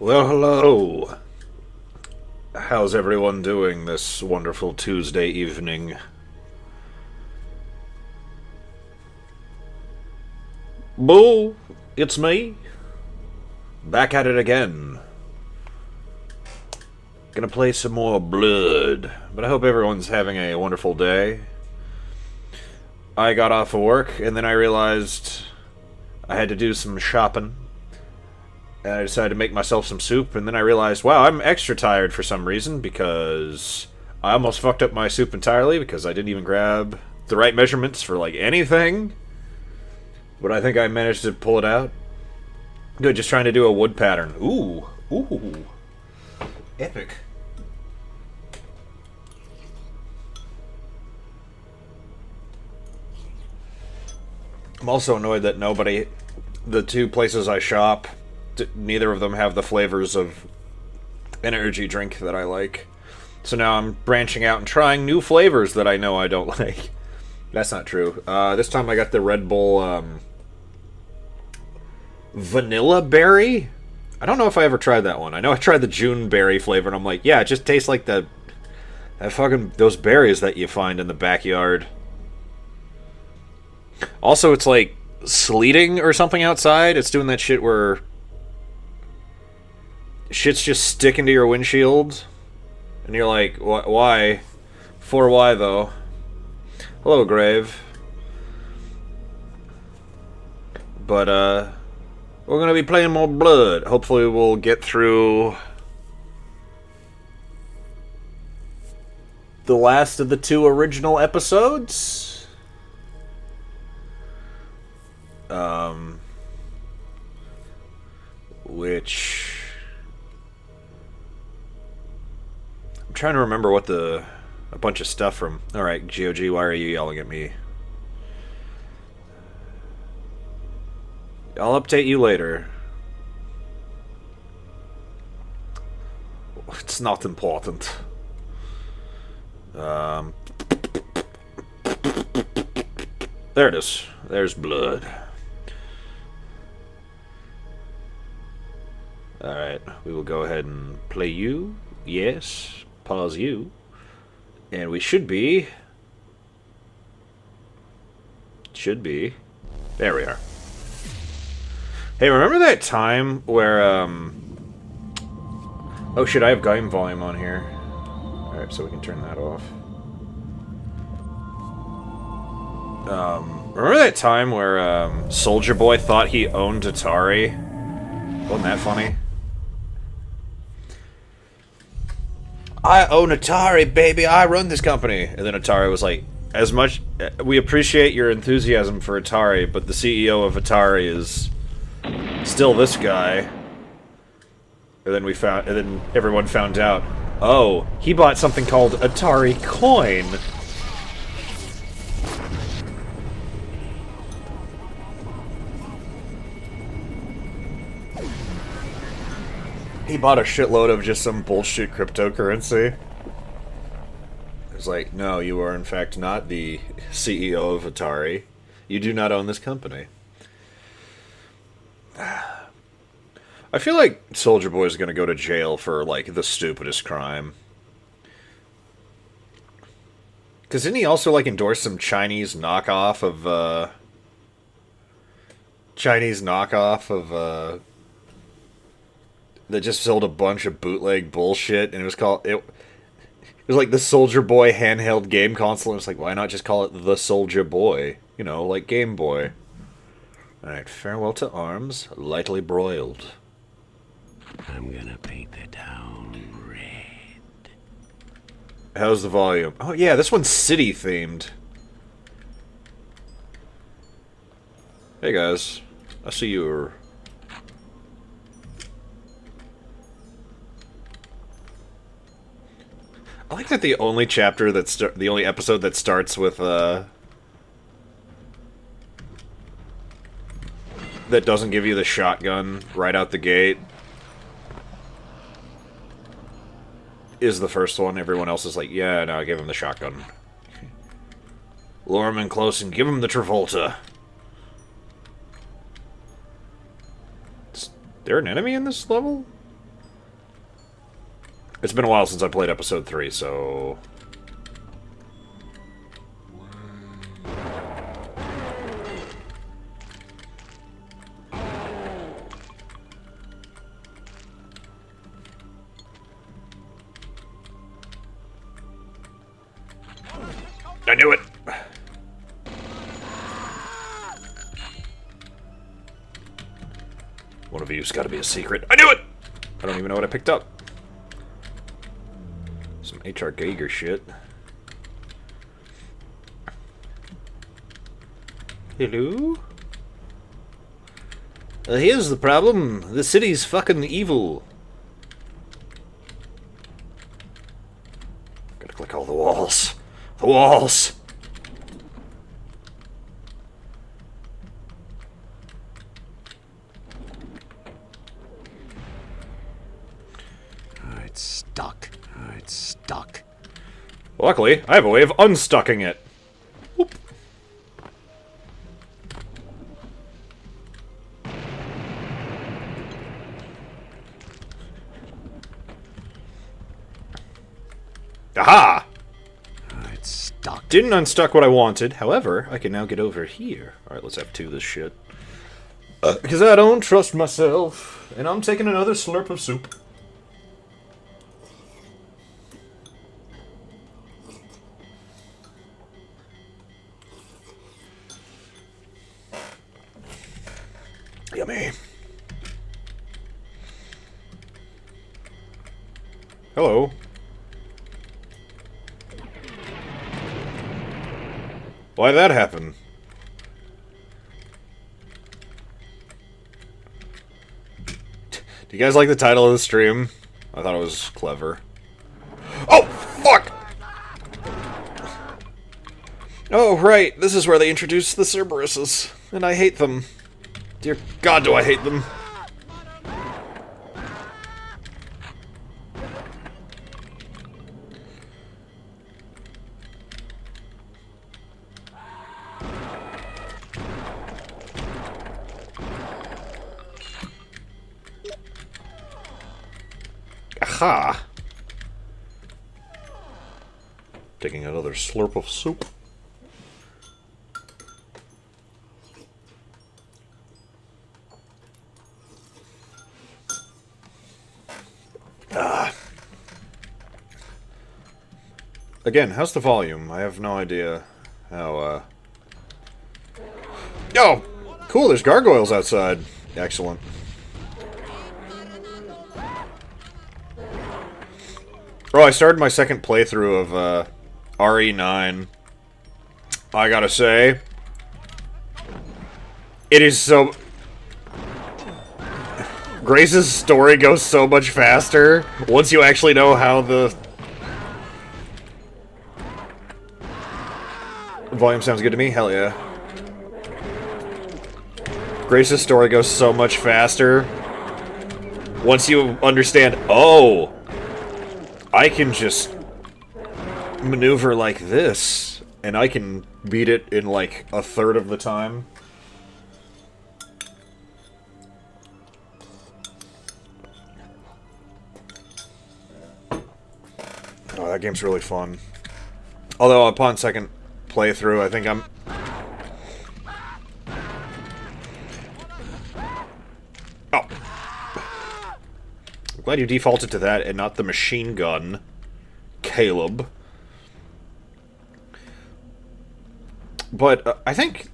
Well, hello. How's everyone doing this wonderful Tuesday evening? Boo! It's me. Back at it again. Gonna play some more Blood, but I hope everyone's having a wonderful day. I got off of work, and then I realized I had to do some shopping. And I decided to make myself some soup, and then I realized, wow, I'm extra tired for some reason, because I almost fucked up my soup entirely, because I didn't even grab the right measurements for, like, anything. But I think I managed to pull it out. Good, just trying to do a wood pattern. Ooh. Ooh. Epic. I'm also annoyed that the two places I shop, neither of them have the flavors of energy drink that I like. So now I'm branching out and trying new flavors that I know I don't like. That's not true. This time I got the Red Bull Vanilla Berry? I don't know if I ever tried that one. I know I tried the June Berry flavor, and I'm like, yeah, it just tastes like that fucking those berries that you find in the backyard. Also, it's like sleeting or something outside. It's doing that shit where shit's just sticking to your windshield, and you're like, why? For why, though? Hello, Grave. But, we're gonna be playing more Blood. Hopefully we'll get through the last of the two original episodes. Which... I'm trying to remember what a bunch of stuff from... Alright, GOG, why are you yelling at me? I'll update you later. It's not important. There it is. There's Blood. Alright, we will go ahead and play you. Yes. Pause you. And we should be... There we are. Hey, remember that time where, Oh shit, I have game volume on here. Alright, so we can turn that off. Remember that time where, Soldier Boy thought he owned Atari? Wasn't that funny? I own Atari, baby! I run this company! And then Atari was like, we appreciate your enthusiasm for Atari, but the CEO of Atari is... still this guy. And then everyone found out, oh, he bought something called Atari Coin. He bought a shitload of just some bullshit cryptocurrency. It's like, no, you are in fact not the CEO of Atari. You do not own this company. I feel like Soldier Boy's gonna go to jail for, like, the stupidest crime. Because didn't he also, like, endorse some Chinese knockoff of, that just sold a bunch of bootleg bullshit, and it was called... It was like the Soldier Boy handheld game console, and it's like, why not just call it the Soldier Boy? You know, like Game Boy. Alright, farewell to arms, lightly broiled. I'm gonna paint the town red. How's the volume? Oh yeah, this one's city-themed. Hey guys, I see you. I like that the only chapter the only episode that starts with, that doesn't give you the shotgun right out the gate is the first one. Everyone else is like, yeah, no, give him the shotgun. Lure him in close and give him the Travolta. Is there an enemy in this level? It's been a while since I played episode 3, so... I knew it! One of you's gotta be a secret. I knew it! I don't even know what I picked up. Some H.R. Geiger shit. Hello? Here's the problem. The city's fucking evil. Gotta click all the walls. The walls! Oh, it's stuck. Oh, it's stuck. Luckily, I have a way of unstucking it. Whoop. Aha! Didn't unstuck what I wanted. However, I can now get over here. Alright, let's have 2 of this shit. Because I don't trust myself. And I'm taking another slurp of soup. Yummy. Hello. Why'd that happen? Do you guys like the title of the stream? I thought it was clever. Oh, fuck! Oh, right. This is where they introduced the Cerberuses. And I hate them. Dear God, do I hate them. Aha! Taking another slurp of soup. Again, how's the volume? I have no idea how, Oh! Cool, there's gargoyles outside. Excellent. Oh, I started my second playthrough of, RE9. I gotta say... It is so... Grace's story goes so much faster once you actually know how the... Volume sounds good to me? Hell yeah. Grace's story goes so much faster once you understand, oh, I can just maneuver like this, and I can beat it in like a third of the time. Oh, that game's really fun. Although, upon second playthrough, I think I'm... Oh. I'm glad you defaulted to that and not the machine gun, Caleb. But, I think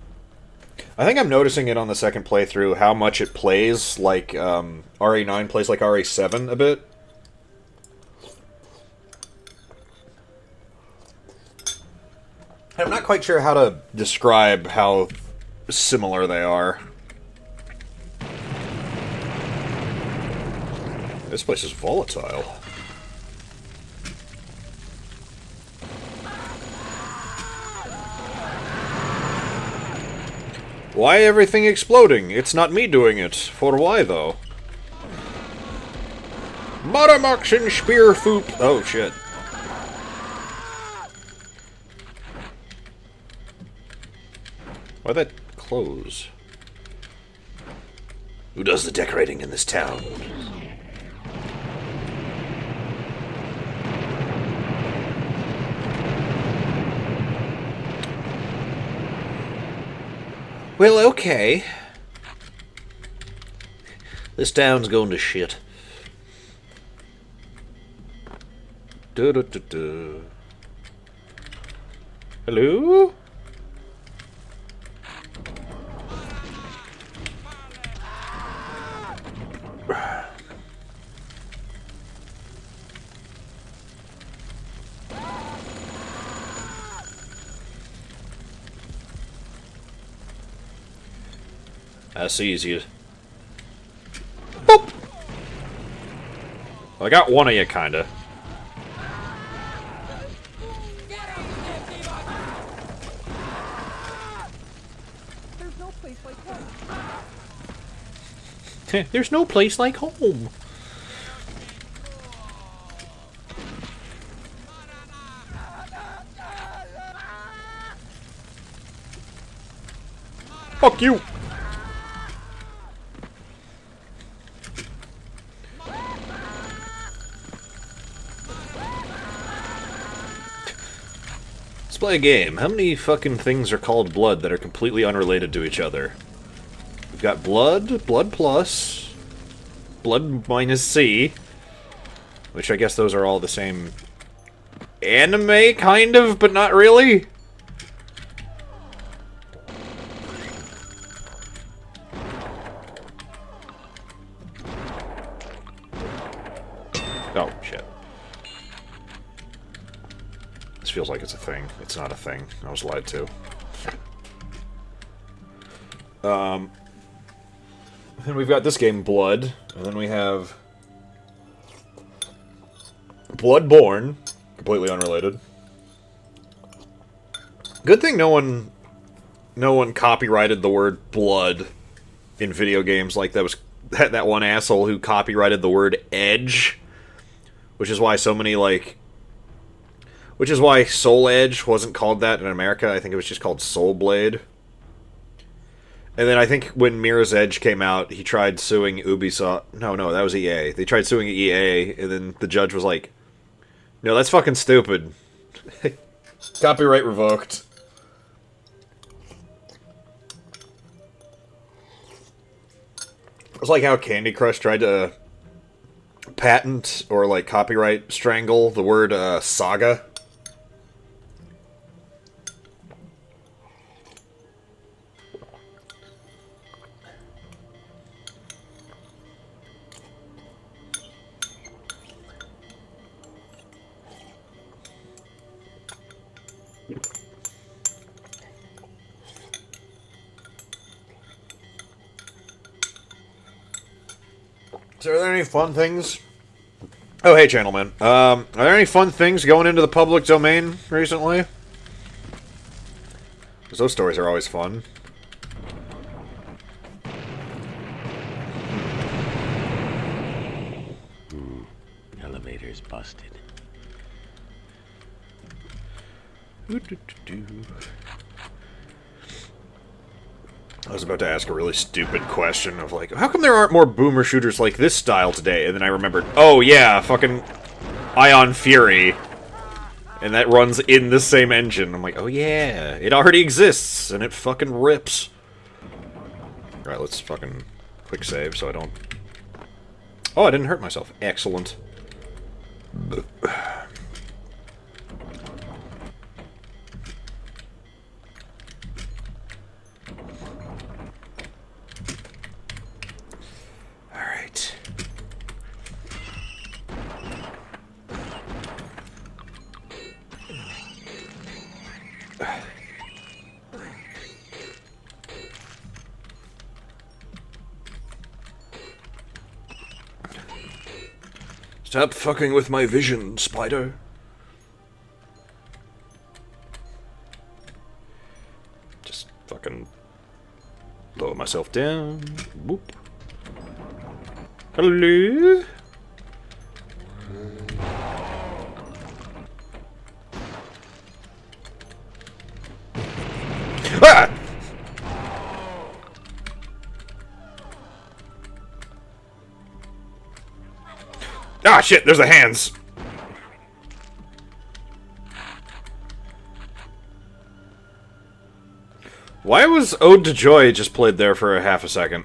I'm noticing it on the second playthrough, how much it plays like, RE9 plays like RE7 a bit. I'm not quite sure how to describe how similar they are. This place is volatile. Why everything exploding? It's not me doing it. For why, though? Maramoxen Spear Foop. Oh, shit. Why'd that close? Who does the decorating in this town? Well, okay. This town's going to shit. Hello? I sees you. Boop! Well, I got one of you, kinda. There's no place like home. There's no place like home. Fuck you! Let's play a game. How many fucking things are called blood that are completely unrelated to each other? We've got blood, blood plus, blood minus C, which I guess those are all the same anime, kind of, but not really. Oh, shit. This feels like it's a thing. It's not a thing. I was lied to. Then we've got this game, Blood, and then we have Borne, completely unrelated. Good thing no one copyrighted the word blood in video games like that was that one asshole who copyrighted the word edge, which is why so many which is why Soul Edge wasn't called that in America. I think it was just called Soul Blade. And then I think when Mirror's Edge came out, he tried suing Ubisoft. No, that was EA. They tried suing EA, and then the judge was like, "No, that's fucking stupid. Copyright revoked." It's like how Candy Crush tried to patent or like copyright strangle the word saga. So are there any fun things? Oh, hey, gentlemen. Are there any fun things going into the public domain recently? Because those stories are always fun. Elevator's busted. I was about to ask a really stupid question of like, how come there aren't more boomer shooters like this style today? And then I remembered, oh yeah, fucking Ion Fury. And that runs in the same engine. I'm like, oh yeah, it already exists, and it fucking rips. Alright, let's fucking quick save so I don't... Oh, I didn't hurt myself. Excellent. Alright. Stop fucking with my vision, spider. Just fucking lower myself down. Whoop. Hello? Ah! Ah, shit, there's the hands. Why was Ode to Joy just played there for a half a second?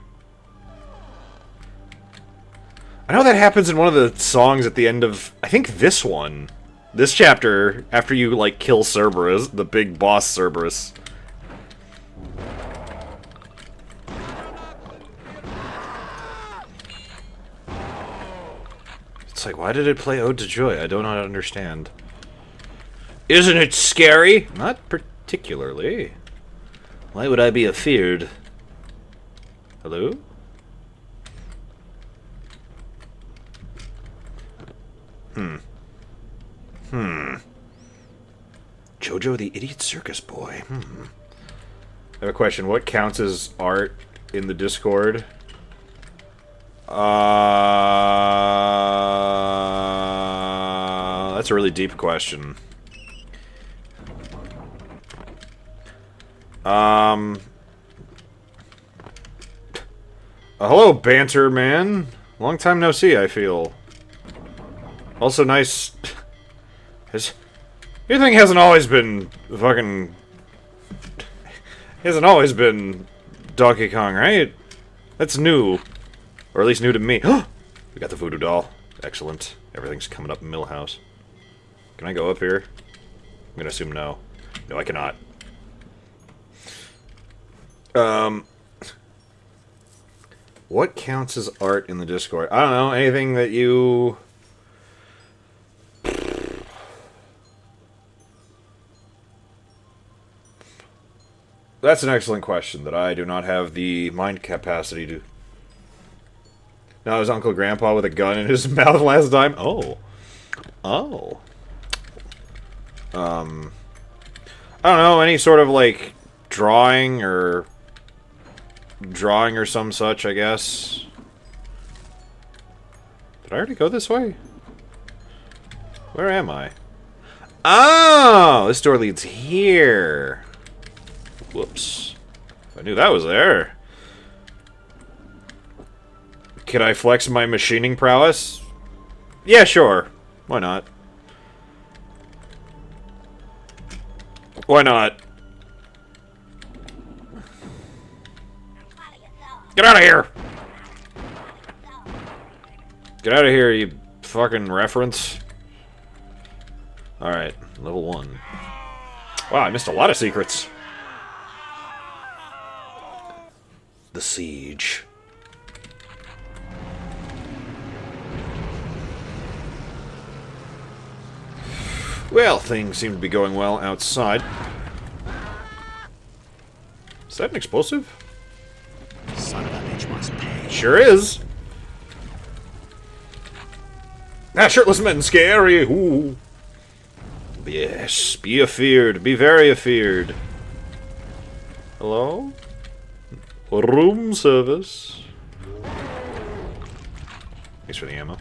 I know that happens in one of the songs at the end of, I think, this one. This chapter, after you, like, kill Cerberus, the big boss Cerberus. It's like, why did it play Ode to Joy? I do not understand. Isn't it scary? Not particularly. Why would I be afeared? Hello? Jojo the Idiot Circus Boy. I have a question. What counts as art in the Discord? That's a really deep question. Hello, Banter Man. Long time no see, I feel. Also nice... Your thing hasn't always been fucking... Hasn't always been Donkey Kong, right? That's new. Or at least new to me. We got the voodoo doll. Excellent. Everything's coming up in Millhouse. Can I go up here? I'm gonna assume no. No, I cannot. What counts as art in the Discord? I don't know. Anything that you... That's an excellent question that I do not have the mind capacity to... Now it was Uncle Grandpa with a gun in his mouth last time? Oh. Oh. I don't know, any sort of, like, drawing or some such, I guess. Did I already go this way? Where am I? Oh! This door leads here. Whoops. I knew that was there. Could I flex my machining prowess? Yeah, sure. Why not? Why not? Get out of here! Get out of here, you fucking reference. Alright, level 1. Wow, I missed a lot of secrets. The siege. Well, things seem to be going well outside. Is that an explosive? Son of a bitch must pay. Sure is. Ah, shirtless men scary. Ooh. Yes, be afeared. Be very afeared. Hello? Room service. Thanks for the ammo.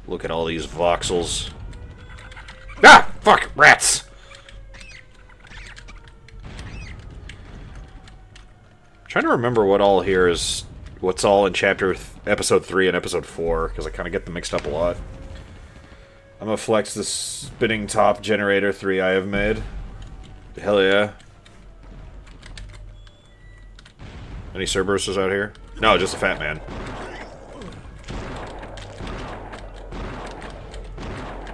Look at all these voxels. Ah! Fuck! Rats! Trying to remember what all here is... What's all in episode 3 and episode 4, because I kind of get them mixed up a lot. I'm gonna flex this spinning top generator 3 I have made. Hell yeah. Any Cerberuses out here? No, just a fat man.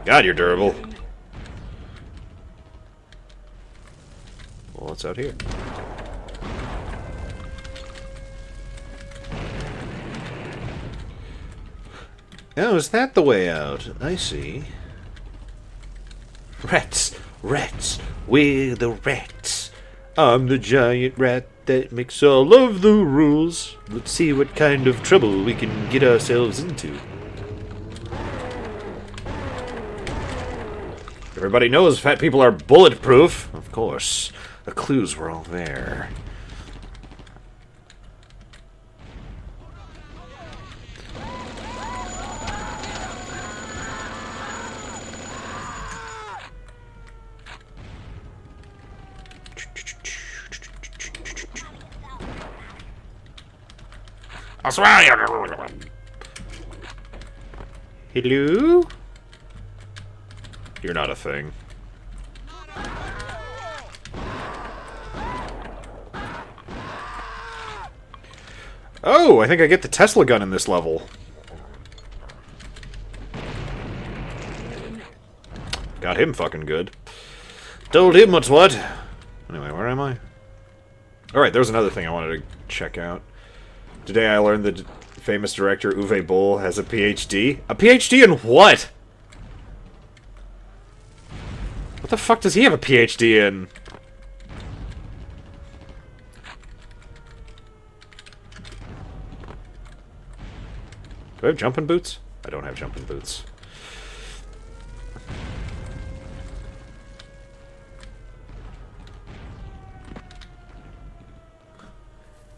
God, you're durable. Well, what's out here? Oh, is that the way out? I see. Rats! Rats! We're the rats! I'm the giant rat that makes all of the rules. Let's see what kind of trouble we can get ourselves into. Everybody knows fat people are bulletproof. Of course. The clues were all there. I swear you. Hello? You're not a thing. Oh, I think I get the Tesla gun in this level. Got him fucking good. Told him what's what. Anyway, where am I? Alright, there was another thing I wanted to check out. Today I learned that famous director Uwe Boll has a PhD. A PhD in what? What the fuck does he have a PhD in? Do I have jumping boots? I don't have jumping boots.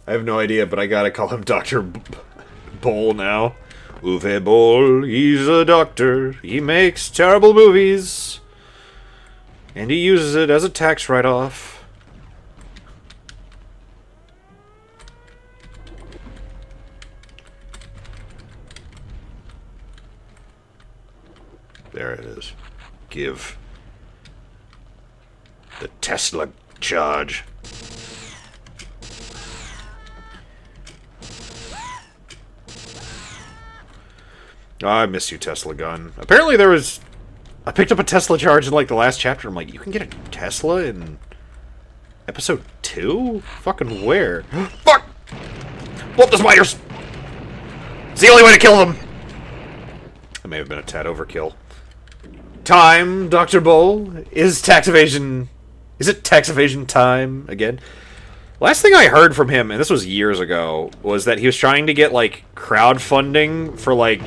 I have no idea, but I gotta call him Dr. Boll now. Uwe Boll, he's a doctor. He makes terrible movies. And he uses it as a tax write-off. There it is. Give the Tesla charge. Oh, I miss you, Tesla gun. Apparently there was... I picked up a Tesla charge in, like, the last chapter. I'm like, you can get a Tesla in... Episode 2? Fucking where? Fuck! Blow up the spiders! It's the only way to kill them! That may have been a tad overkill. Time, Dr. Boll. Is tax evasion... Is it tax evasion time again? Last thing I heard from him, and this was years ago, was that he was trying to get, like, crowdfunding for, like...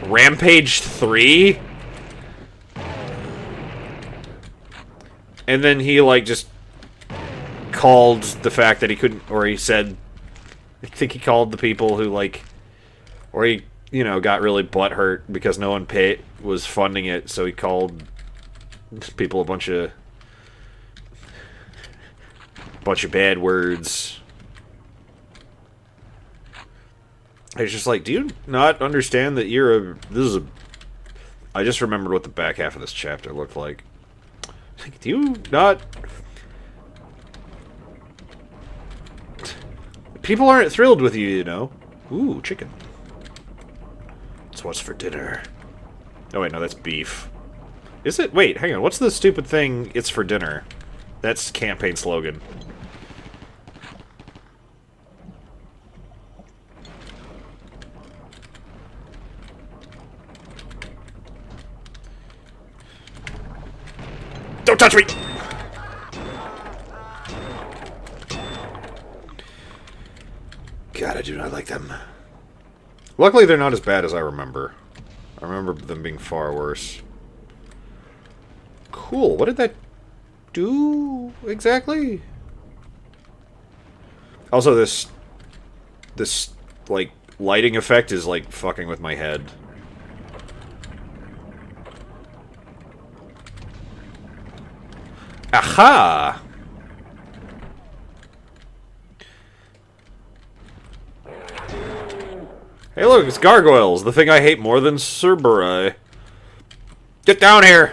Rampage 3? And then he, like, just called the fact that he couldn't, or he said, I think he called the people who, like, or he, you know, got really butthurt because no one was funding it, so he called people a bunch of bad words. It's just like, do you not understand that I just remembered what the back half of this chapter looked like. Like, do you not... People aren't thrilled with you, you know. Ooh, chicken. It's what's for dinner. Oh wait, no, that's beef. Is it? Wait, hang on. What's the stupid thing, it's for dinner? That's campaign slogan. Don't touch me! God, I do not like them. Luckily, they're not as bad as I remember. I remember them being far worse. Cool. What did that do exactly? Also, this like lighting effect is like fucking with my head. Aha! Hey look, it's gargoyles, the thing I hate more than Cerberus. Get down here!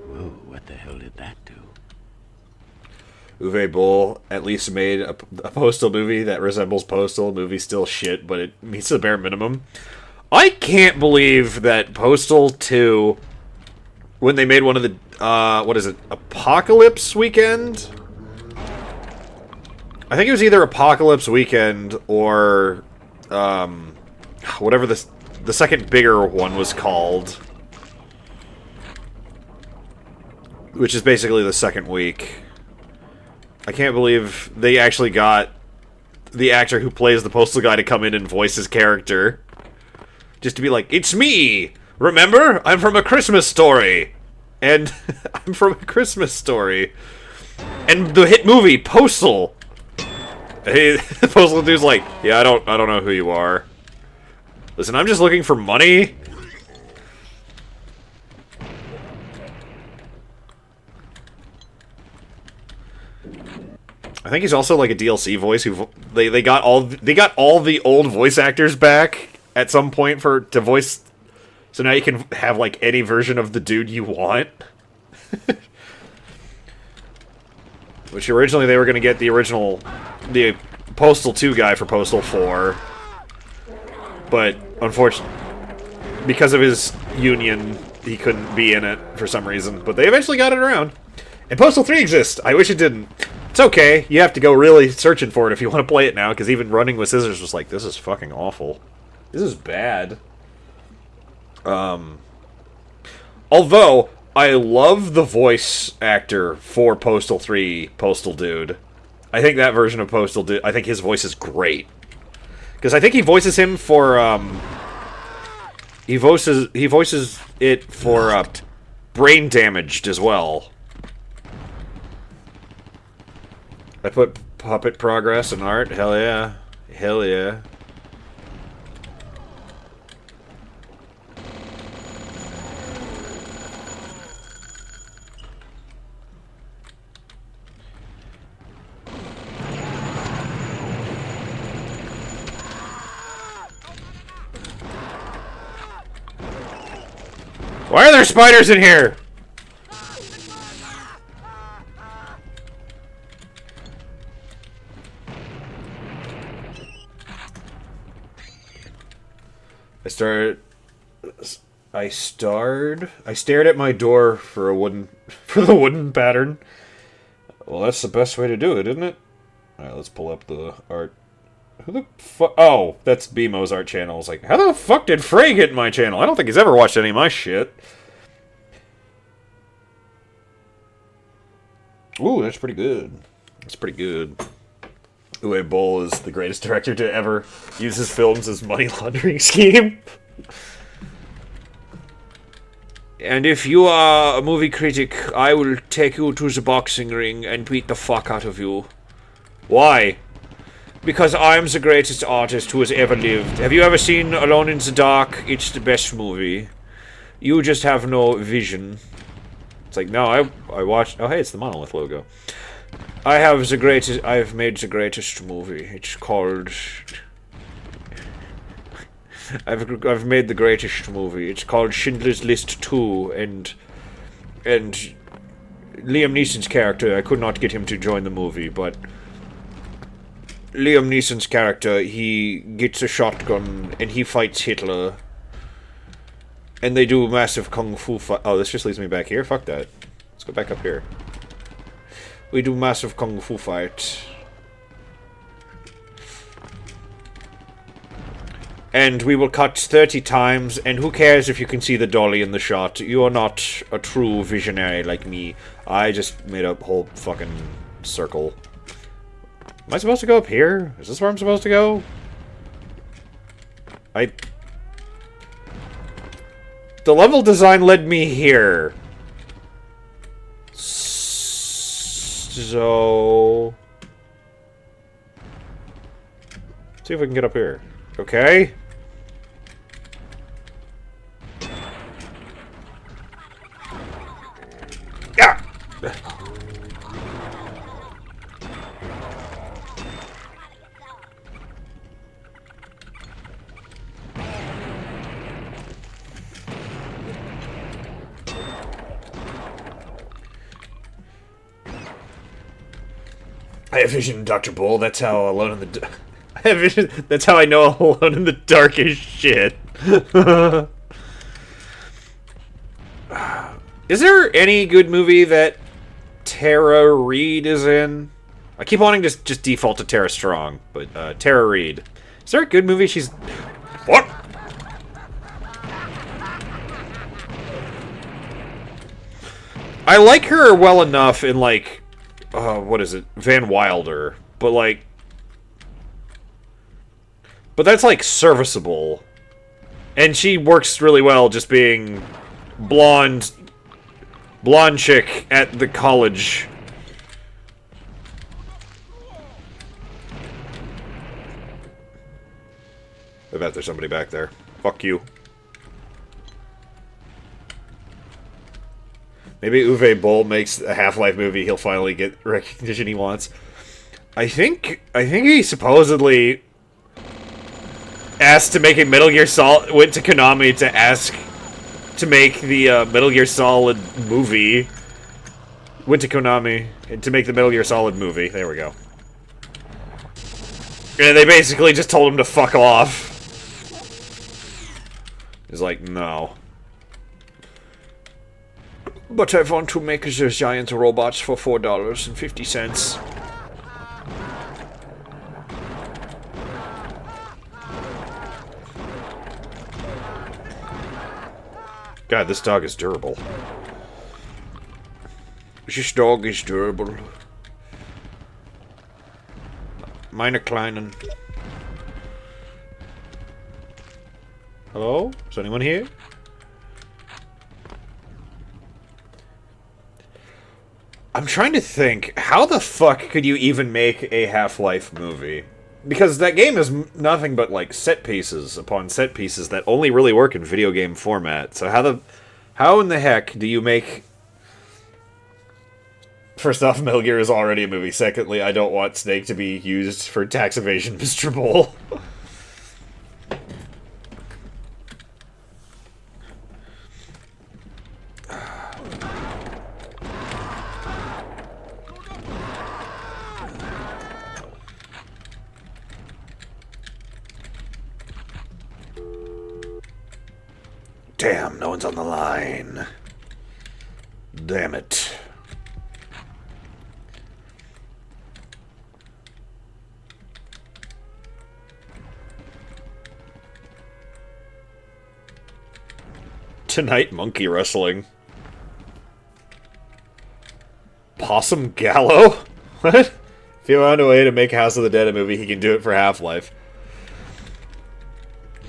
Whoa, what the hell did that do? Uwe Boll at least made a Postal movie that resembles Postal. Movie still shit, but it meets the bare minimum. I can't believe that Postal 2, when they made one of the, what is it, Apocalypse Weekend? I think it was either Apocalypse Weekend or, whatever the second bigger one was called. Which is basically the second week. I can't believe they actually got the actor who plays the Postal Guy to come in and voice his character. Just to be like, it's me! Remember? I'm from A Christmas Story! And I'm from A Christmas Story. And the hit movie, Postal! Hey, the Postal dude's like, yeah, I don't know who you are. Listen, I'm just looking for money. I think he's also like a DLC voice who they got all the old voice actors back at some point to voice, so now you can have like any version of the dude you want. which originally they were going to get the Postal 2 guy for Postal 4, but unfortunately, because of his union, he couldn't be in it for some reason, but they eventually got it around. And Postal 3 exists! I wish it didn't. It's okay, you have to go really searching for it if you want to play it now, because even running with scissors was like, this is fucking awful. This is bad. Although, I love the voice actor for Postal 3, Postal Dude. I think that version of Postal Dude, I think his voice is great. Because I think he voices him for, he voices it for, Brain Damaged as well. I put puppet progress and art, hell yeah. Hell yeah. Why are there spiders in here? I stared at my door for the wooden pattern. Well, that's the best way to do it, isn't it? Alright, let's pull up the art. Who the fuck? Oh, that's BMO's art channel. I was like, how the fuck did Frey get in my channel? I don't think he's ever watched any of my shit. Ooh, that's pretty good. That's pretty good. Uwe Boll is the greatest director to ever use his films as money laundering scheme. And if you are a movie critic, I will take you to the boxing ring and beat the fuck out of you. Why? Because I'm the greatest artist who has ever lived. Have you ever seen Alone in the Dark? It's the best movie. You just have no vision. It's like, no, I watched... Oh, hey, it's the Monolith logo. I've made the greatest movie. It's called... I've made the greatest movie. It's called Schindler's List 2, and Liam Neeson's character, I could not get him to join the movie, but Liam Neeson's character, he gets a shotgun and he fights Hitler. And they do a massive kung fu fight. Oh, this just leads me back here? Fuck that. Let's go back up here. We do massive kung fu fight. And we will cut 30 times, and who cares if you can see the dolly in the shot? You are not a true visionary like me. I just made a whole fucking circle. Am I supposed to go up here? Is this where I'm supposed to go? The level design led me here. So... see if we can get up here. Okay. Yeah. I have vision, Dr. Bull. That's how Alone in the... I have vision. That's how I know Alone in the Dark is shit. Is there any good movie that Tara Reid is in? I keep wanting to just default to Tara Strong, but Tara Reid. Is there a good movie she's... What? I like her well enough in, like... what is it? Van Wilder. But, like... but that's, like, serviceable. And she works really well just being blonde chick at the college. I bet there's somebody back there. Fuck you. Maybe Uwe Boll makes a Half-Life movie, he'll finally get recognition he wants. I think he supposedly asked to make a Metal Gear Solid, went to Konami to ask to make the Metal Gear Solid movie. went to Konami to make the Metal Gear Solid movie. There we go. And they basically just told him to fuck off. He's like, no. But I want to make the giant robots for $4.50. God, this dog is durable. This dog is durable. Meine Kleinen. Hello? Is anyone here? I'm trying to think, how the fuck could you even make a Half-Life movie? Because that game is nothing but, like, set pieces upon set pieces that only really work in video game format. So how in the heck do you make... First off, Metal Gear is already a movie. Secondly, I don't want Snake to be used for tax evasion, Mr. Bull. Damn, no one's on the line. Damn it. Tonight, monkey wrestling. Possum Gallo? What? If he found a way to make House of the Dead a movie, he can do it for Half-Life.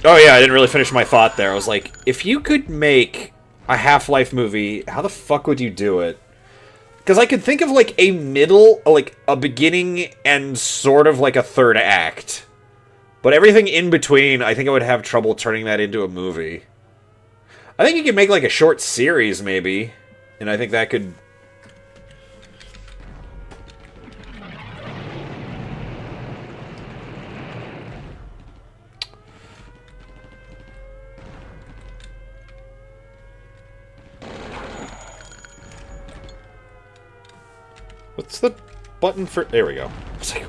Oh yeah, I didn't really finish my thought there. I was like, if you could make a Half-Life movie, how the fuck would you do it? Because I could think of like a middle, like a beginning and sort of like a third act. But everything in between, I think I would have trouble turning that into a movie. I think you could make like a short series maybe, and I think that could... What's the button for... There we go. It's like,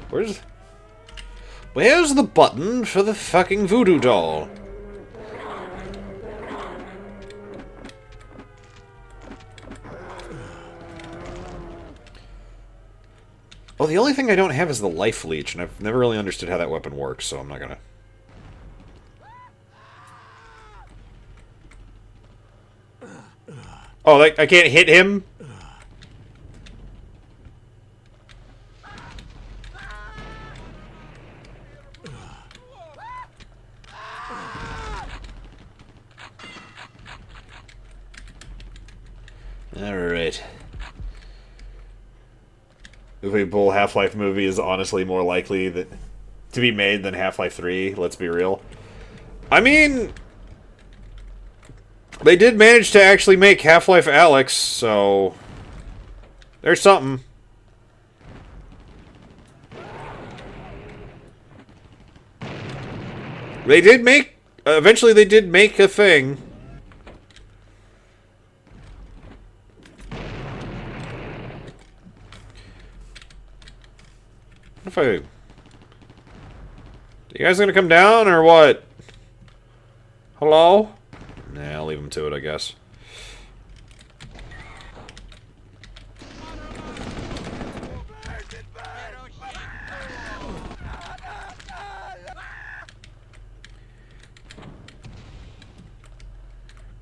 where's the button for the fucking voodoo doll? Well, the only thing I don't have is the life leech, and I've never really understood how that weapon works, so I'm not gonna... Oh, I can't hit him? Alright. Movie Bull Half-Life movie is honestly more likely to be made than Half-Life 3, let's be real. I mean... They did manage to actually make Half-Life Alyx, so... There's something. They did make... eventually they did make a thing. If you guys gonna come down or what? Hello? Nah, I'll leave them to it, I guess.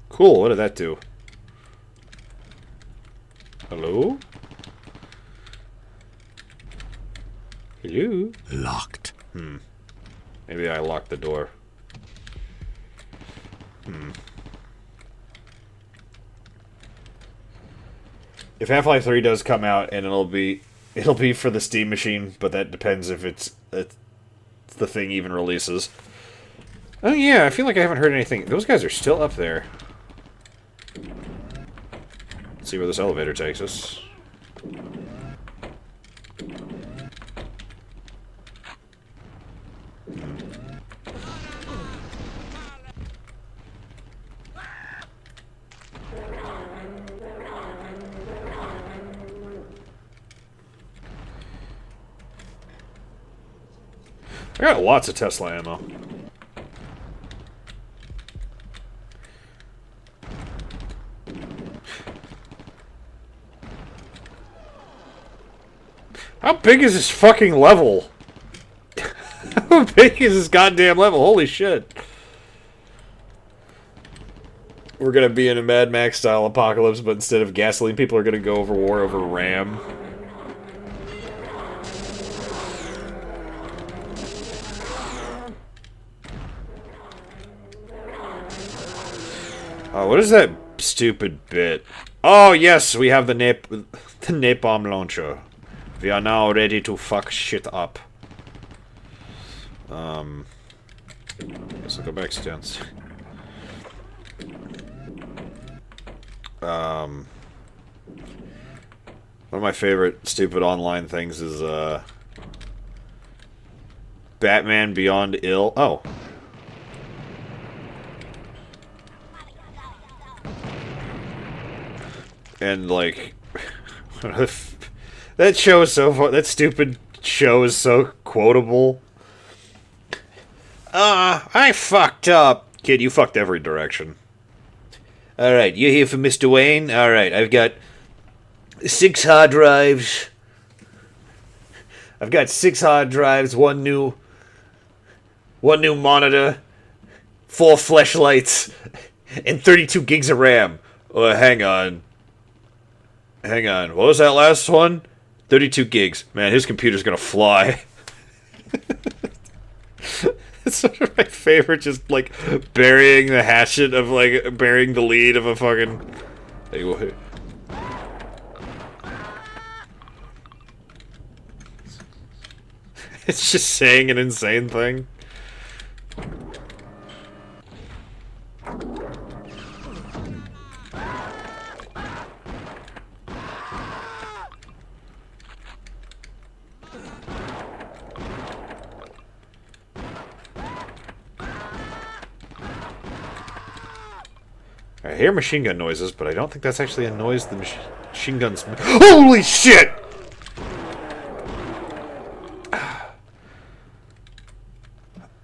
Cool, what did that do? Hello? Hello? Locked. Maybe I locked the door. If Half-Life 3 does come out, and it'll be for the Steam machine, but that depends if it's the thing even releases. Oh yeah, I feel like I haven't heard anything. Those guys are still up there. Let's see where this elevator takes us. I got lots of Tesla ammo. How big is this fucking level? How big is this goddamn level? Holy shit. We're gonna be in a Mad Max style apocalypse, but instead of gasoline, people are gonna go over war over RAM. What is that stupid bit? Oh yes, we have the napalm launcher. We are now ready to fuck shit up. Guess I'll go back downstairs. One of my favorite stupid online things is, Batman Beyond Ill. Oh. And, like, that show is so fun. That stupid show is so quotable. I fucked up. Kid, you fucked every direction. Alright, you here for Mr. Wayne? Alright, I've got 6 hard drives. I've got 6 hard drives, one new monitor, 4 fleshlights, and 32 gigs of RAM. Oh, hang on. What was that last one? 32 gigs. Man, his computer's gonna fly. It's sort of my favorite, just, like, burying the hatchet of, like, burying the lead of a fucking... It's just saying an insane thing. I hear machine gun noises, but I don't think that's actually a noise the machine guns... Holy shit!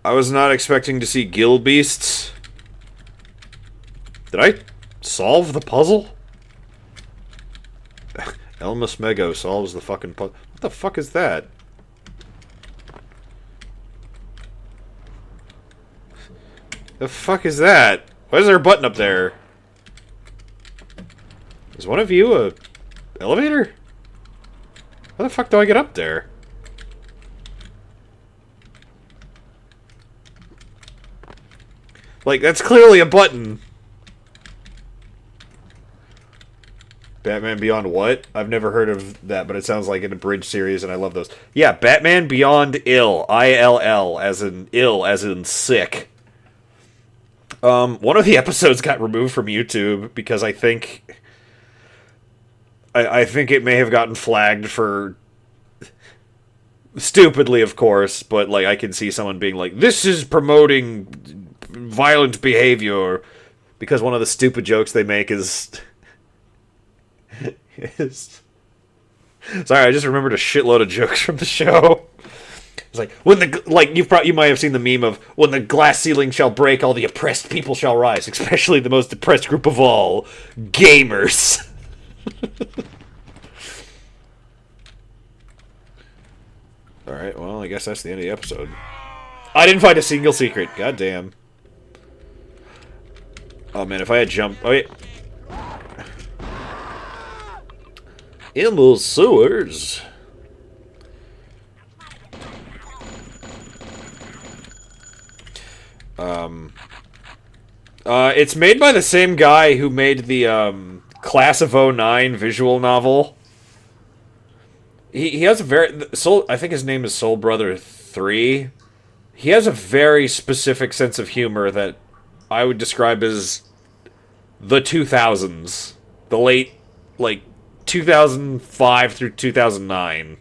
I was not expecting to see gill beasts. Did I solve the puzzle? Elmas Mego solves the fucking puzzle. What the fuck is that? The fuck is that? Why is there a button up there? Is one of you a elevator? How the fuck do I get up there? Like, that's clearly a button. Batman Beyond what? I've never heard of that, but it sounds like an abridged series, and I love those. Yeah, Batman Beyond Ill. I-L-L, as in ill, as in sick. One of the episodes got removed from YouTube because I think... I think it may have gotten flagged for... Stupidly, of course, but, like, I can see someone being like, this is promoting violent behavior, because one of the stupid jokes they make is... Sorry, I just remembered a shitload of jokes from the show. It's like, when the... Like, you might have seen the meme of, when the glass ceiling shall break, all the oppressed people shall rise, especially the most depressed group of all, gamers. Alright, well, I guess that's the end of the episode. I didn't find a single secret. God damn. Oh man, if I had jumped... Oh wait. In the sewers. It's made by the same guy who made the, Class of '09 visual novel. He has a very... I think his name is Soul Brother 3. He has a very specific sense of humor that I would describe as the 2000s. The late, like, 2005 through 2009.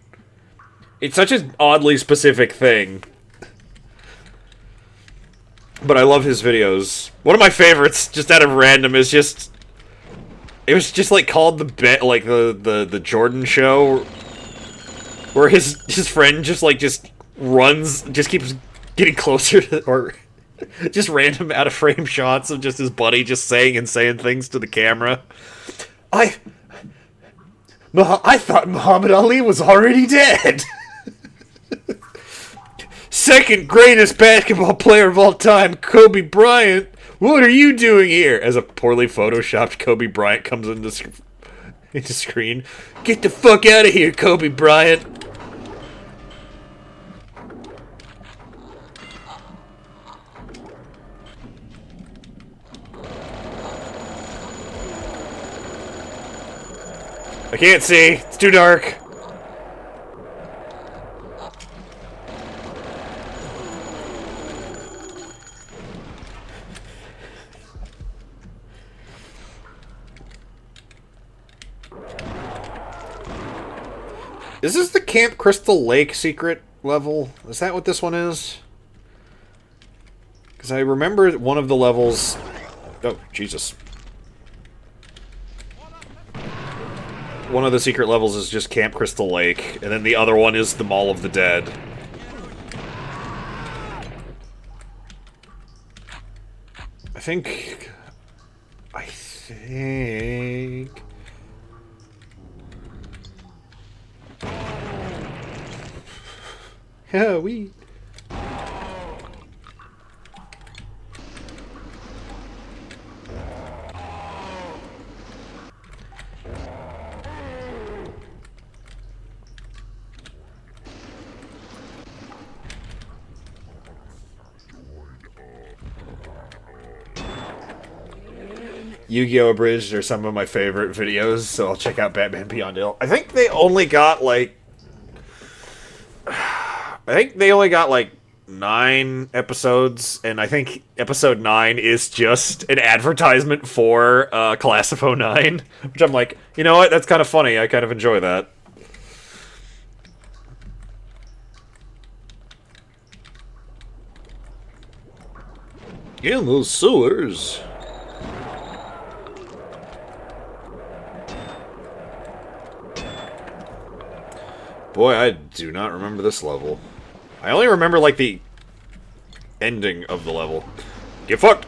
It's such an oddly specific thing. But I love his videos. One of my favorites, just out of random, is just... It was just, like, called the Jordan Show, where his friend just runs, just keeps getting closer to, or just random out of frame shots of just his buddy just saying things to the camera. I thought Muhammad Ali was already dead. Second greatest basketball player of all time, Kobe Bryant. What are you doing here? As a poorly photoshopped Kobe Bryant comes into screen. Get the fuck out of here, Kobe Bryant. I can't see. It's too dark. Is this the Camp Crystal Lake secret level? Is that what this one is? Because I remember one of the levels... Oh, Jesus. One of the secret levels is just Camp Crystal Lake, and then the other one is the Mall of the Dead. I think... Yeah, we... Yu-Gi-Oh! Abridged are some of my favorite videos, so I'll check out Batman Beyond Ill. I think they only got, like... 9 episodes, and I think episode 9 is just an advertisement for Class of '09, which I'm like, you know what, that's kind of funny, I kind of enjoy that. In the sewers. Boy, I do not remember this level. I only remember, like, the ending of the level. Get fucked!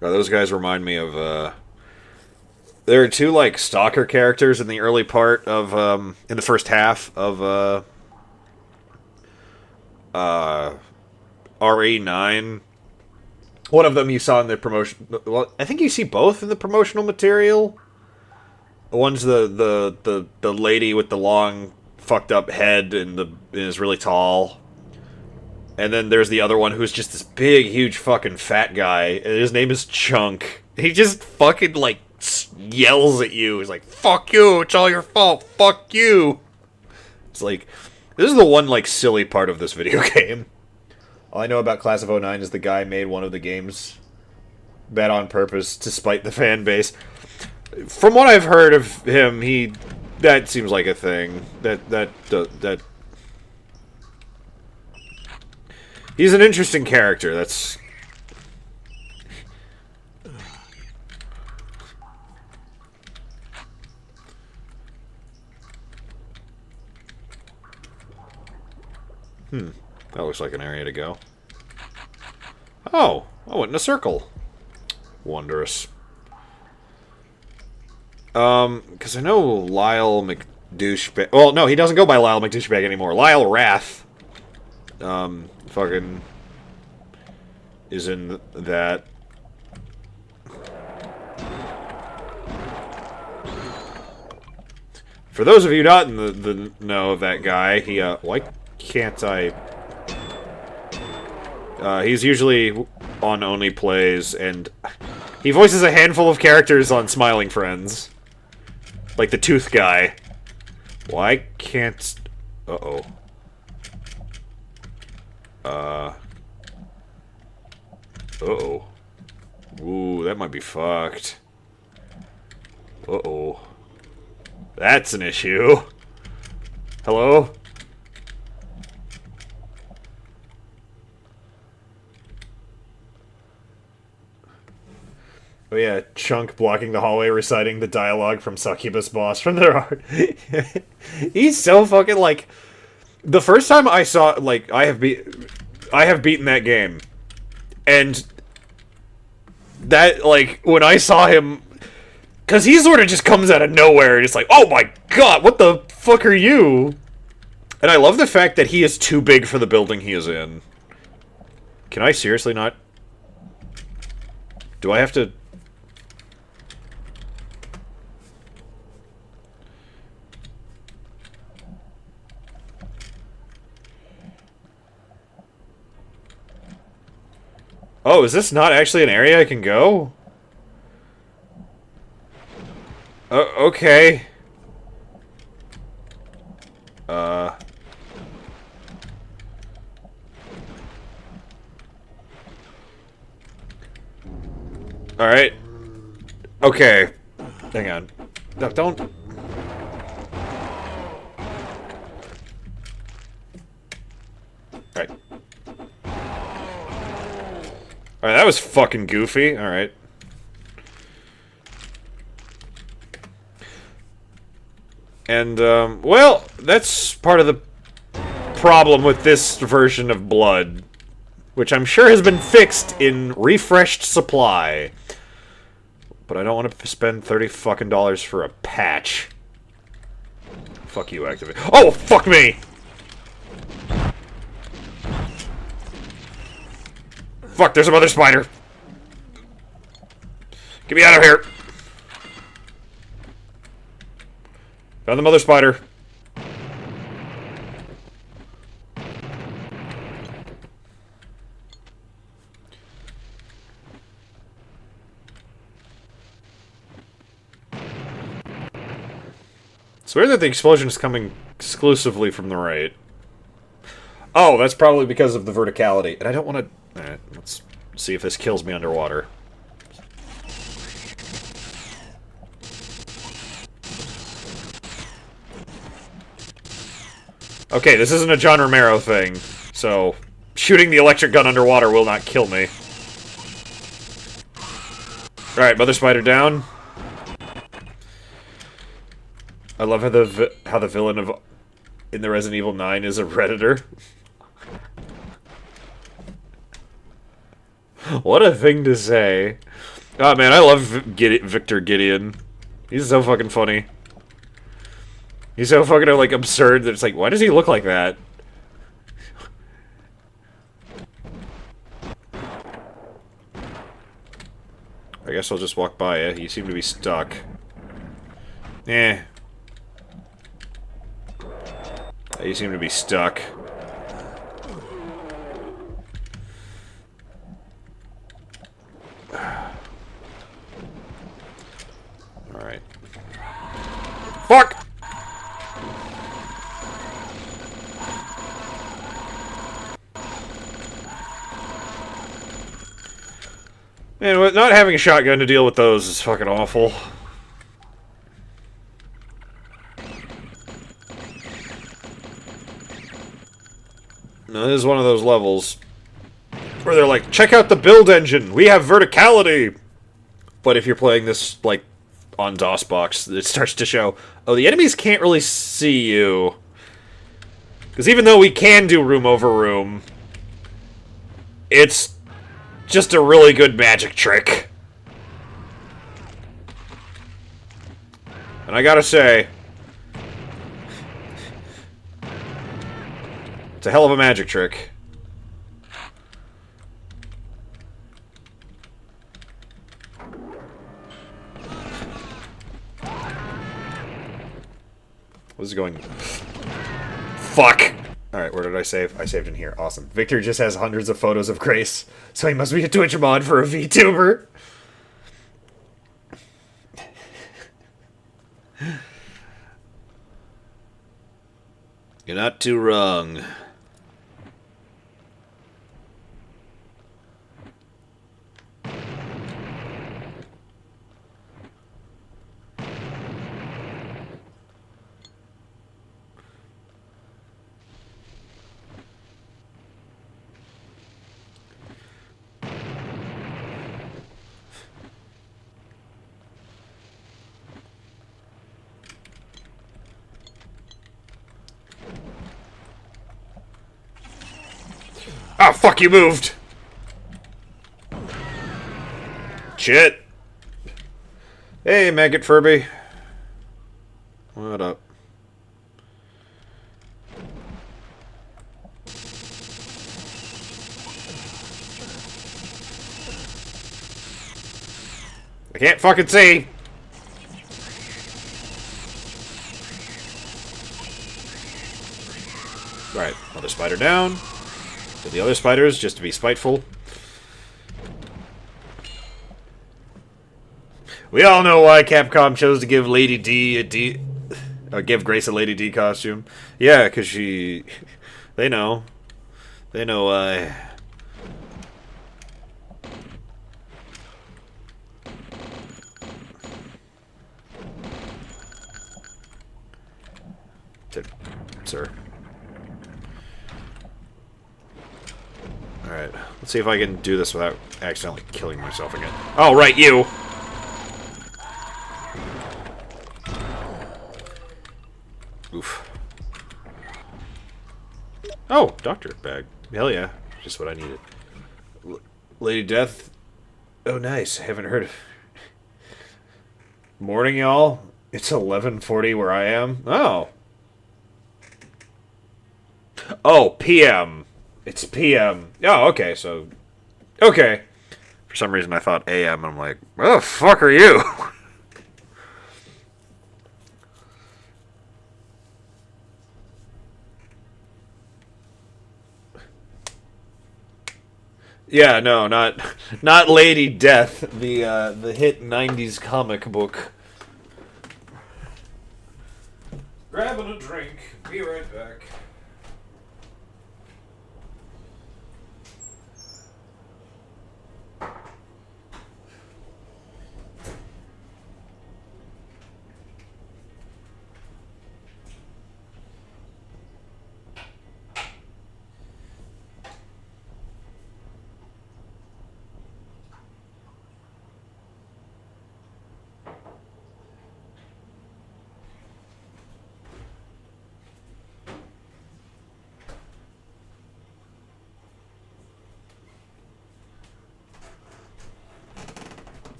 Those guys remind me of, there are 2, like, stalker characters in the early part of, in the first half of, RE9. One of them you saw in the promotion... Well, I think you see both in the promotional material. One's the lady with the long, fucked up head and is really tall. And then there's the other one who's just this big, huge fucking fat guy. And his name is Chunk. He just fucking, like, yells at you. He's like, fuck you, it's all your fault, fuck you. It's like, this is the one, like, silly part of this video game. All I know about Class of '09 is the guy made one of the games bad on purpose to spite the fan base. From what I've heard of him, that seems like a thing. That he's an interesting character. That's that looks like an area to go. Oh, I went in a circle. Wondrous. Because I know Lyle McDouchebag... Well, no, he doesn't go by Lyle McDouchebag anymore. Lyle Wrath, fucking is in that. For those of you not in the know of that guy, he, why can't I... he's usually on Only Plays, and he voices a handful of characters on Smiling Friends. Like the Tooth Guy. Why can't... Uh-oh. Uh-oh. Ooh, that might be fucked. Uh-oh. That's an issue. Hello? Oh yeah, Chunk blocking the hallway, reciting the dialogue from Succubus Boss from their art. He's so fucking like. The first time I saw I have beaten that game, and that when I saw him, because he sort of just comes out of nowhere and it's like, oh my god, what the fuck are you? And I love the fact that he is too big for the building he is in. Can I seriously not? Do I have to? Oh, is this not actually an area I can go? Okay. Alright. Okay. Hang on. No, don't... Alright. Alright, that was fucking goofy. Alright. And, well, that's part of the problem with this version of Blood, which I'm sure has been fixed in refreshed supply. But I don't want to spend $30 fucking for a patch. Fuck you, Activate. Oh, fuck me! Fuck, there's a mother spider! Get me out of here! Found the mother spider. It's weird that the explosion is coming exclusively from the right. Oh, that's probably because of the verticality. And I don't want to... Alright, let's see if this kills me underwater. Okay, this isn't a John Romero thing, so shooting the electric gun underwater will not kill me. Alright, Mother Spider down. I love how the villain in the Resident Evil 9 is a Redditor. What a thing to say. Oh man, I love Victor Gideon. He's so fucking funny. He's so fucking like absurd that it's like, why does he look like that? I guess I'll just walk by you. You seem to be stuck. Eh. You seem to be stuck. Alright. Fuck! Man, not having a shotgun to deal with those is fucking awful. Now, this is one of those levels where they're like, check out the build engine! We have verticality! But if you're playing this, like, on DOSBox, it starts to show, oh, the enemies can't really see you. Because even though we can do room over room, it's just a really good magic trick. And I gotta say, it's a hell of a magic trick. What is going... Fuck! Alright, where did I save? I saved in here. Awesome. Victor just has hundreds of photos of Grace, so he must be a Twitch mod for a VTuber. You're not too wrong. Ah, fuck, you moved! Shit! Hey, Maggot Furby. What up? I can't fucking see! Alright, another spider down. To the other spiders, just to be spiteful. We all know why Capcom chose to give Lady D a D... give Grace a Lady D costume. Yeah, because she... They know. They know why. Sir. Alright, let's see if I can do this without accidentally killing myself again. Oh, right, you! Oof. Oh, doctor bag. Hell yeah. Just what I needed. Lady Death. Oh, nice. Haven't heard of... Morning, y'all. It's 11:40 where I am. Oh. Oh, PM. It's PM. Oh, okay, so... Okay. For some reason I thought AM, and I'm like, where the fuck are you? Yeah, no, not Lady Death, the hit 90s comic book. Grabbing a drink. Be right back.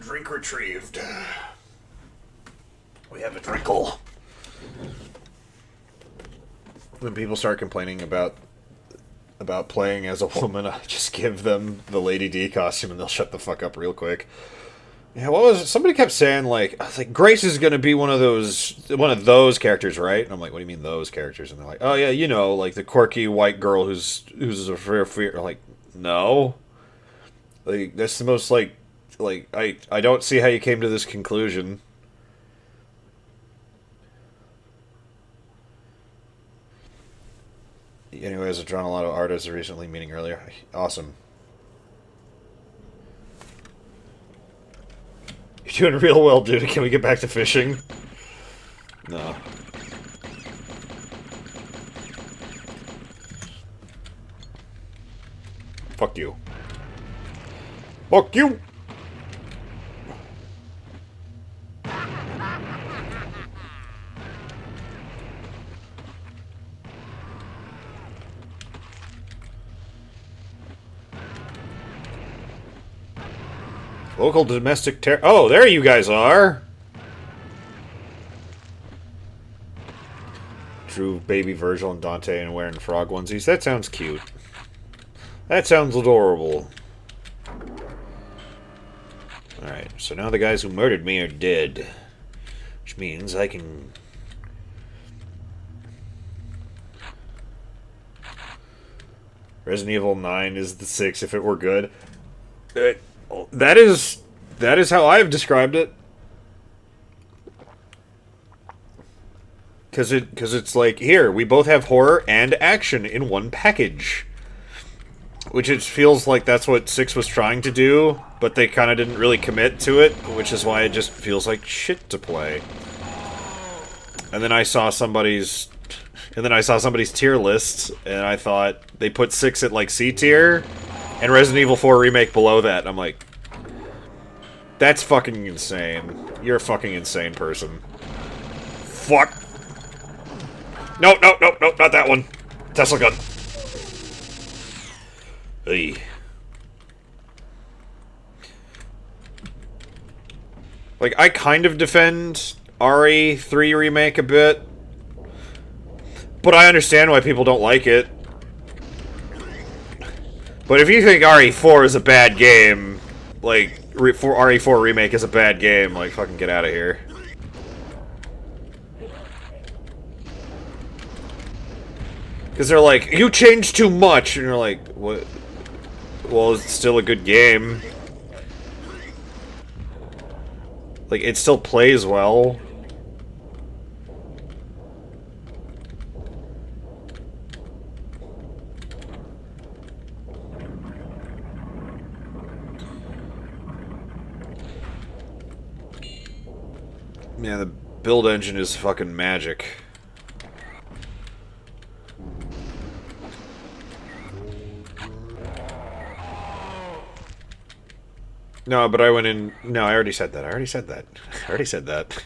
Drink retrieved. We have a drinkle. When people start complaining about playing as a woman, I just give them the Lady D costume and they'll shut the fuck up real quick. Yeah, what was it? Somebody kept saying like, I was like, Grace is gonna be one of those characters, right? And I'm like, what do you mean those characters? And they're like, oh yeah, you know, like the quirky white girl who's a fear. Like, no, like that's the most like I don't see how you came to this conclusion. Anyways, I've drawn a lot of artists recently, meeting earlier. Awesome. You're doing real well, dude. Can we get back to fishing? No. Fuck you. Fuck you! Local domestic terror. Oh, there you guys are! Drew baby Virgil and Dante and wearing frog onesies. That sounds cute. That sounds adorable. Alright, so now the guys who murdered me are dead. Which means I can... Resident Evil 9 is the 6 if it were good. That is how I've described it. Because it's like, here, we both have horror and action in one package. Which it feels like that's what 6 was trying to do, but they kind of didn't really commit to it, which is why it just feels like shit to play. And then I saw somebody's tier list, and I thought they put 6 at like C tier, and Resident Evil 4 Remake below that. And I'm like, that's fucking insane. You're a fucking insane person. Fuck. No, not that one. Tesla gun. Hey. Like, I kind of defend RE3 Remake a bit, but I understand why people don't like it. But if you think RE4 is a bad game, like, RE4 Remake is a bad game, like, fucking get out of here. Because they're like, you changed too much, and you're like, what? Well, it's still a good game. Like, it still plays well. Yeah, the build engine is fucking magic. No, but I went in... No, I already said that. I already said that.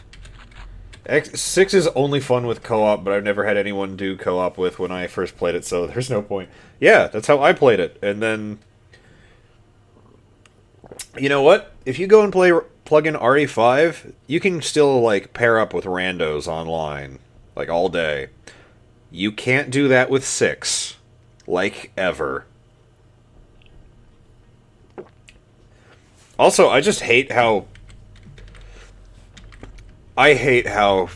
6 is only fun with co-op, but I've never had anyone do co-op with when I first played it, so there's no point. Yeah, that's how I played it. And then... You know what? If you go and plug in RE5, you can still, like, pair up with randos online. Like, all day. You can't do that with 6. Like, ever. Also, I just hate how... I hate how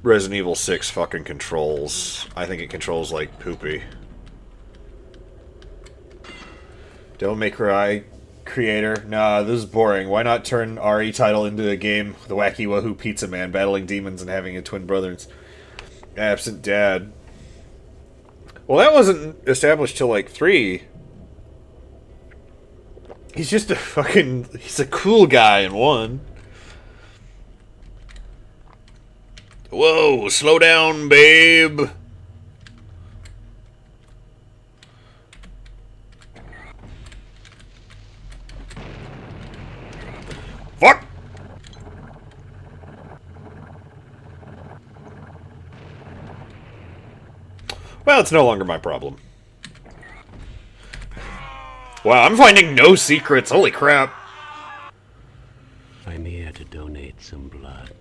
Resident Evil 6 fucking controls. I think it controls like poopy. Devil May Cry creator. Nah, this is boring. Why not turn RE title into a game with a wacky wahoo pizza man battling demons and having a twin brother's absent dad? Well, that wasn't established till like 3. He's just a fucking... He's a cool guy in 1. Whoa, slow down, babe. Fuck! Well, it's no longer my problem. Wow, I'm finding no secrets. Holy crap. I'm here to donate some blood.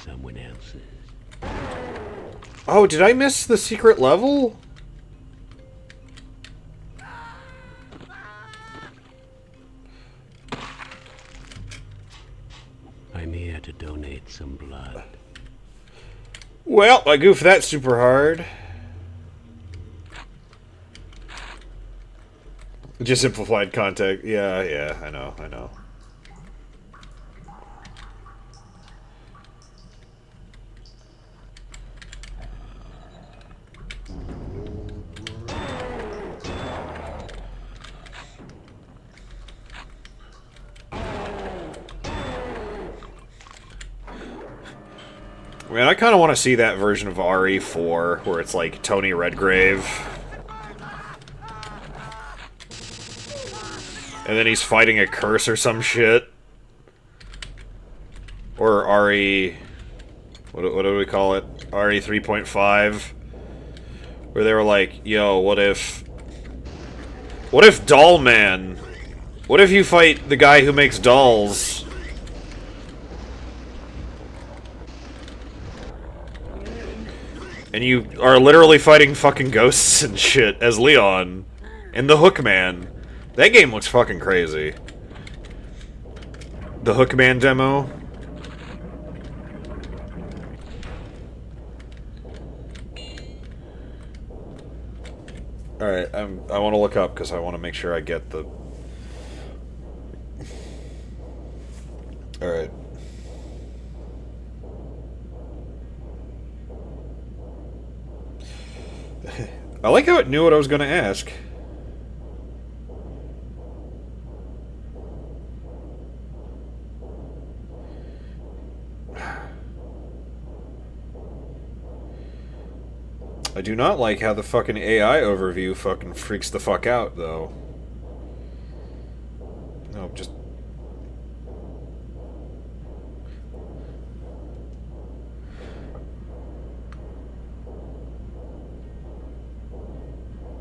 Someone else's. Oh, did I miss the secret level? I'm here to donate some blood. Well, I goofed that super hard. Just simplified context. Yeah, I know. Man, I kind of want to see that version of RE4 where it's like Tony Redgrave. And then he's fighting a curse or some shit. Or RE... What do we call it? RE 3.5. Where they were like, yo, what if... What if Doll Man? What if you fight the guy who makes dolls? And you are literally fighting fucking ghosts and shit as Leon. And the Hookman. That game looks fucking crazy. The Hookman demo. Alright, I want to look up because I want to make sure I get the... Alright. I like how it knew what I was going to ask. I do not like how the fucking AI overview fucking freaks the fuck out, though. No, just...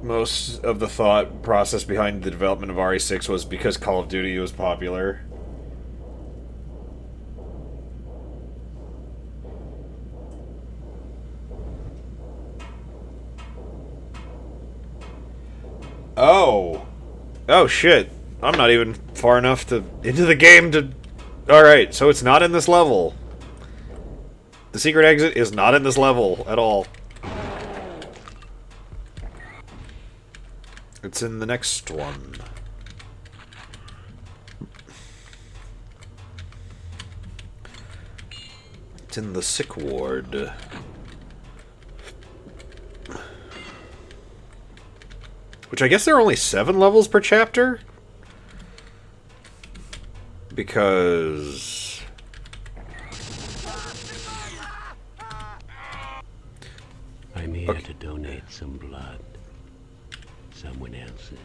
most of the thought process behind the development of RE6 was because Call of Duty was popular. Oh. Oh, shit. I'm not even far enough into the game to... Alright, so it's not in this level. The secret exit is not in this level at all. It's in the next one. It's in the sick ward. Which I guess there are only 7 levels per chapter? Because... I'm here to donate some blood. Someone else's.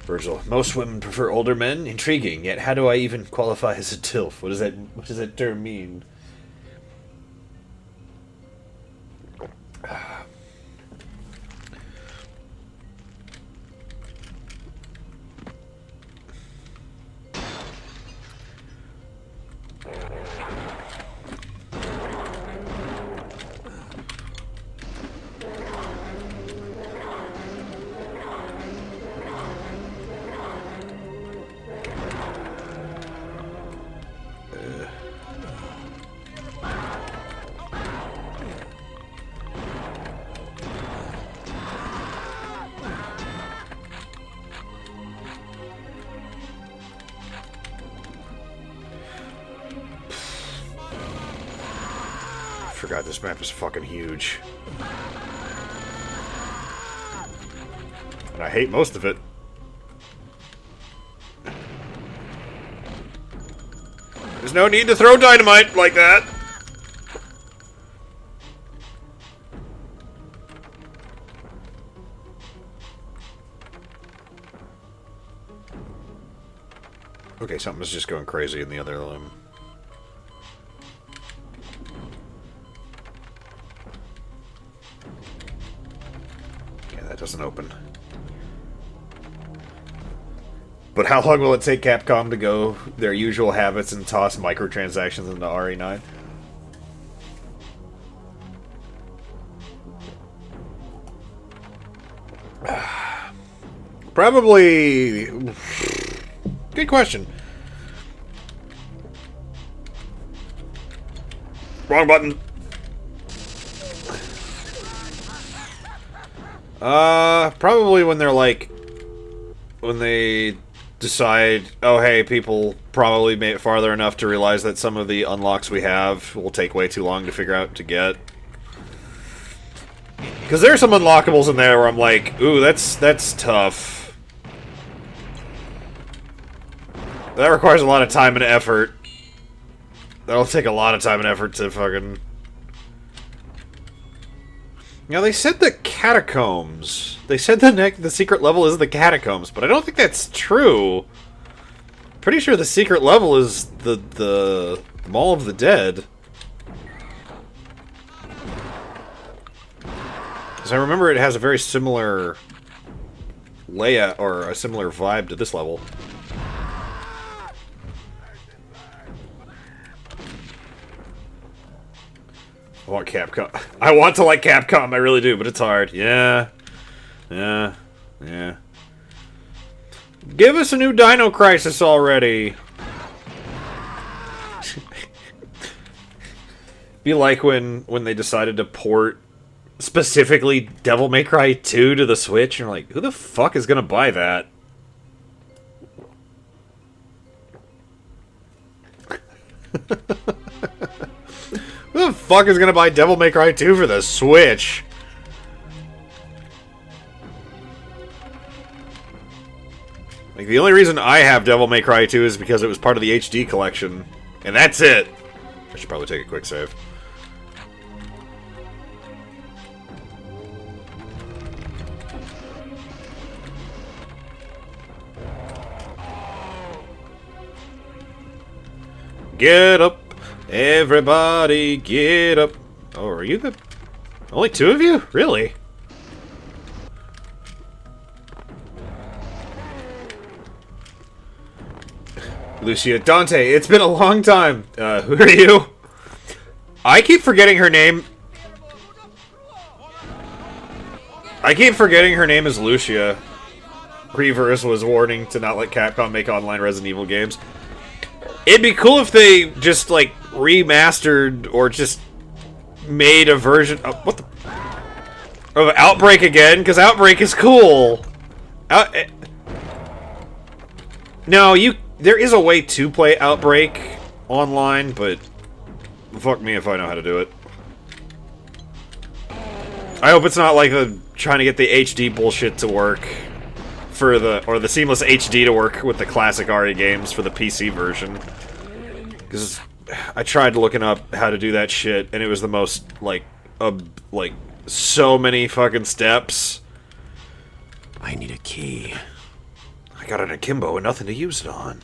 Virgil, most women prefer older men. Intriguing, yet how do I even qualify as a TILF? What does that term mean? Forgot this map is fucking huge. And I hate most of it. There's no need to throw dynamite like that! Okay, something's just going crazy in the other room. Doesn't open. But how long will it take Capcom to go their usual habits and toss microtransactions into RE9? Probably... Good question. Wrong button. Probably when they're like, when they decide, oh hey, people probably made it farther enough to realize that some of the unlocks we have will take way too long to figure out to get. Because there are some unlockables in there where I'm like, ooh, that's tough. That requires a lot of time and effort. That'll take a lot of time and effort to fucking... Now, they said the catacombs. They said the secret level is the catacombs, but I don't think that's true. Pretty sure the secret level is the Mall of the Dead. Because I remember it has a very similar layout, or a similar vibe to this level. I want Capcom. I want to like Capcom, I really do, but it's hard. Yeah. Yeah. Yeah. Give us a new Dino Crisis already! Be like when they decided to port specifically Devil May Cry 2 to the Switch, and you're like, who the fuck is gonna buy that? Who the fuck is gonna buy Devil May Cry 2 for the Switch? Like, the only reason I have Devil May Cry 2 is because it was part of the HD collection. And that's it! I should probably take a quick save. Get up! Everybody get up. Oh, are you the... Only two of you? Really? Lucia. Dante, it's been a long time. Who are you? I keep forgetting her name. I keep forgetting her name is Lucia. Reverse was warning to not let Capcom make online Resident Evil games. It'd be cool if they just, like, remastered or just made a version of... What the... Of Outbreak again, because Outbreak is cool. No, there is a way to play Outbreak online, but fuck me if I know how to do it. I hope it's not like trying to get the HD bullshit to work for the seamless HD to work with the classic RE games for the PC version. Because I tried looking up how to do that shit, and it was the most like so many fucking steps. I need a key. I got an akimbo and nothing to use it on.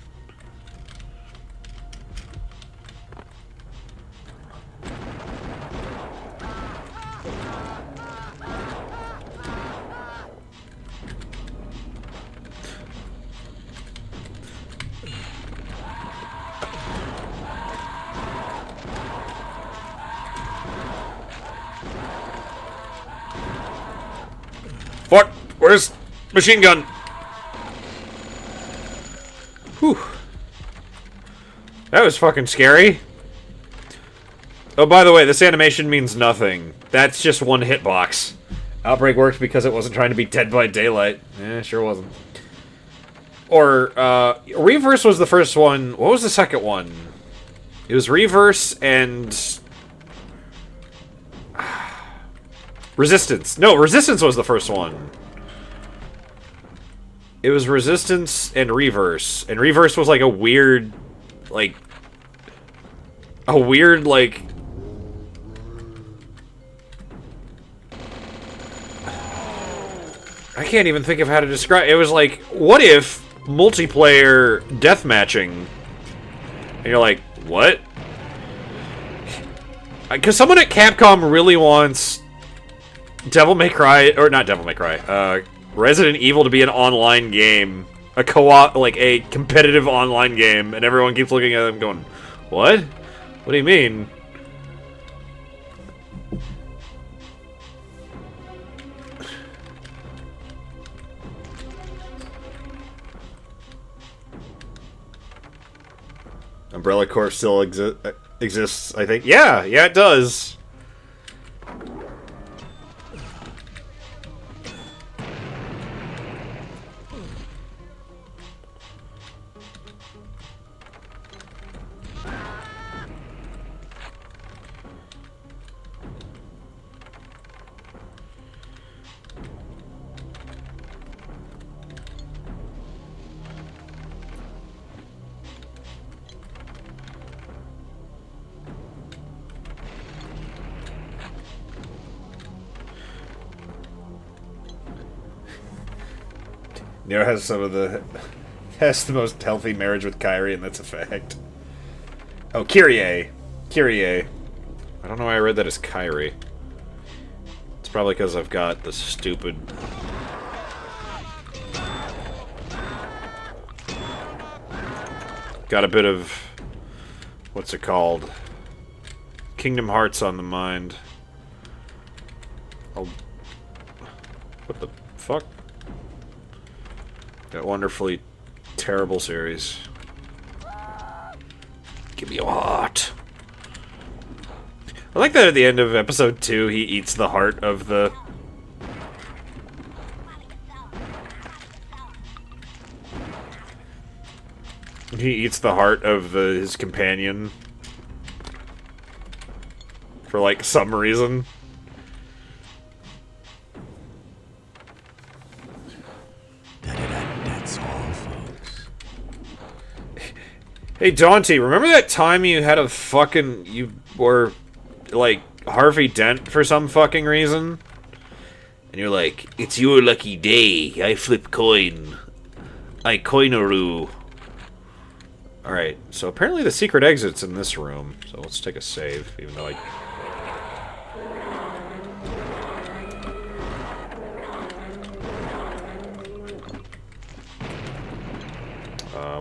Fuck! Where's machine gun? Whew. That was fucking scary. Oh, by the way, this animation means nothing. That's just one hitbox. Outbreak worked because it wasn't trying to be Dead by Daylight. Eh, sure wasn't. Or, Reverse was the first one. What was the second one? It was Reverse and... Resistance. No, Resistance was the first one. It was Resistance and Reverse. And Reverse was like a weird... like... I can't even think of how to describe... It was like, what if multiplayer deathmatching? And you're like, what? Because someone at Capcom really wants Devil May Cry... Or not Devil May Cry. Resident Evil to be an online game. A co-op... Like, a competitive online game. And everyone keeps looking at them going, what? What do you mean? Umbrella Corps still exists, I think. Yeah, it does. Nero has the most healthy marriage with Kyrie, and that's a fact. Oh, Kyrie. Kyrie. I don't know why I read that as Kyrie. It's probably because I've got the stupid... Got a bit of... What's it called? Kingdom Hearts on the mind. Oh... What the fuck? That wonderfully terrible series. Give me your heart. I like that at the end of episode 2, he eats the heart of the... He eats the heart of his companion. For, like, some reason. Hey, Dante, remember that time you had a fucking... You were, like, Harvey Dent for some fucking reason? And you're like, it's your lucky day. I flip coin. I coinaroo. Alright, so apparently the secret exit's in this room. So let's take a save, even though I...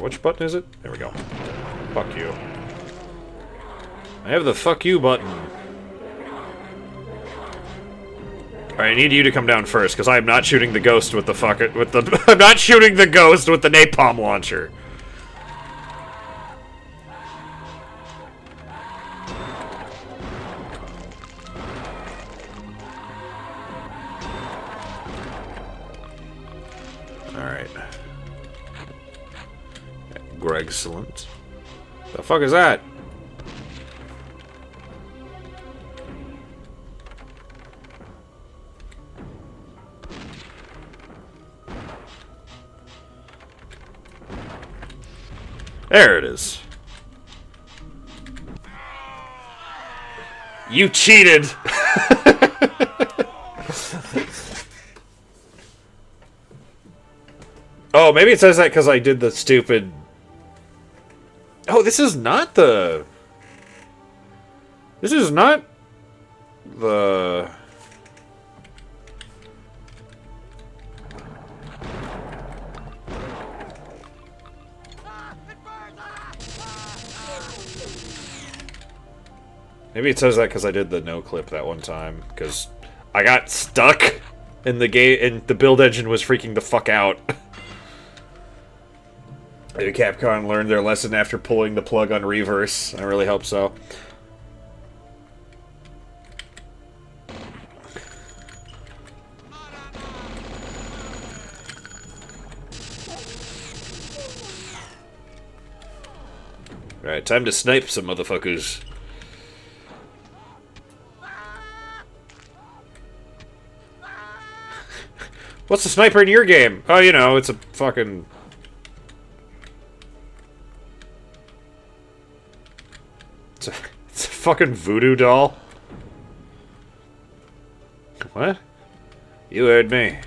which button is it? There we go. Fuck you. I have the fuck you button. Alright, I need you to come down first, because I am not shooting the ghost with the I'm not shooting the ghost with the napalm launcher. Alright. Excellent. The fuck is that? There it is. You cheated! Oh, maybe it says that because I did the stupid... Oh, this is not the... This is not... the... Maybe it says that because I did the no clip that one time, because I got stuck in the game and the build engine was freaking the fuck out. Maybe Capcom learned their lesson after pulling the plug on Reverse. I really hope so. Alright, time to snipe some motherfuckers. What's the sniper in your game? Oh, you know, it's a fucking... It's a fucking voodoo doll. What? You heard me.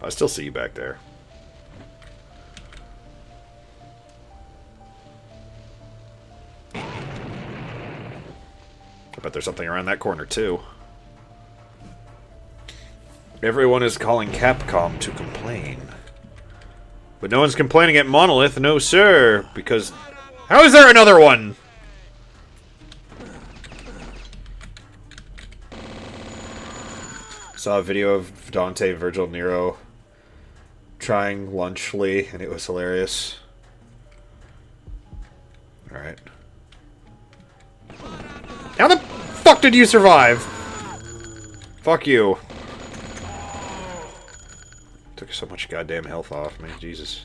I still see you back there. I bet there's something around that corner, too. Everyone is calling Capcom to complain. But no one's complaining at Monolith, no sir, because... How is there another one? Saw a video of Dante, Virgil, Nero trying Lunchly, and it was hilarious. Alright. How the fuck did you survive? Fuck you. Took so much goddamn health off me, Jesus.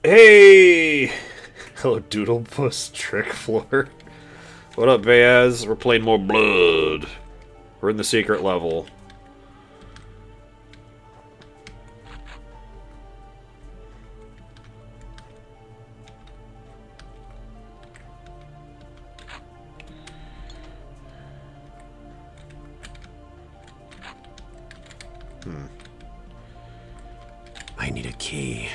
Hey! Hello, Doodle Puss Trick Floor. What up, Vaz? We're playing more Blood. We're in the secret level. I need a key.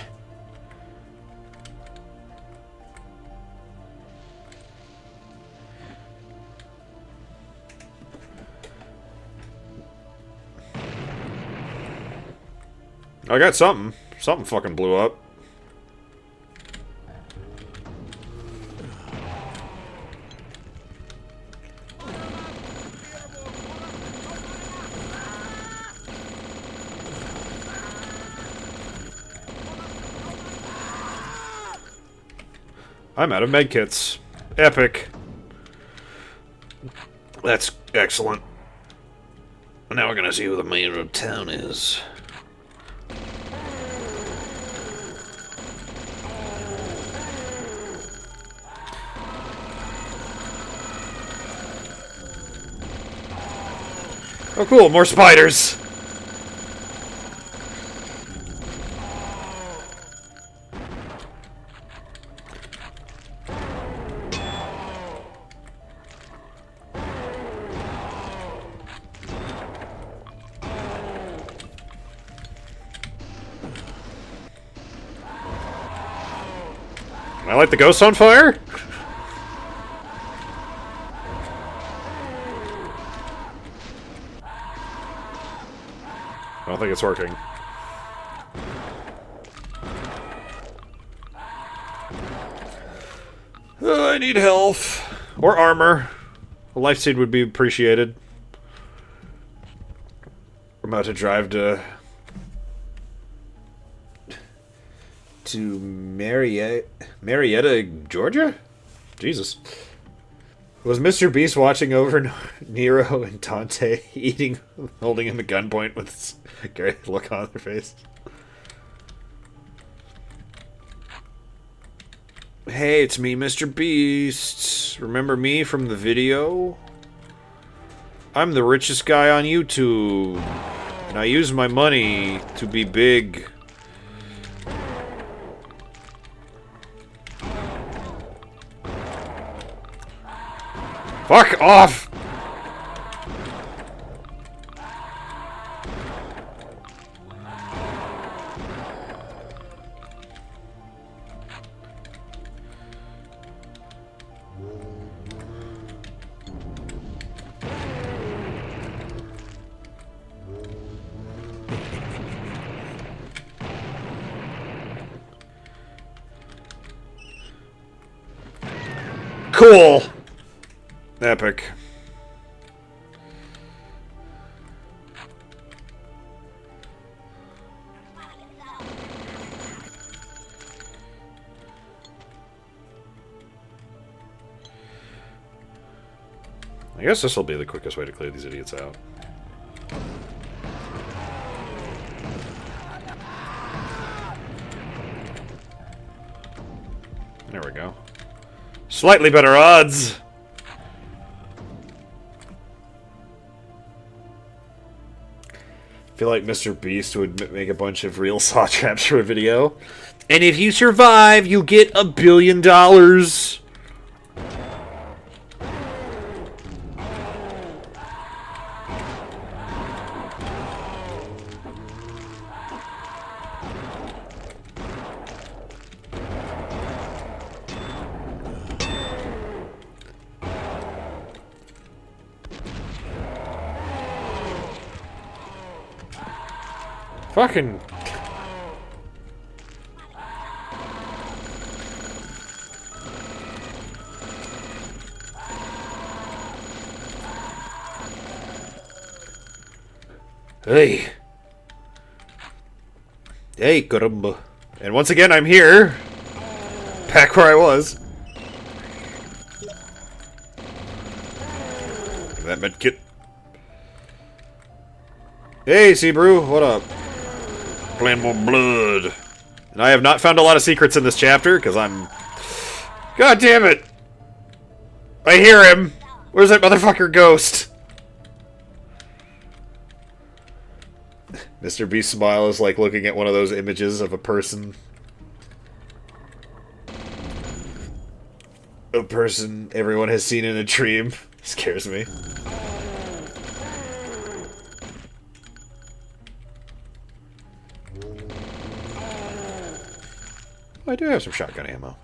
I got something. Something fucking blew up. I'm out of medkits. Epic. That's excellent. Now we're gonna see who the mayor of town is. Oh cool, more spiders! Can I light the ghosts on fire? I don't think it's working. I need health. Or armor. A life seed would be appreciated. I'm about to drive to Marietta, Georgia? Jesus. Was Mr. Beast watching over Nero and Dante eating, holding him at gunpoint with this great look on their face? Hey, it's me, Mr. Beast. Remember me from the video? I'm the richest guy on YouTube, and I use my money to be big. Fuck off! Cool! Epic. I guess this will be the quickest way to clear these idiots out. There we go. Slightly better odds! I feel like Mr. Beast would make a bunch of real saw traps for a video. And if you survive, you get $1 billion! Fucking... Hey. Hey, caramba. And once again, I'm here. Back where I was. That medkit. Hey, Seabrew, what up? Playing more blood. And I have not found a lot of secrets in this chapter, because I'm... God damn it! I hear him! Where's that motherfucker ghost? Mr. Beast's smile is like looking at one of those images of a person. A person everyone has seen in a dream. Scares me. I do have some shotgun ammo.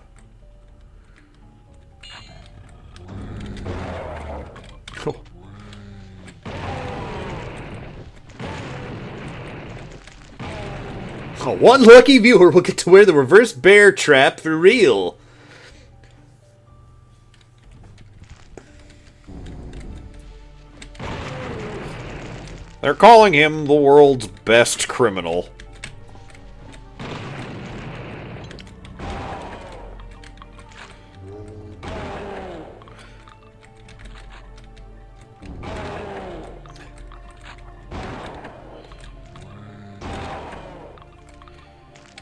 Cool. Oh, one lucky viewer will get to wear the reverse bear trap for real. They're calling him the world's best criminal.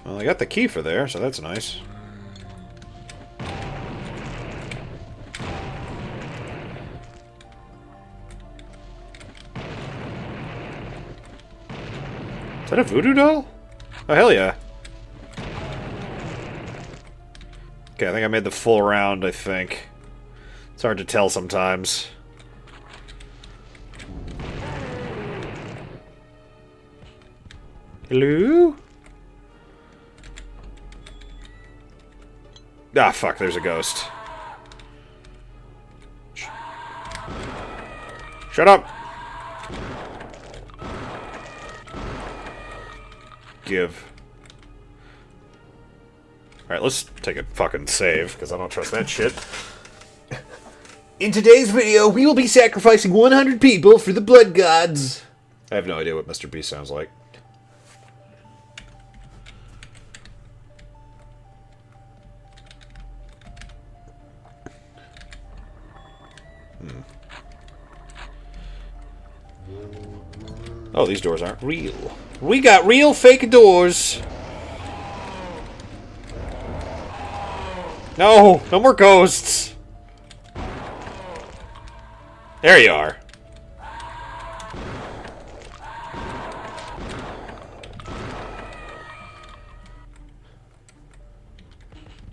Well, I got the key for there, so that's nice. Is that a voodoo doll? Oh, hell yeah. Okay, I think I made the full round, I think. It's hard to tell sometimes. Hello? Ah, fuck, there's a ghost. Shut up! Give. Alright, let's take a fucking save, because I don't trust that shit. In today's video, we will be sacrificing 100 people for the blood gods. I have no idea what Mr. Beast sounds like. Oh, these doors aren't real. We got real fake doors. No, no more ghosts. There you are.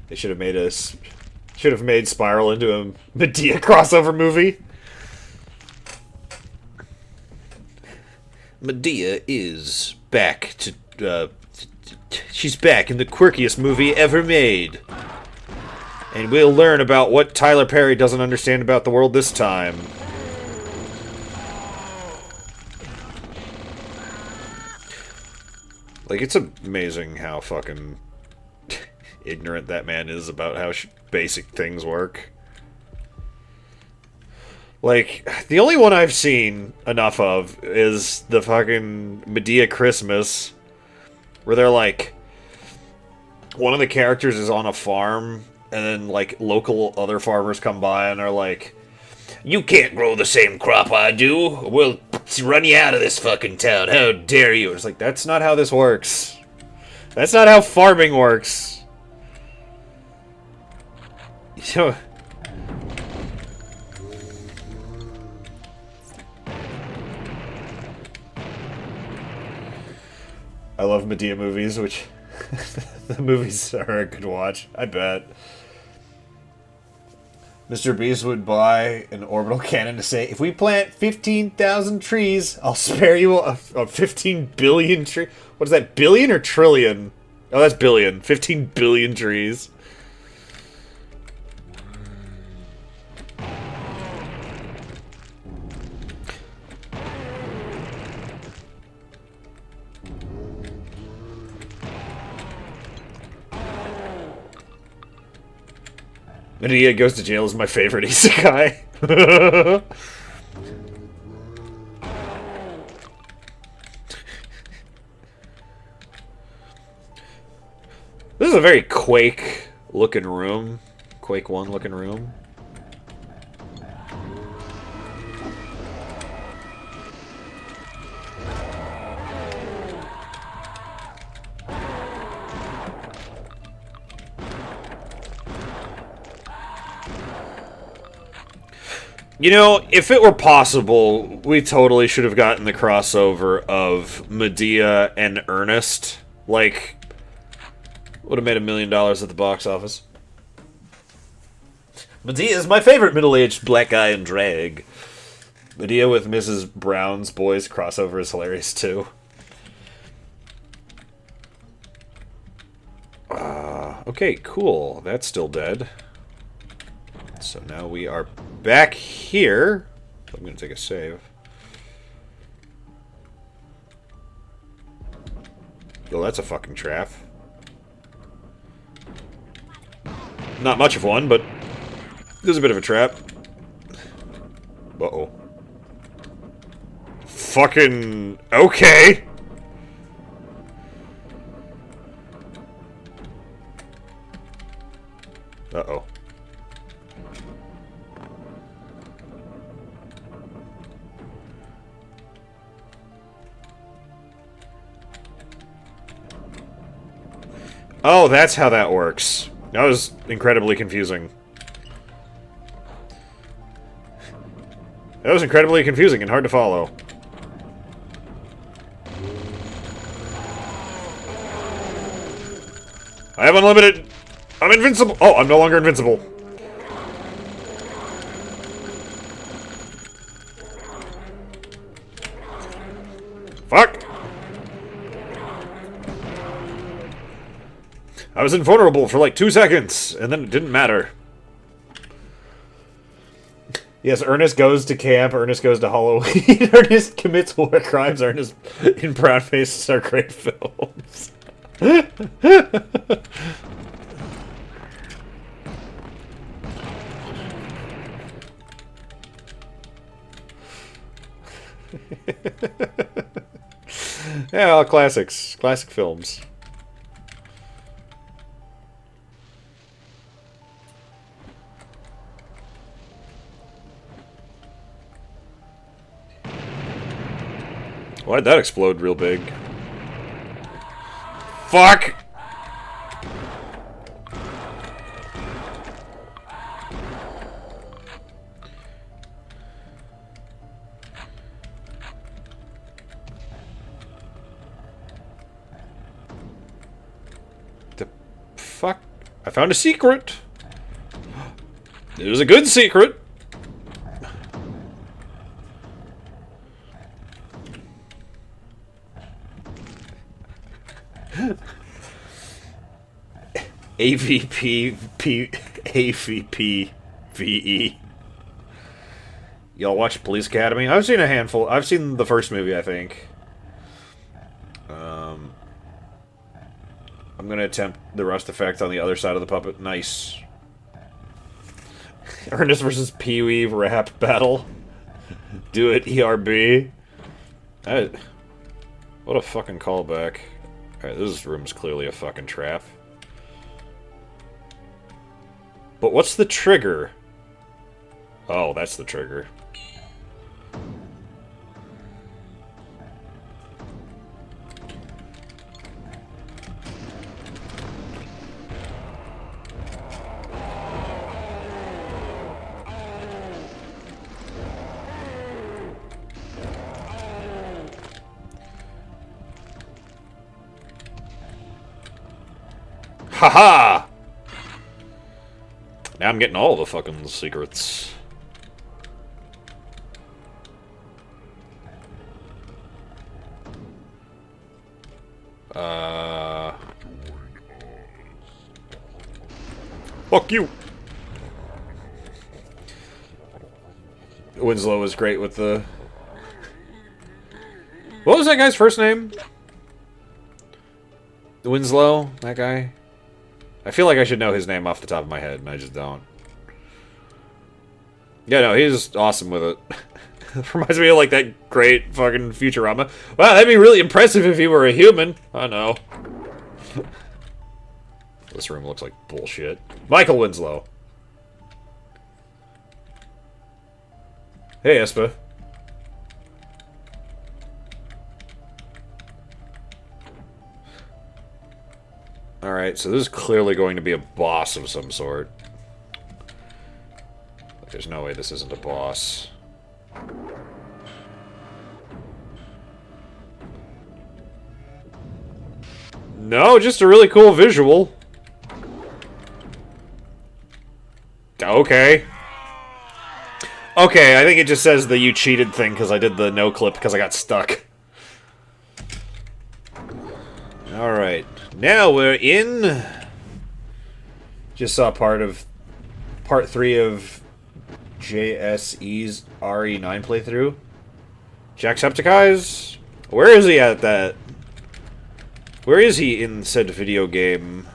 They should have made us. Should have made Spiral into a Medea crossover movie. Medea is back to. She's back in the quirkiest movie ever made. And we'll learn about what Tyler Perry doesn't understand about the world this time. Like, it's amazing how fucking ignorant that man is about how basic things work. Like, the only one I've seen enough of is the fucking Medea Christmas, where they're like, one of the characters is on a farm, and then, like, local other farmers come by and are like, "You can't grow the same crop I do. We'll run you out of this fucking town. How dare you?" It's like, that's not how this works. That's not how farming works. So, I love Medea movies, which the movies are a good watch, I bet. Mr. Beast would buy an orbital cannon to say, "If we plant 15,000 trees, I'll spare you a 15 billion tree." What is that, billion or trillion? Oh, that's billion. 15 billion trees. Medea Goes to Jail is my favorite isekai. This is a very Quake looking room. Quake 1 looking room. You know, if it were possible, we totally should have gotten the crossover of Medea and Ernest. Like, would have made $1 million at the box office. Medea is my favorite middle-aged black guy in drag. Medea with Mrs. Brown's Boys crossover is hilarious, too. Okay, cool. That's still dead. So now we are back here. I'm going to take a save. Oh, that's a fucking trap. Not much of one, but there's a bit of a trap. Uh-oh. Fucking... okay! Uh-oh. Oh, that's how that works. That was incredibly confusing. That was incredibly confusing and hard to follow. I have unlimited... I'm invincible! Oh, I'm no longer invincible. Fuck! I was invulnerable for like 2 seconds, and then it didn't matter. Yes, Ernest goes to camp, Ernest goes to Halloween, Ernest commits war crimes, Ernest in brown faces are great films. Yeah, all classics. Classic films. Why'd that explode real big? Fuck! The fuck? I found a secret! It was a good secret! AVP VE. Y'all watch Police Academy? I've seen a handful. I've seen the first movie, I think. I'm gonna attempt the rust effect on the other side of the puppet. Nice. Ernest versus Pee-wee rap battle. Do it, ERB. What a fucking callback. Alright, this room's clearly a fucking trap. But what's the trigger? Oh, that's the trigger. Haha! Now I'm getting all the fucking secrets. Fuck you! Winslow was great with the... What was that guy's first name? Winslow? That guy? I feel like I should know his name off the top of my head, and I just don't. Yeah, no, he's awesome with it. Reminds me of, like, that great fucking Futurama. Wow, that'd be really impressive if he were a human. I know. This room looks like bullshit. Michael Winslow. Hey, Espa. Alright, so this is clearly going to be a boss of some sort. Like, there's no way this isn't a boss. No, just a really cool visual. Okay. Okay, I think it just says the "you cheated" thing because I did the no clip because I got stuck. Alright. Now we're in... Just saw part 3 of JSE's RE9 playthrough. Jacksepticeye's? Where is he at that? Where is he in said video game?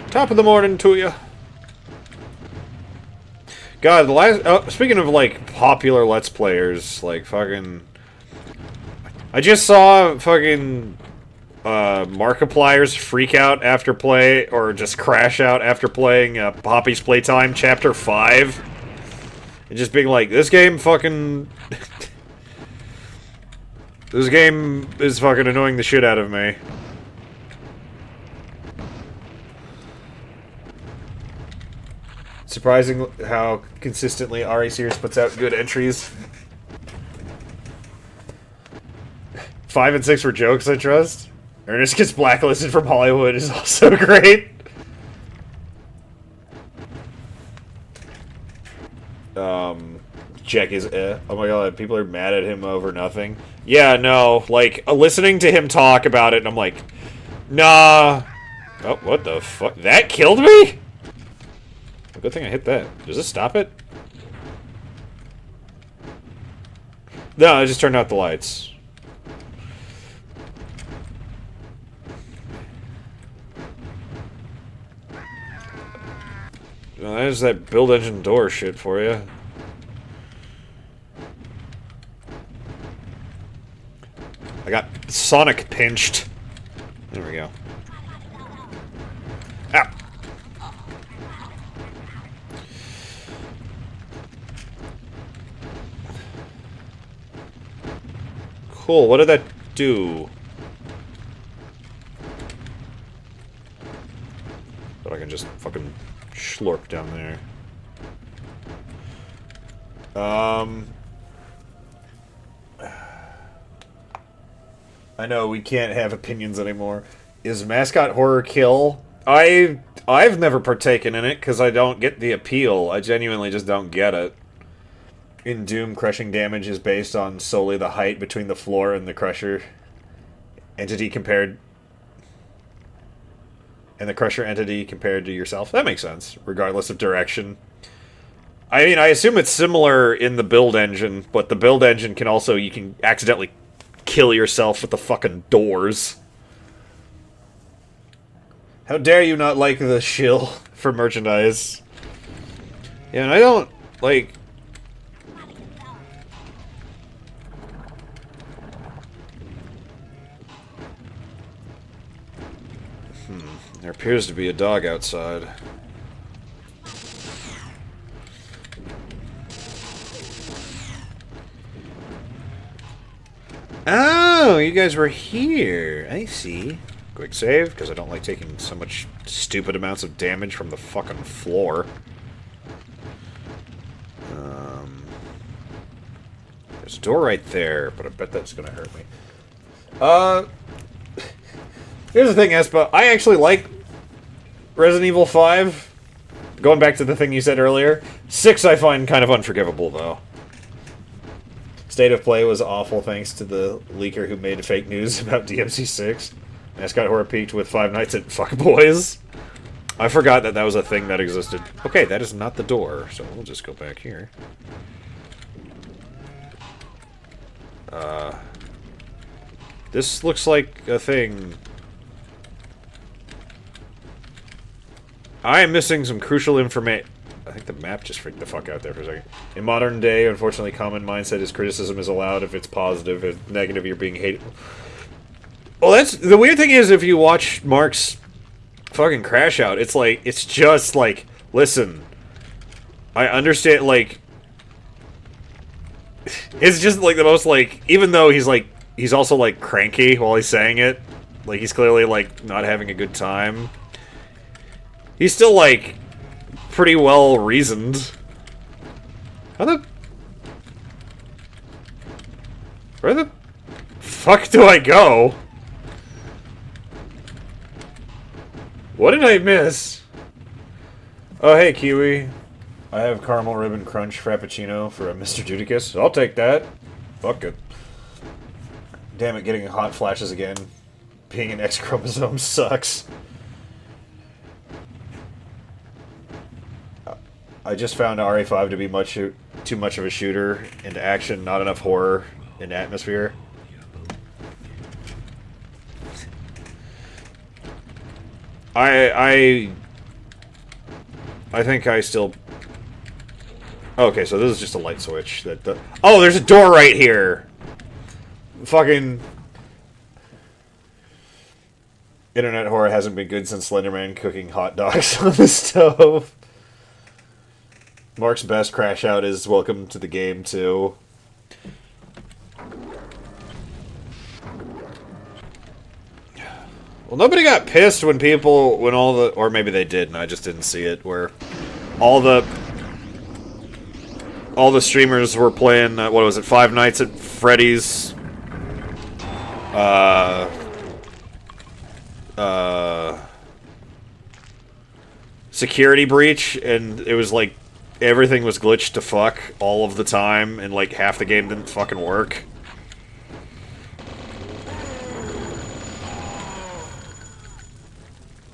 Top of the morning to you. God, the last... speaking of, like, popular Let's Players, like, fucking... I just saw fucking... Markiplier's freak out after play, or just crash out after playing Poppy's Playtime Chapter 5. And just being like, this game fucking... This game is fucking annoying the shit out of me. Surprising how consistently RE Series puts out good entries. 5 and 6 were jokes, I trust. Ernest gets blacklisted from Hollywood is also great. Jack is oh my god, people are mad at him over nothing. Yeah, no, like, listening to him talk about it, and I'm like, nah. Oh, what the fuck? That killed me? Good thing I hit that. Does this stop it? No, I just turned out the lights. Well, there's that build engine door shit for you. I got Sonic pinched. There we go. Ow! Cool, what did that do? But I can just fucking schlorp down there. I know we can't have opinions anymore. Is mascot horror kill? I've never partaken in it because I don't get the appeal. I genuinely just don't get it. In Doom, crushing damage is based on solely the height between the floor and the crusher entity compared... And the crusher entity compared to yourself. That makes sense, regardless of direction. I mean, I assume it's similar in the build engine, but the build engine can also... You can accidentally kill yourself with the fucking doors. How dare you not like the shill for merchandise? Yeah, and I don't, like... There appears to be a dog outside. Oh, you guys were here. I see. Quick save, because I don't like taking so much stupid amounts of damage from the fucking floor. There's a door right there, but I bet that's gonna hurt me. Here's the thing, Espa. I actually like Resident Evil 5. Going back to the thing you said earlier. 6 I find kind of unforgivable, though. State of play was awful thanks to the leaker who made fake news about DMC6. Mascot horror peaked with Five Nights at Fuck Boys. I forgot that that was a thing that existed. Okay, that is not the door, so we'll just go back here. This looks like a thing. I am missing some crucial information. I think the map just freaked the fuck out there for a second. In modern day, unfortunately, common mindset is criticism is allowed if it's positive. If negative, you're being hated. Well, that's... The weird thing is, if you watch Mark's fucking crash out, it's like... It's just like... Listen. I understand, like... It's just, like, the most, like... Even though he's, like... He's also, like, cranky while he's saying it. Like, he's clearly, like, not having a good time. He's still, like... pretty well reasoned. How the... Where the fuck do I go? What did I miss? Oh, hey, Kiwi. I have caramel ribbon crunch frappuccino for a Mr. Judicus. I'll take that. Fuck it. Damn it, getting hot flashes again. Being an X chromosome sucks. I just found RE5 to be too much of a shooter into action, not enough horror and atmosphere. I think I still... Okay, so this is just a light switch. Oh, there's a door right here! Fucking... Internet horror hasn't been good since Slenderman cooking hot dogs on the stove. Mark's best crash out is welcome to the game, too. Well, nobody got pissed when people, when all the, or maybe they did, and I just didn't see it, where all the streamers were playing, what was it, Five Nights at Freddy's, security breach, and it was like, everything was glitched to fuck all of the time, and like half the game didn't fucking work.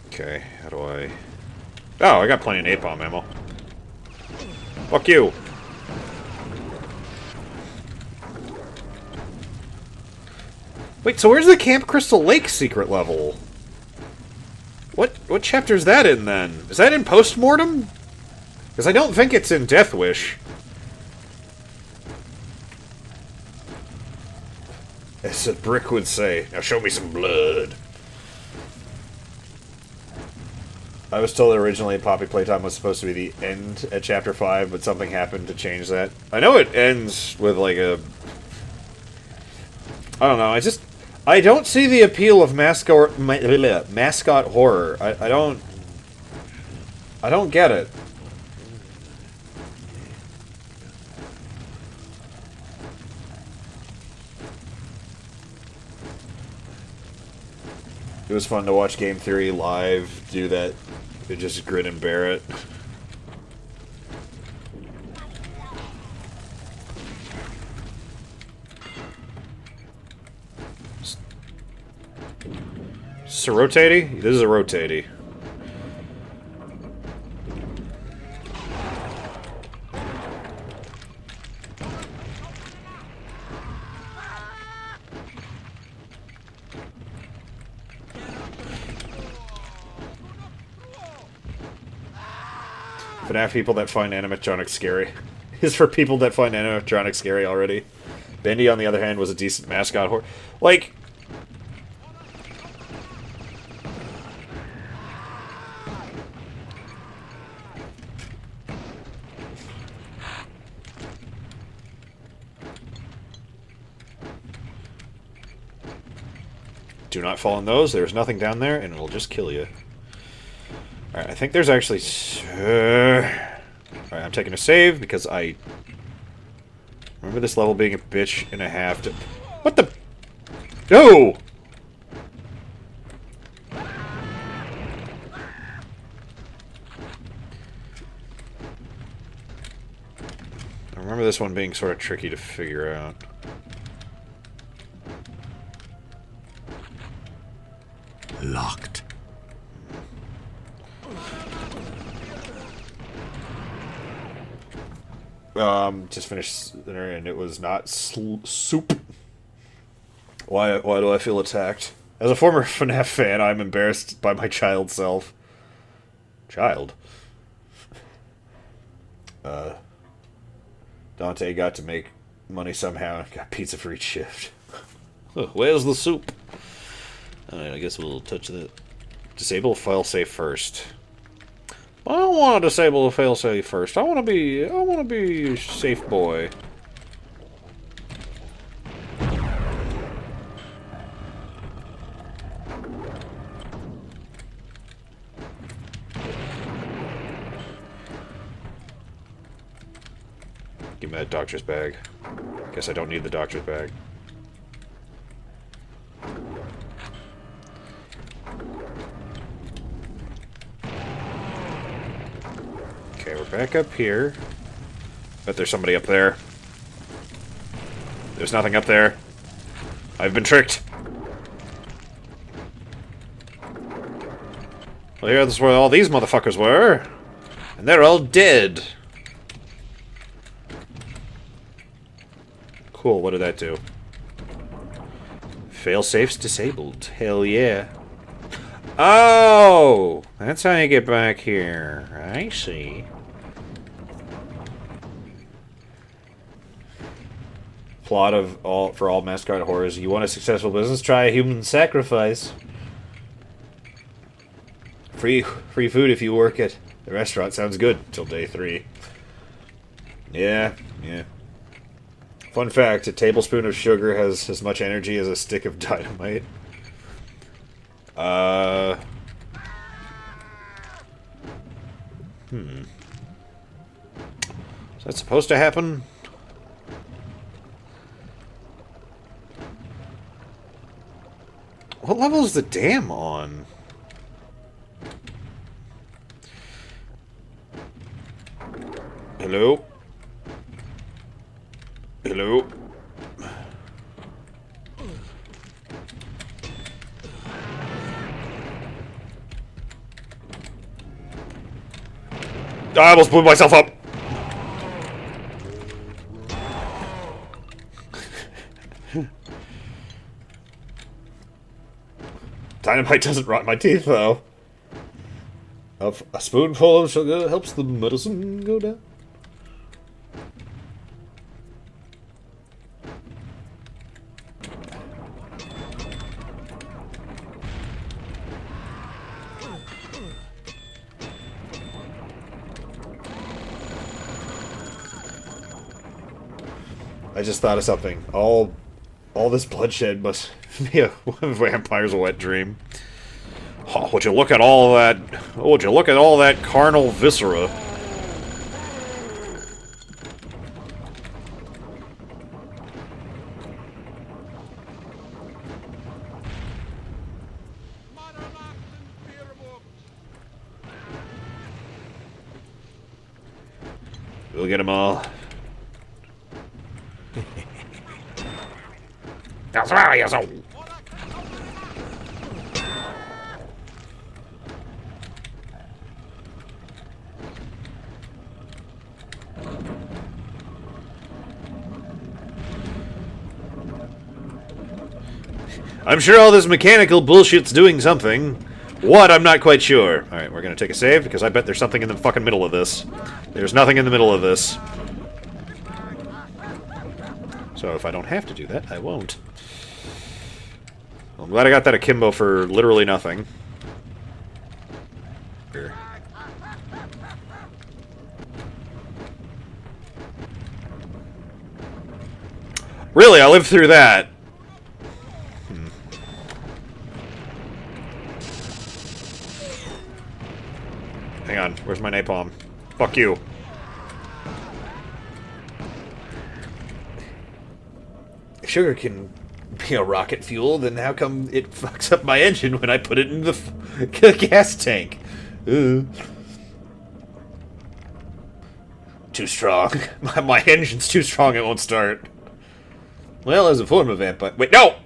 Okay, how do I... Oh, I got plenty of napalm ammo. Fuck you! Wait, so where's the Camp Crystal Lake secret level? What chapter's that in, then? Is that in Postmortem? Because I don't think it's in Death Wish. As a brick would say, now show me some blood. I was told originally Poppy Playtime was supposed to be the end at Chapter 5, but something happened to change that. I know it ends with, like, a... I don't know, I don't see the appeal of mascot horror. I don't get it. It was fun to watch Game Theory live do that. It just grin and bear it. Is this a rotatey? This is a rotatey. FNAF people that find animatronics scary. Is for people that find animatronics scary already. Bendy, on the other hand, was a decent mascot horror. Like... Do not fall in those. There's nothing down there, and it'll just kill you. Alright, I think there's actually... Alright, I'm taking a save, because I... Remember this level being a bitch and a half to... What the... No! I remember this one being sort of tricky to figure out. Locked. Just finished dinner and it was not soup. Why do I feel attacked? As a former FNAF fan, I'm embarrassed by my child self. Child? Dante got to make money somehow and got pizza for each shift. Where's the soup? Alright, I guess we'll touch that. Disable failsafe first. I don't want to disable the failsafe first. I want to be safe boy. Give me that doctor's bag. Guess I don't need the doctor's bag. Okay, we're back up here. Bet there's somebody up there. There's nothing up there. I've been tricked. Well, here's where all these motherfuckers were. And they're all dead. Cool, what did that do? Failsafe's disabled. Hell yeah. Oh! That's how you get back here. I see. Plot of for all mascot horrors. You want a successful business? Try a human sacrifice. Free food if you work at the restaurant. Sounds good. Till day 3. Yeah. Fun fact, a tablespoon of sugar has as much energy as a stick of dynamite. Is that supposed to happen? What level is the dam on? Hello? Hello? I almost blew myself up! Dynamite doesn't rot my teeth, though. A spoonful of sugar helps the medicine go down. I just thought of something. All this bloodshed must be a vampire's wet dream. Oh, would you look at all that? Oh, would you look at all that carnal viscera? We'll get them all. I'm sure all this mechanical bullshit's doing something. What? I'm not quite sure. Alright, we're gonna take a save, because I bet there's something in the fucking middle of this. There's nothing in the middle of this. So if I don't have to do that, I won't. Well, I'm glad I got that akimbo for literally nothing. Here. Really? I lived through that. Hang on, where's my napalm? Fuck you. If sugar can be a rocket fuel, then how come it fucks up my engine when I put it in the gas tank? Too strong. My engine's too strong, it won't start. Well, as a form of vampire. Wait, no!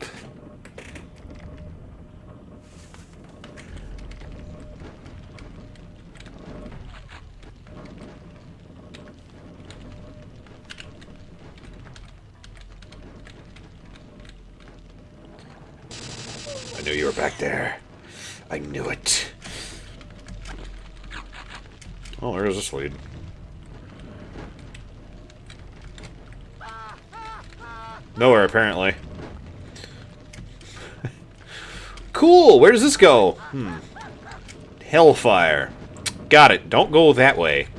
I knew you were back there. I knew it. Oh, where does this lead? Nowhere, apparently. Cool! Where does this go? Hellfire. Got it. Don't go that way.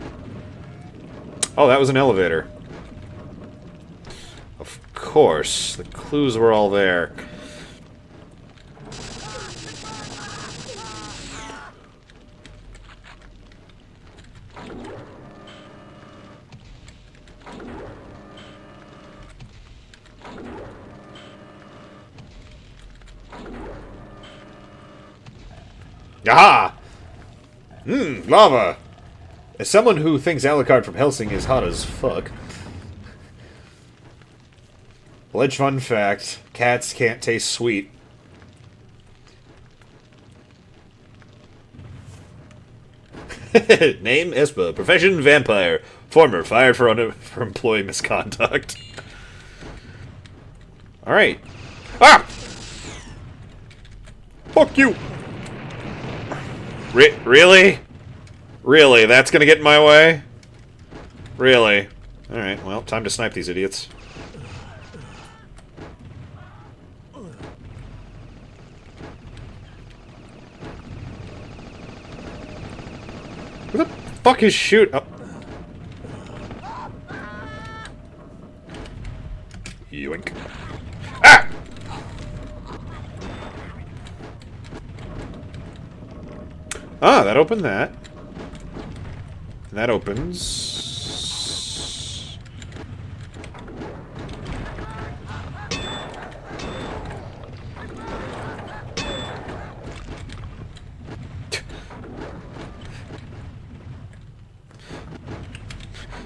Oh, that was an elevator. Of course. The clues were all there. Aha! Lava! As someone who thinks Alucard from Helsing is hot as fuck. Alleged fun fact, cats can't taste sweet. Name, Espa. Profession, vampire. Former, fired for employee misconduct. Alright. Ah! Fuck you! Really? Really? That's gonna get in my way? Really? Alright, well, time to snipe these idiots. Who the fuck is shoot? Oh. Yoink. Ah! Ah, that opened that. And that opens...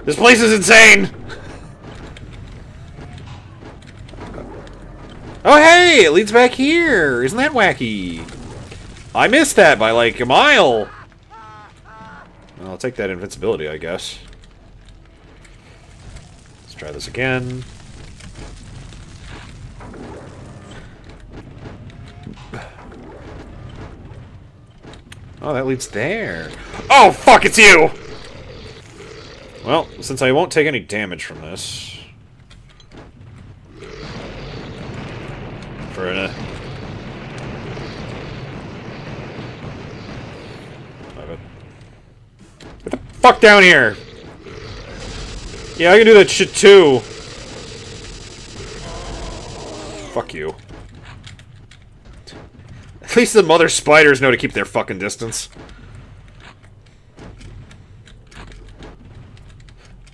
This place is insane! Oh hey, it leads back here! Isn't that wacky? I missed that by like a mile! Well, I'll take that invincibility, I guess. Let's try this again. Oh, that leads there. Oh, fuck, it's you! Well, since I won't take any damage from this... For a... Get the fuck down here! Yeah, I can do that shit too! Fuck you. At least the mother spiders know to keep their fucking distance.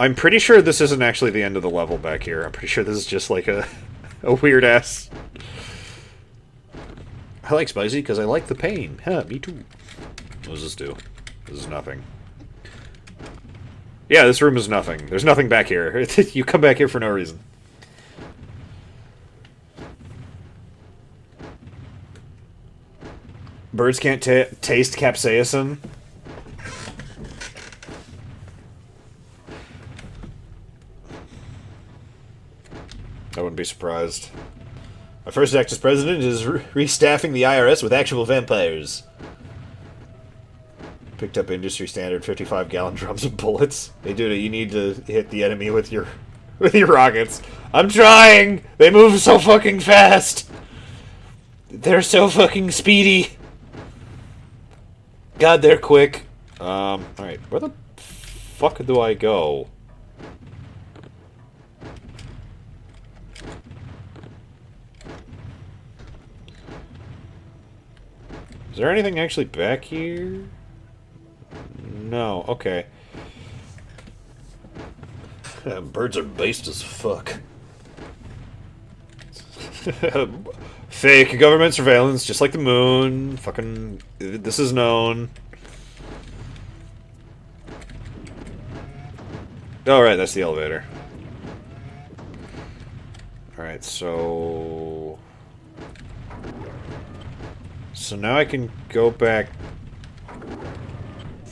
I'm pretty sure this isn't actually the end of the level back here. I'm pretty sure this is just like a weird-ass... I like spicy because I like the pain. Huh, me too. What does this do? This is nothing. Yeah, this room is nothing. There's nothing back here. You come back here for no reason. Birds can't taste capsaicin. I wouldn't be surprised. My first act as president is restaffing the IRS with actual vampires. Picked up industry standard 55-gallon drums of bullets. Hey, dude, you need to hit the enemy with your rockets. I'm trying! They move so fucking fast! They're so fucking speedy! God, they're quick. Alright, where the fuck do I go? Is there anything actually back here? No, okay. Birds are based as fuck. Fake government surveillance, just like the moon. Fucking... This is known. Oh, right, that's the elevator. Alright, so... So now I can go back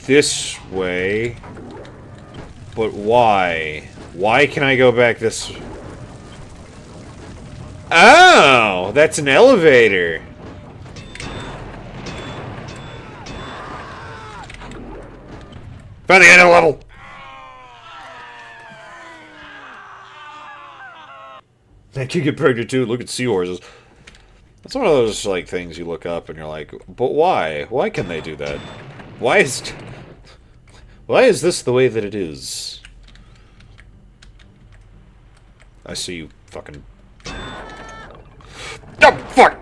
this way. But why? Why can I go back this... Oh! That's an elevator! Found the end of the level! I can get pregnant too. Look at seahorses. That's one of those, like, things you look up and you're like, but why? Why can they do that? Why is this the way that it is? I see you fucking... Oh, fuck!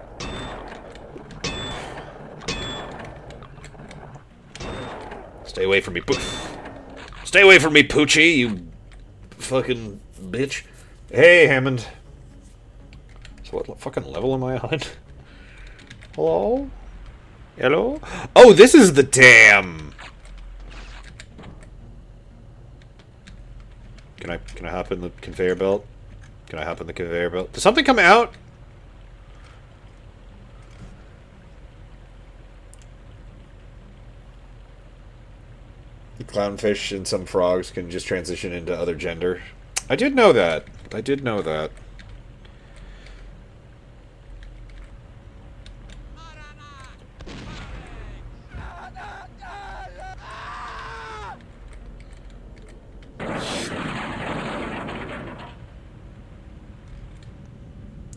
Stay away from me, Stay away from me, Poochie, you fucking bitch. Hey, Hammond. So what fucking level am I on? Hello? Hello? Oh, this is the dam! Can I hop in the conveyor belt? Can I hop in the conveyor belt? Does something come out? The clownfish and some frogs can just transition into other gender. I did know that. I did know that.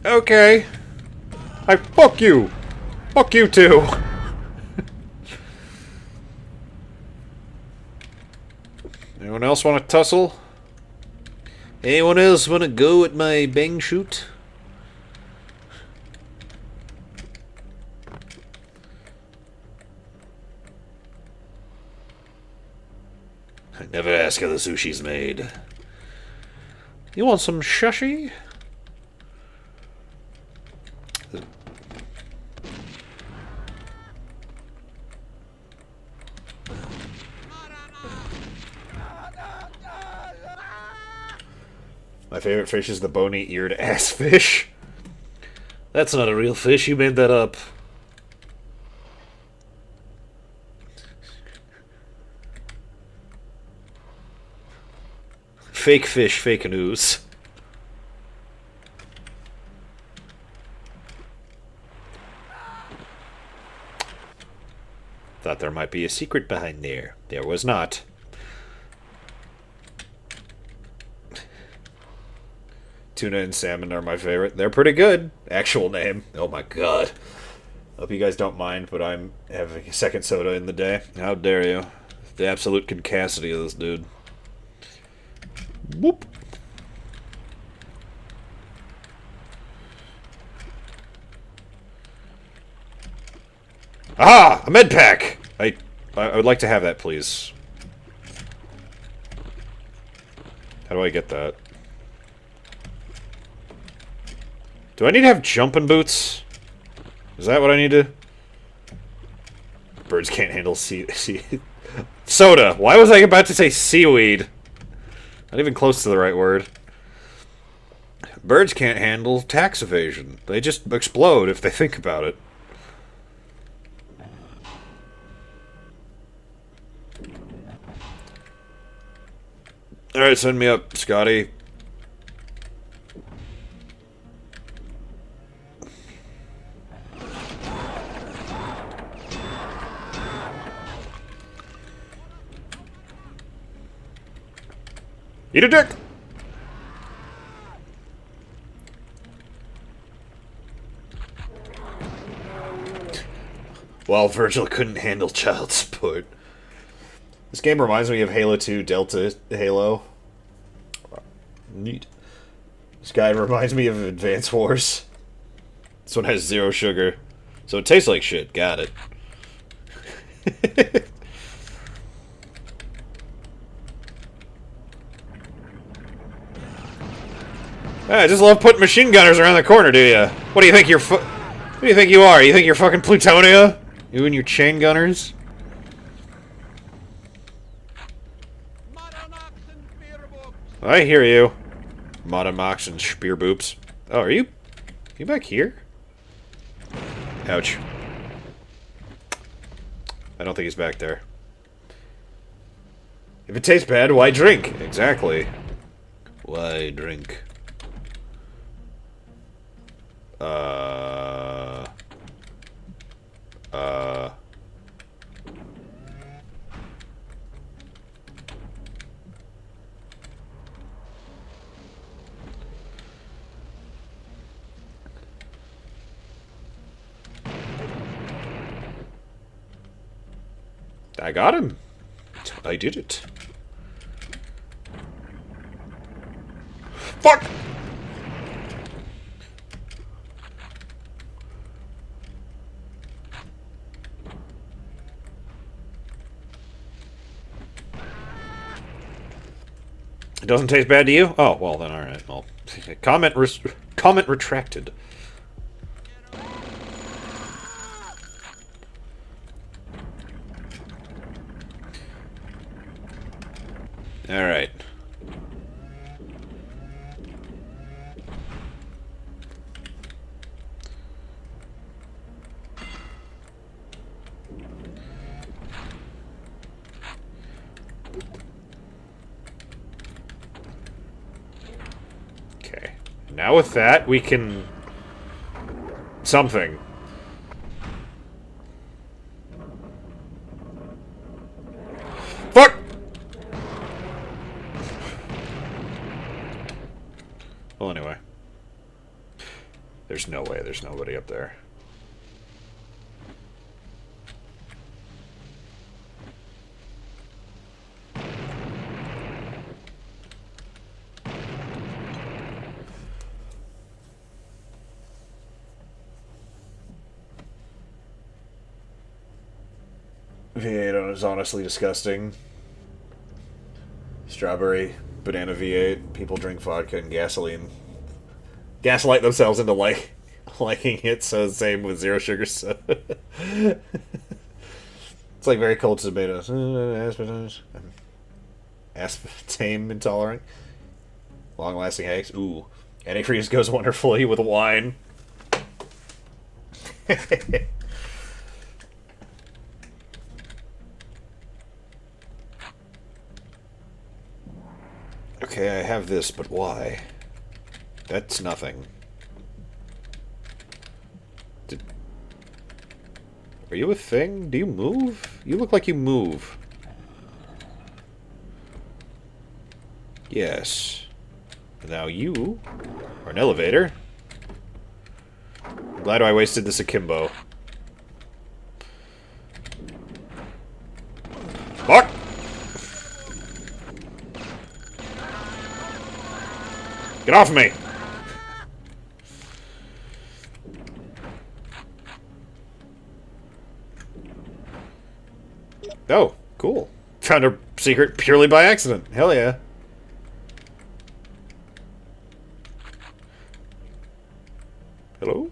Okay. Fuck you! Fuck you too! Anyone else want to tussle? Anyone else want to go at my bang shoot? Never ask how the sushi's made. You want some sushi? My favorite fish is the bony-eared ass fish. That's not a real fish, you made that up. Fake fish, fake news. Thought there might be a secret behind there. There was not. Tuna and salmon are my favorite. They're pretty good. Actual name. Oh my god. Hope you guys don't mind, but I'm having a second soda in the day. How dare you. The absolute concavity of this dude. Whoop. Ah! A med pack! I would like to have that, please. How do I get that? Do I need to have jumping boots? Is that what I need to... Birds can't handle soda! Why was I about to say seaweed? Not even close to the right word. Birds can't handle tax evasion. They just explode if they think about it. Alright, send me up, Scotty. Eat a dick! Well, Virgil couldn't handle child support. This game reminds me of Halo 2 Delta Halo. Neat. This guy reminds me of Advance Wars. This one has 0 sugar. So it tastes like shit. Got it. I just love putting machine gunners around the corner, do ya? What do you think you're What do you think you are? You think you're fucking Plutonia? You and your chain gunners? I hear you. Monomox and spear boops. Oh, are you back here? Ouch. I don't think he's back there. If it tastes bad, why drink? Exactly. Why drink? I got him. I did it. Fuck! It doesn't taste bad to you? Oh, well then, alright. Well, comment retracted. Alright. Okay. Now with that, we can... something. Fuck! Well, anyway. There's no way there's nobody up there. V8 is honestly disgusting. Strawberry, banana V8. People drink vodka and gasoline. Gaslight themselves into liking it, so same with zero sugar soda. It's like very cold tomatoes. Aspartame intolerant. Long-lasting headaches. Ooh. Antifreeze goes wonderfully with wine. Okay, I have this, but why? That's nothing. Are you a thing? Do you move? You look like you move. Yes. Now you are an elevator. I'm glad I wasted this akimbo. Fuck! Get off of me! Oh, cool. Found a secret purely by accident. Hell yeah. Hello?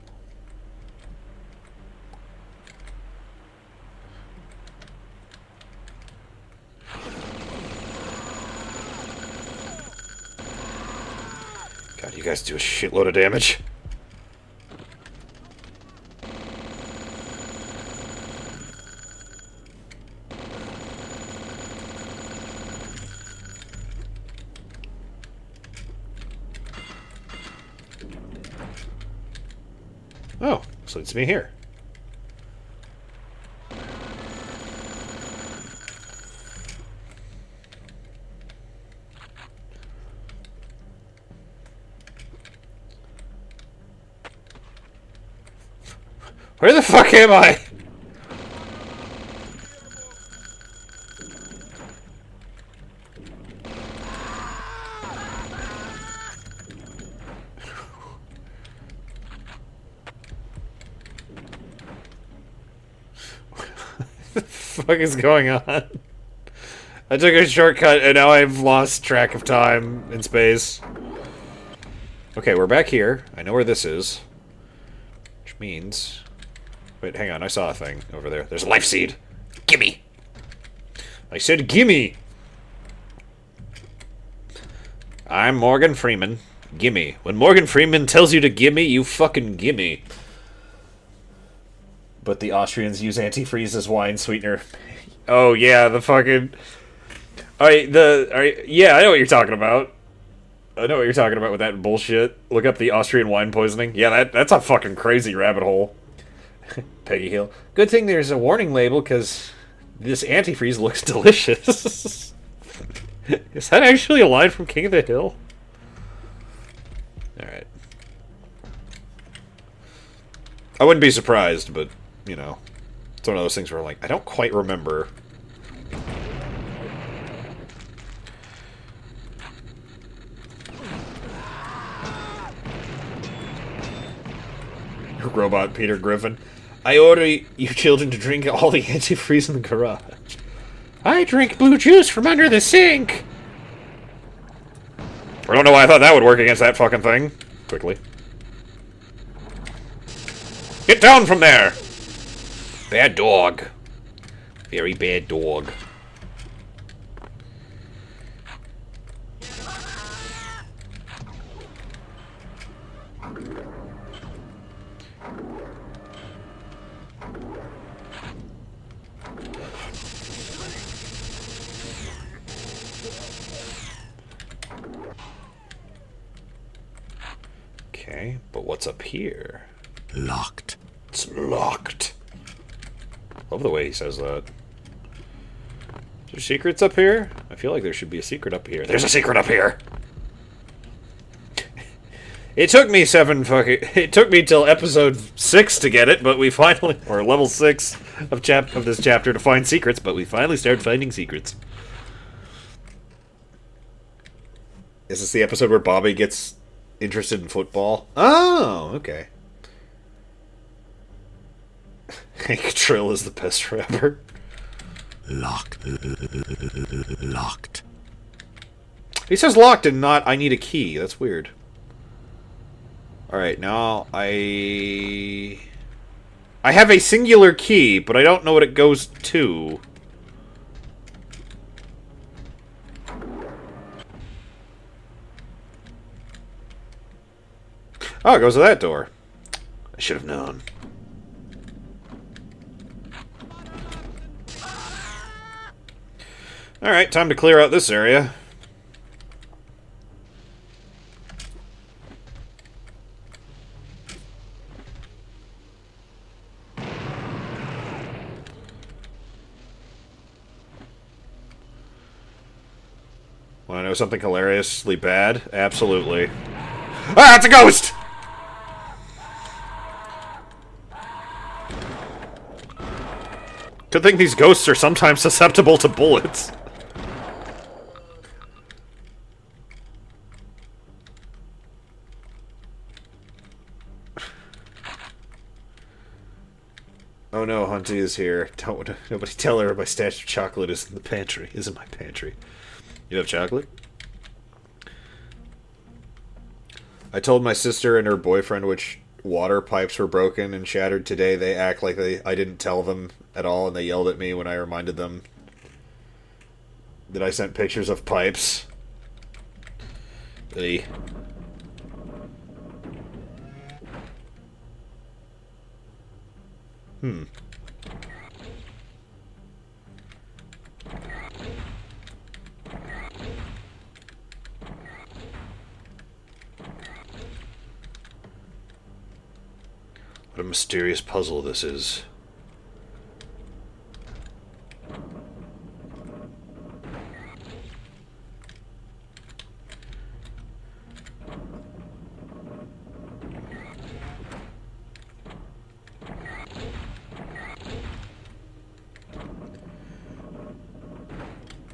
God, you guys do a shitload of damage. Oh, so it's me here. Where the fuck am I? What the fuck is going on? I took a shortcut and now I've lost track of time and space. Okay, we're back here. I know where this is. Which means... Wait, hang on, I saw a thing over there. There's a life seed! Gimme! I said gimme! I'm Morgan Freeman. Gimme. When Morgan Freeman tells you to gimme, you fucking gimme. But the Austrians use antifreeze as wine sweetener. Oh yeah, the fucking... yeah, I know what you're talking about. I know what you're talking about with that bullshit. Look up the Austrian wine poisoning. Yeah, that's a fucking crazy rabbit hole. Peggy Hill. Good thing there's a warning label, because this antifreeze looks delicious. Is that actually a line from King of the Hill? Alright. I wouldn't be surprised, but, you know, it's one of those things where, like, I don't quite remember. Robot Peter Griffin. I order you children to drink all the antifreeze in the garage. I drink blue juice from under the sink! I don't know why I thought that would work against that fucking thing. Quickly. Get down from there! Bad dog. Very bad dog. Okay, but what's up here? Locked. It's locked. Love the way he says that. Is there secrets up here? I feel like there should be a secret up here. There's a secret up here! It took me it took me till episode 6 to get it, but we finally, or level 6 of this chapter to find secrets, but we finally started finding secrets. Is this the episode where Bobby gets interested in football? Oh, okay. Hank Trill is the best rapper. Locked. Locked. He says locked and not I need a key. That's weird. Alright, now I have a singular key, but I don't know what it goes to. Oh, it goes to that door. I should have known. Alright, time to clear out this area. Want to know something hilariously bad? Absolutely. Ah, it's a ghost! Good thing these ghosts are sometimes susceptible to bullets. Oh no, Hunty is here. Nobody tell her my stash of chocolate is in the pantry. Is in my pantry. You have chocolate? I told my sister and her boyfriend which water pipes were broken and shattered today. They act like I didn't tell them at all, and they yelled at me when I reminded them that I sent pictures of pipes. Ugh. What a mysterious puzzle this is.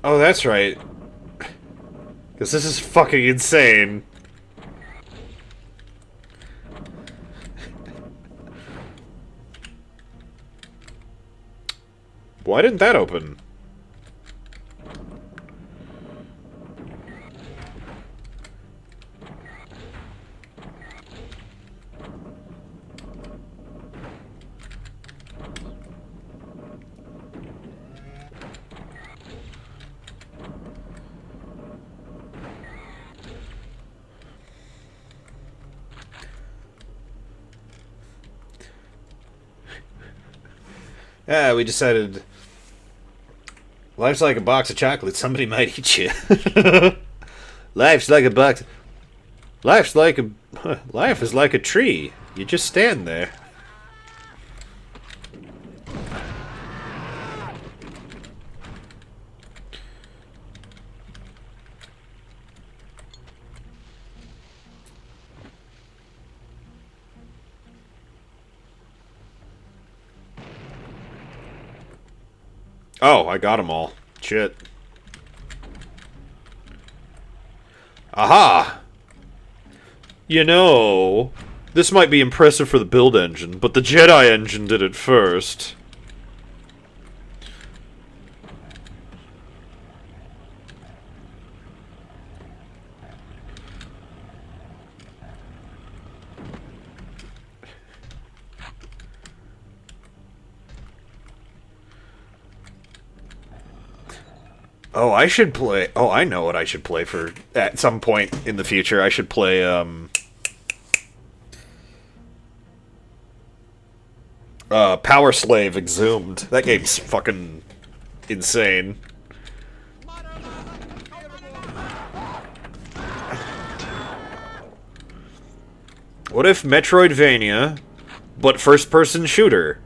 Oh, that's right. Because this is fucking insane. Why didn't that open? Yeah, we decided life's like a box of chocolates. Somebody might eat you. Life's like a box. Life's like a. Life is like a tree. You just stand there. Oh, I got them all. Shit. Aha! You know, this might be impressive for the build engine, but the Jedi engine did it first. Oh, I should play... Oh, I know what I should play for... At some point in the future, I should play, Power Slave Exhumed. That game's fucking insane. What if Metroidvania, but first-person shooter?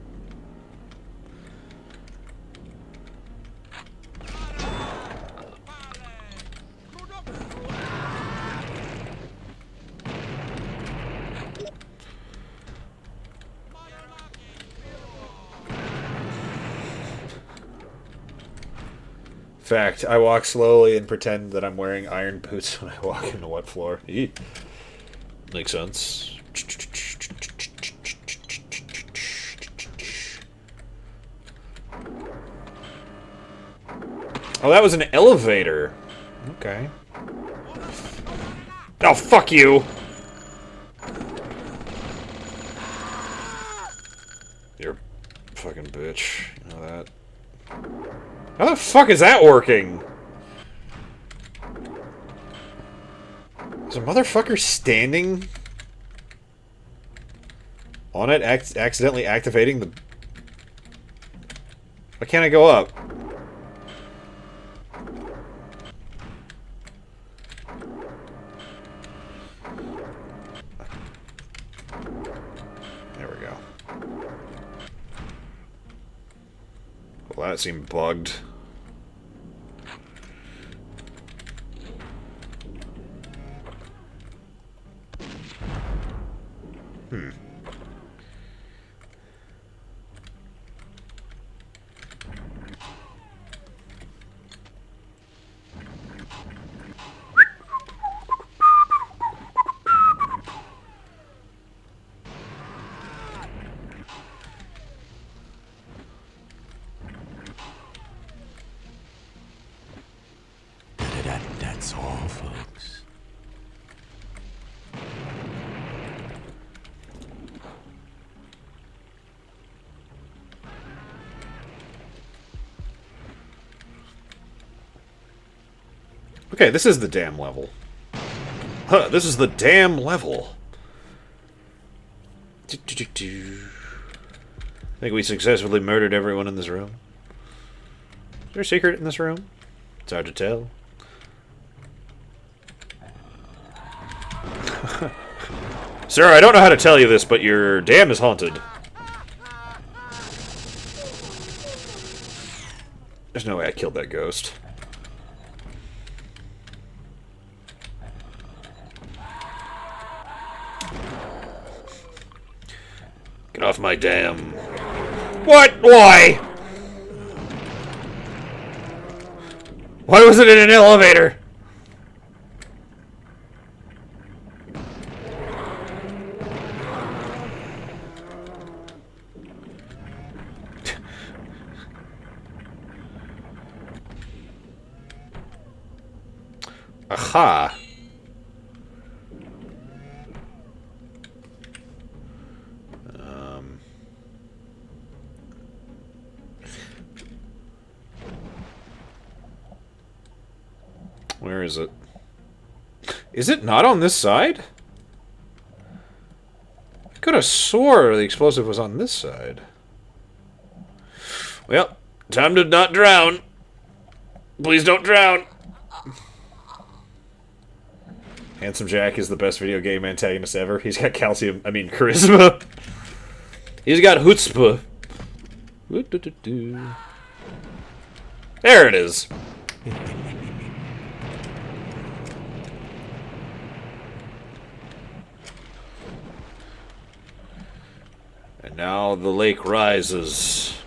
Fact, I walk slowly and pretend that I'm wearing iron boots when I walk into wet floor. Eat. Makes sense. Oh, that was an elevator. Okay. Oh, fuck you! You're a fucking bitch. You know that? How the fuck is that working? Is a motherfucker standing on it, accidentally activating the... Why can't I go up? There we go. Well, that seemed bugged. That's all, folks. Okay, this is the damn level. Huh, this is the damn level. I think we successfully murdered everyone in this room. Is there a secret in this room? It's hard to tell. Sir, I don't know how to tell you this, but your dam is haunted. There's no way I killed that ghost. Get off my dam. What? Why? Why was it in an elevator? Aha. Where is it? Is it not on this side? I could have swore the explosive was on this side. Well, time to not drown. Please don't drown. Handsome Jack is the best video game antagonist ever. He's got charisma. He's got chutzpah. There it is. And now the lake rises.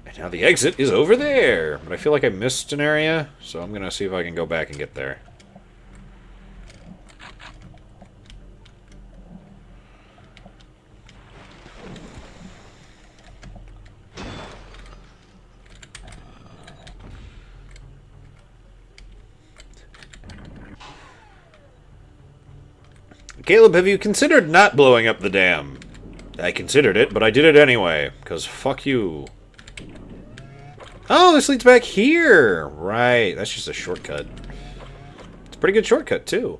And now the exit is over there. But I feel like I missed an area, so I'm gonna see if I can go back and get there. Caleb, have you considered not blowing up the dam? I considered it, but I did it anyway, because fuck you. Oh, this leads back here! Right, that's just a shortcut. It's a pretty good shortcut, too.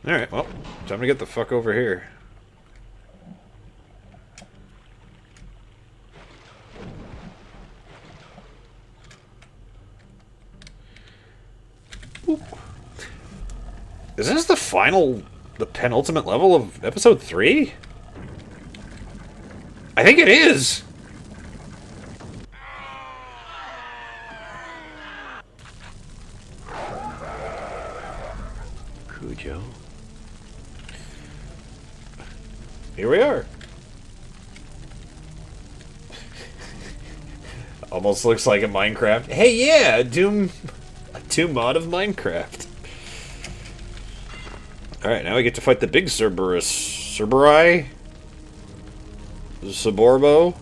Alright, well, time to get the fuck over here. Is this the penultimate level of episode 3? I think it is! Cujo? Here we are. Almost looks like a Minecraft. Hey, yeah, a Doom mod of Minecraft. Alright, now we get to fight the big Cerberus. Cerberi? Saborbo?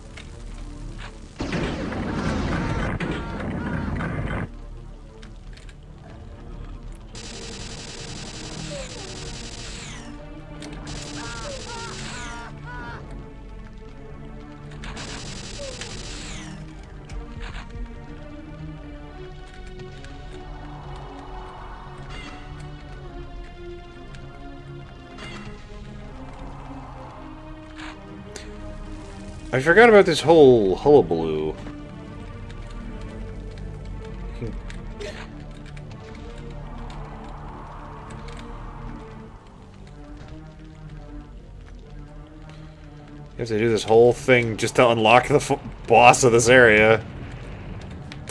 I forgot about this whole hullabaloo. You have to do this whole thing just to unlock the boss of this area.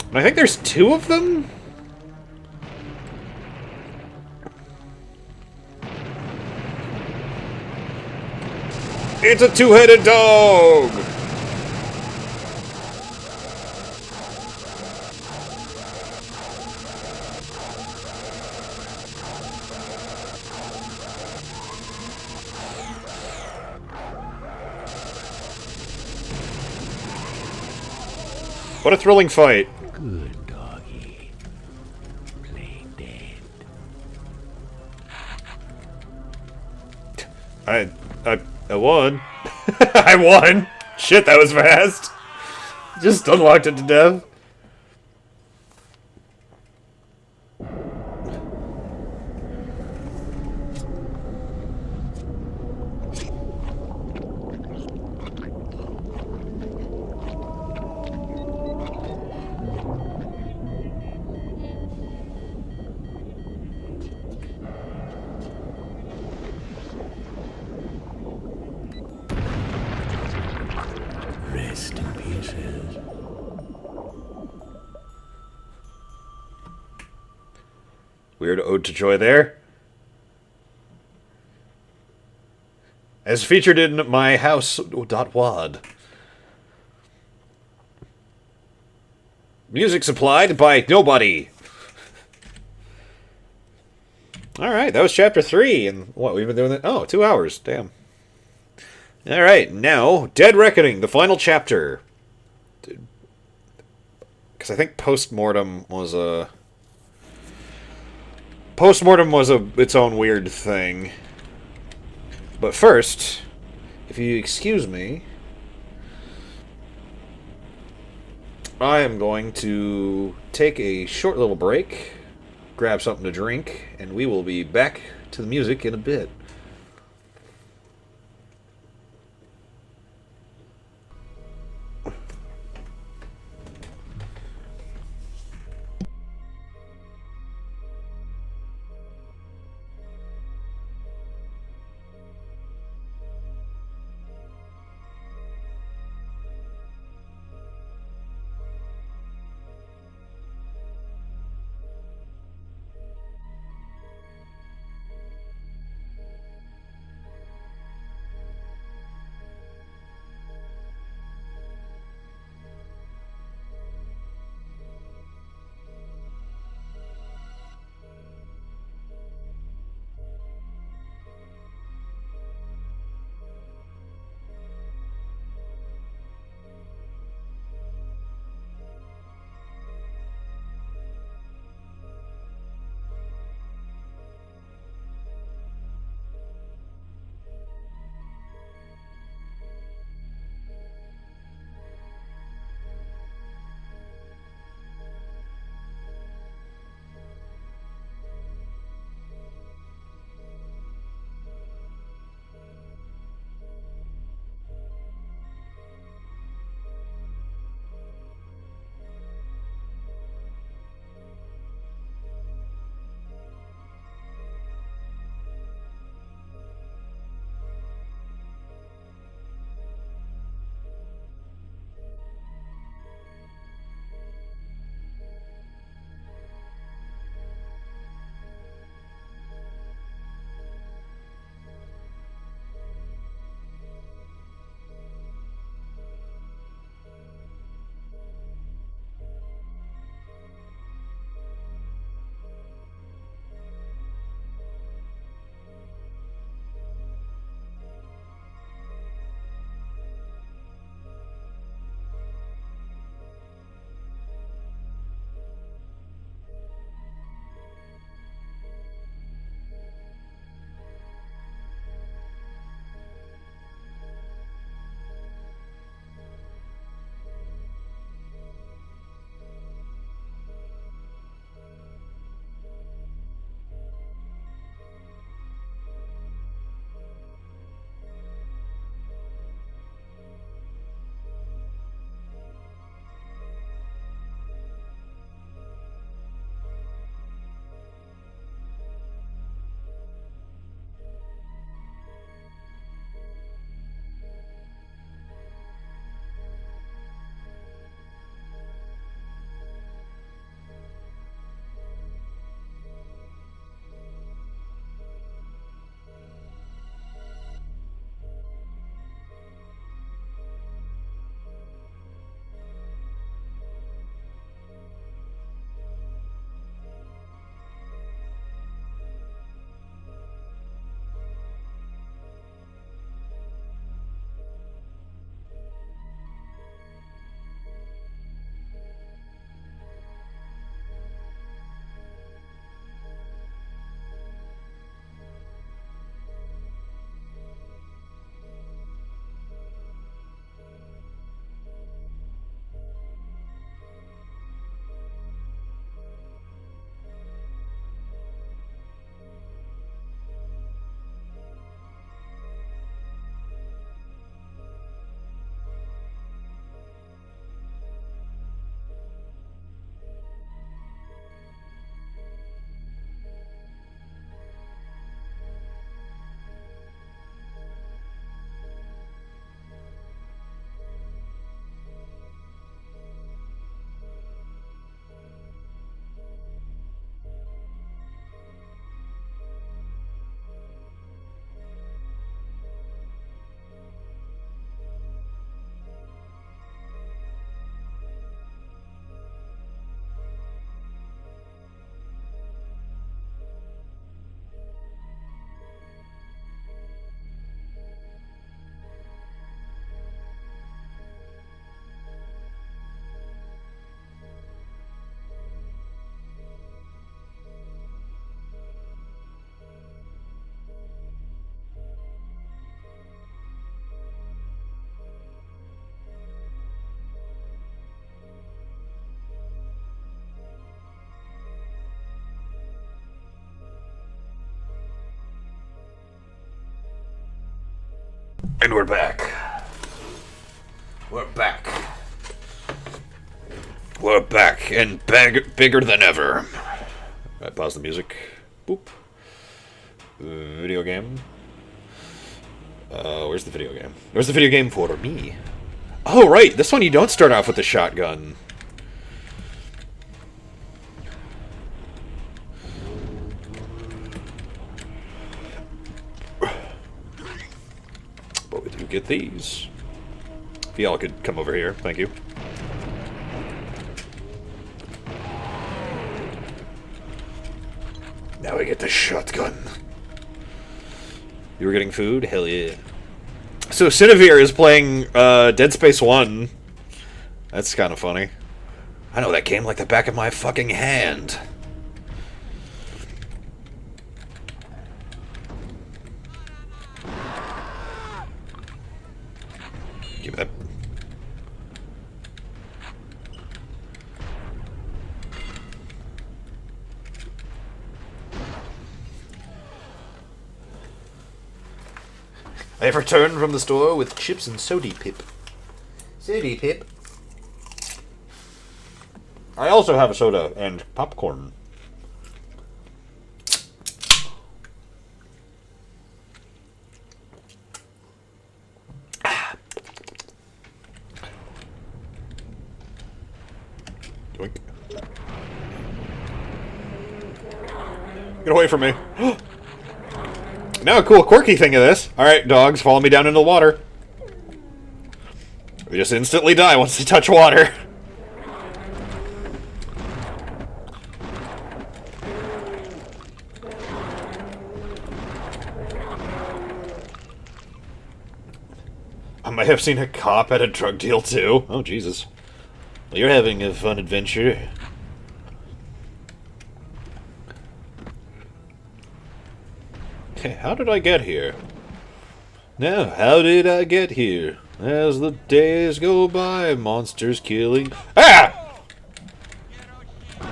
And I think there's 2 of them? It's a 2-headed dog! What a thrilling fight. Good doggy. Play dead. I won. I won! Shit, that was fast. Just unlocked it to death. Rest in pieces. Weird ode to joy there. As featured in my house.wad. Music supplied by nobody. Alright, that was chapter 3. And what, we've been doing that? Oh, 2 hours. Damn. Alright, now, Dead Reckoning, the final chapter. Because I think Postmortem was a... Postmortem was its own weird thing. But first, if you excuse me, I am going to take a short little break, grab something to drink, and we will be back to the music in a bit. And we're back. We're back. We're back and bigger than ever. Alright, pause the music. Boop. Video game. Where's the video game? Where's the video game for me? Oh, right. This one you don't start off with the shotgun. But we do get these. If y'all could come over here. Thank you. Now we get the shotgun. You were getting food? Hell yeah. So Cinevere is playing Dead Space 1. That's kind of funny. I know that game like the back of my fucking hand. Give me that. I have returned from the store with chips and sody pip. Sody pip. I also have a soda and popcorn. Doink. Get away from me. Now a cool quirky thing of this. Alright, dogs, follow me down into the water. We just instantly die once they touch water. I might have seen a cop at a drug deal too. Oh, Jesus. Well, you're having a fun adventure. Okay, how did I get here? Now, how did I get here? As the days go by, monsters killing... Ah! A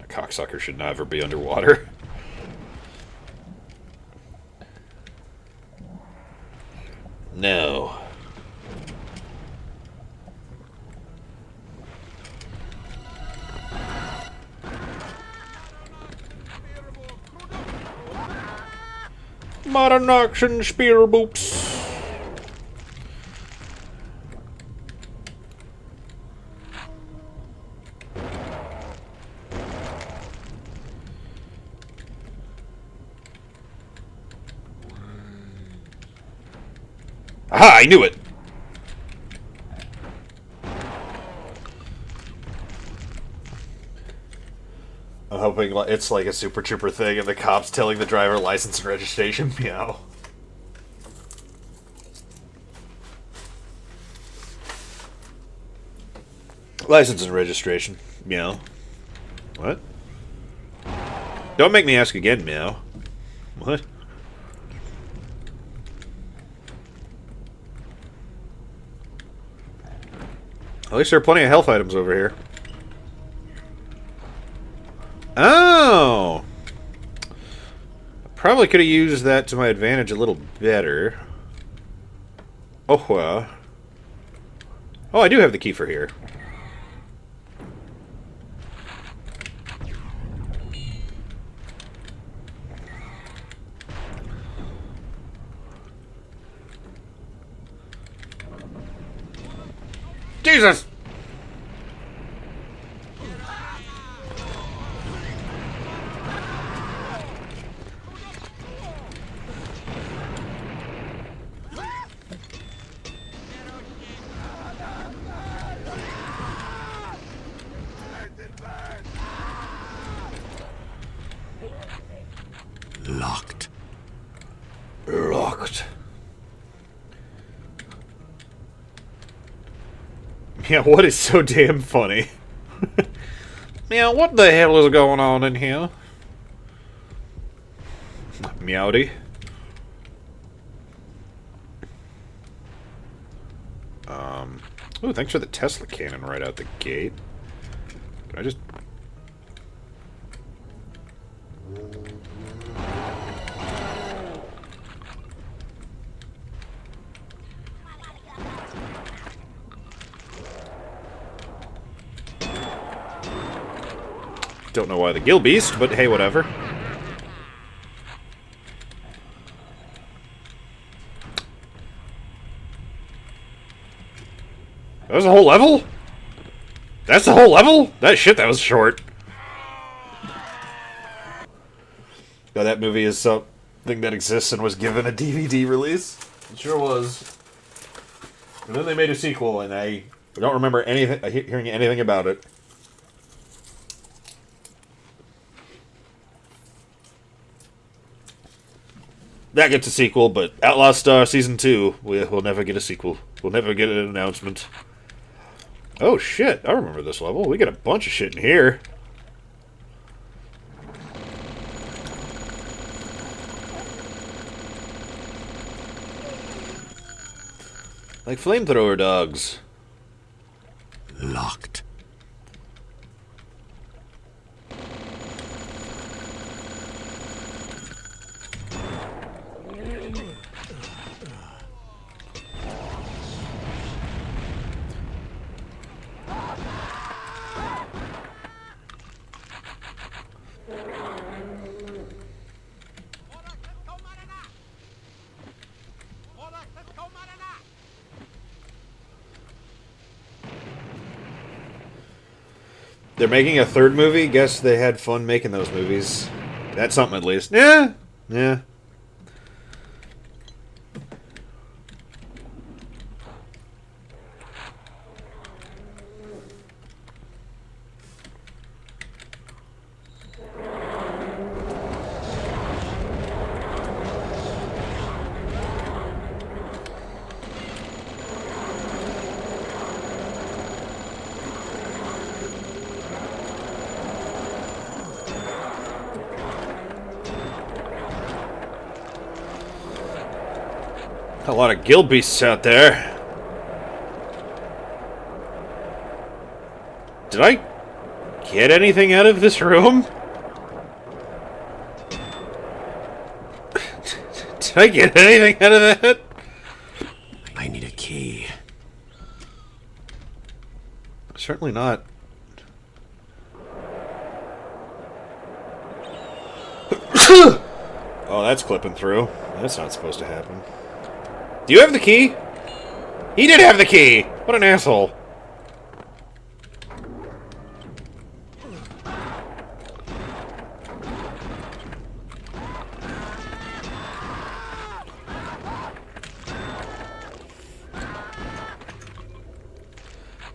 cocksucker should never be underwater. No. Modern action spear boops. Aha, I knew it. I'm hoping it's like a Super Trooper thing and the cops telling the driver license and registration. Meow. License and registration. Meow. What? Don't make me ask again, meow. What? At least there are plenty of health items over here. Oh! Probably could have used that to my advantage a little better. Oh, well. Oh, I do have the key for here. Jesus! Locked. Locked. Yeah, what is so damn funny? Yeah, what the hell is going on in here? Meowdy. Ooh, thanks for the Tesla cannon right out the gate. Can I just... Don't know why the Gill Beast, but hey, whatever. That was the whole level? That's the whole level? That was short. Now that movie is something that exists and was given a DVD release. It sure was. And then they made a sequel, and I don't remember hearing anything about it. That gets a sequel, but Outlaw Star Season 2, we'll never get a sequel. We'll never get an announcement. Oh shit, I remember this level. We got a bunch of shit in here. Like flamethrower dogs. Locked. They're making a third movie? Guess they had fun making those movies. That's something at least. Yeah. Yeah. A lot of gill beasts out there. Did I get anything out of this room? Did I get anything out of that? I need a key. Certainly not. Oh, that's clipping through. That's not supposed to happen. Do you have the key? He did have the key! What an asshole.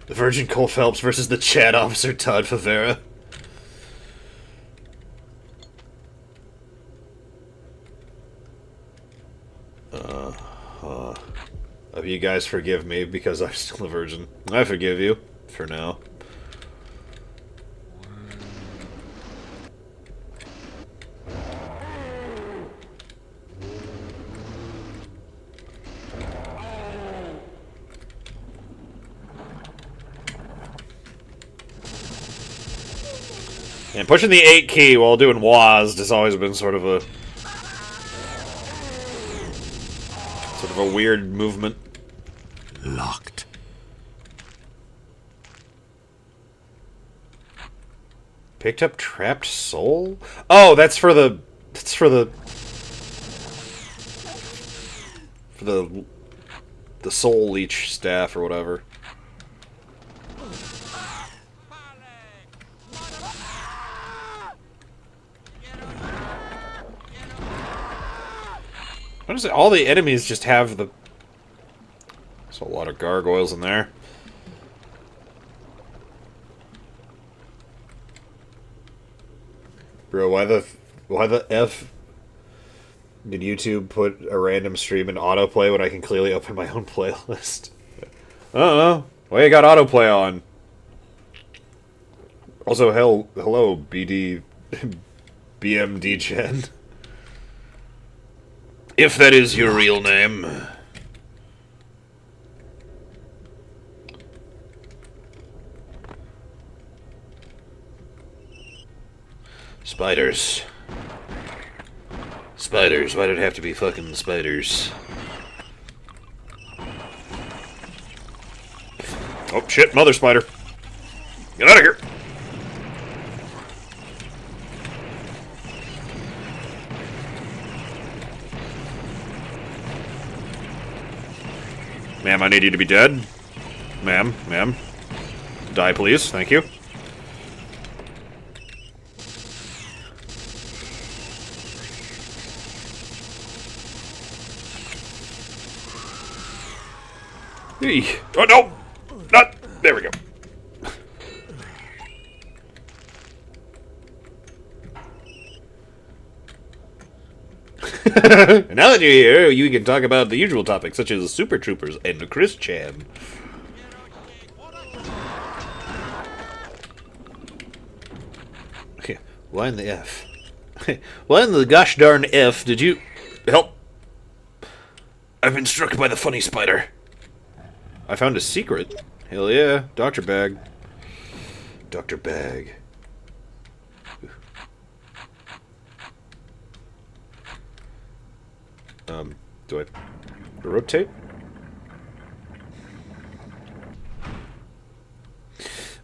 The Virgin Cole Phelps versus the Chad Officer Todd Favera. You guys forgive me because I'm still a virgin. I forgive you for now. And pushing the 8 key while doing WASD has always been sort of a weird movement. Locked. Picked up trapped soul? Oh, that's for the soul leech staff or whatever. What is it? All the enemies just have the... There's a lot of gargoyles in there. Bro, why the F did YouTube put a random stream in autoplay when I can clearly open my own playlist? I don't know. Why you got autoplay on? Also, hello, BD... BMD Gen. If that is your real name. Spiders. Spiders. Why did it have to be fucking spiders? Oh, shit. Mother spider. Get out of here. Ma'am, I need you to be dead. Ma'am, ma'am. Die, please. Thank you. Oh, no! Not... There we go. Now that you're here, you can talk about the usual topics, such as Super Troopers and Chris Chan. Okay, why in the F? Why in the gosh darn F did you... Help! I've been struck by the funny spider. I found a secret. Hell yeah, Dr. Bag. Dr. Bag. Do I rotate?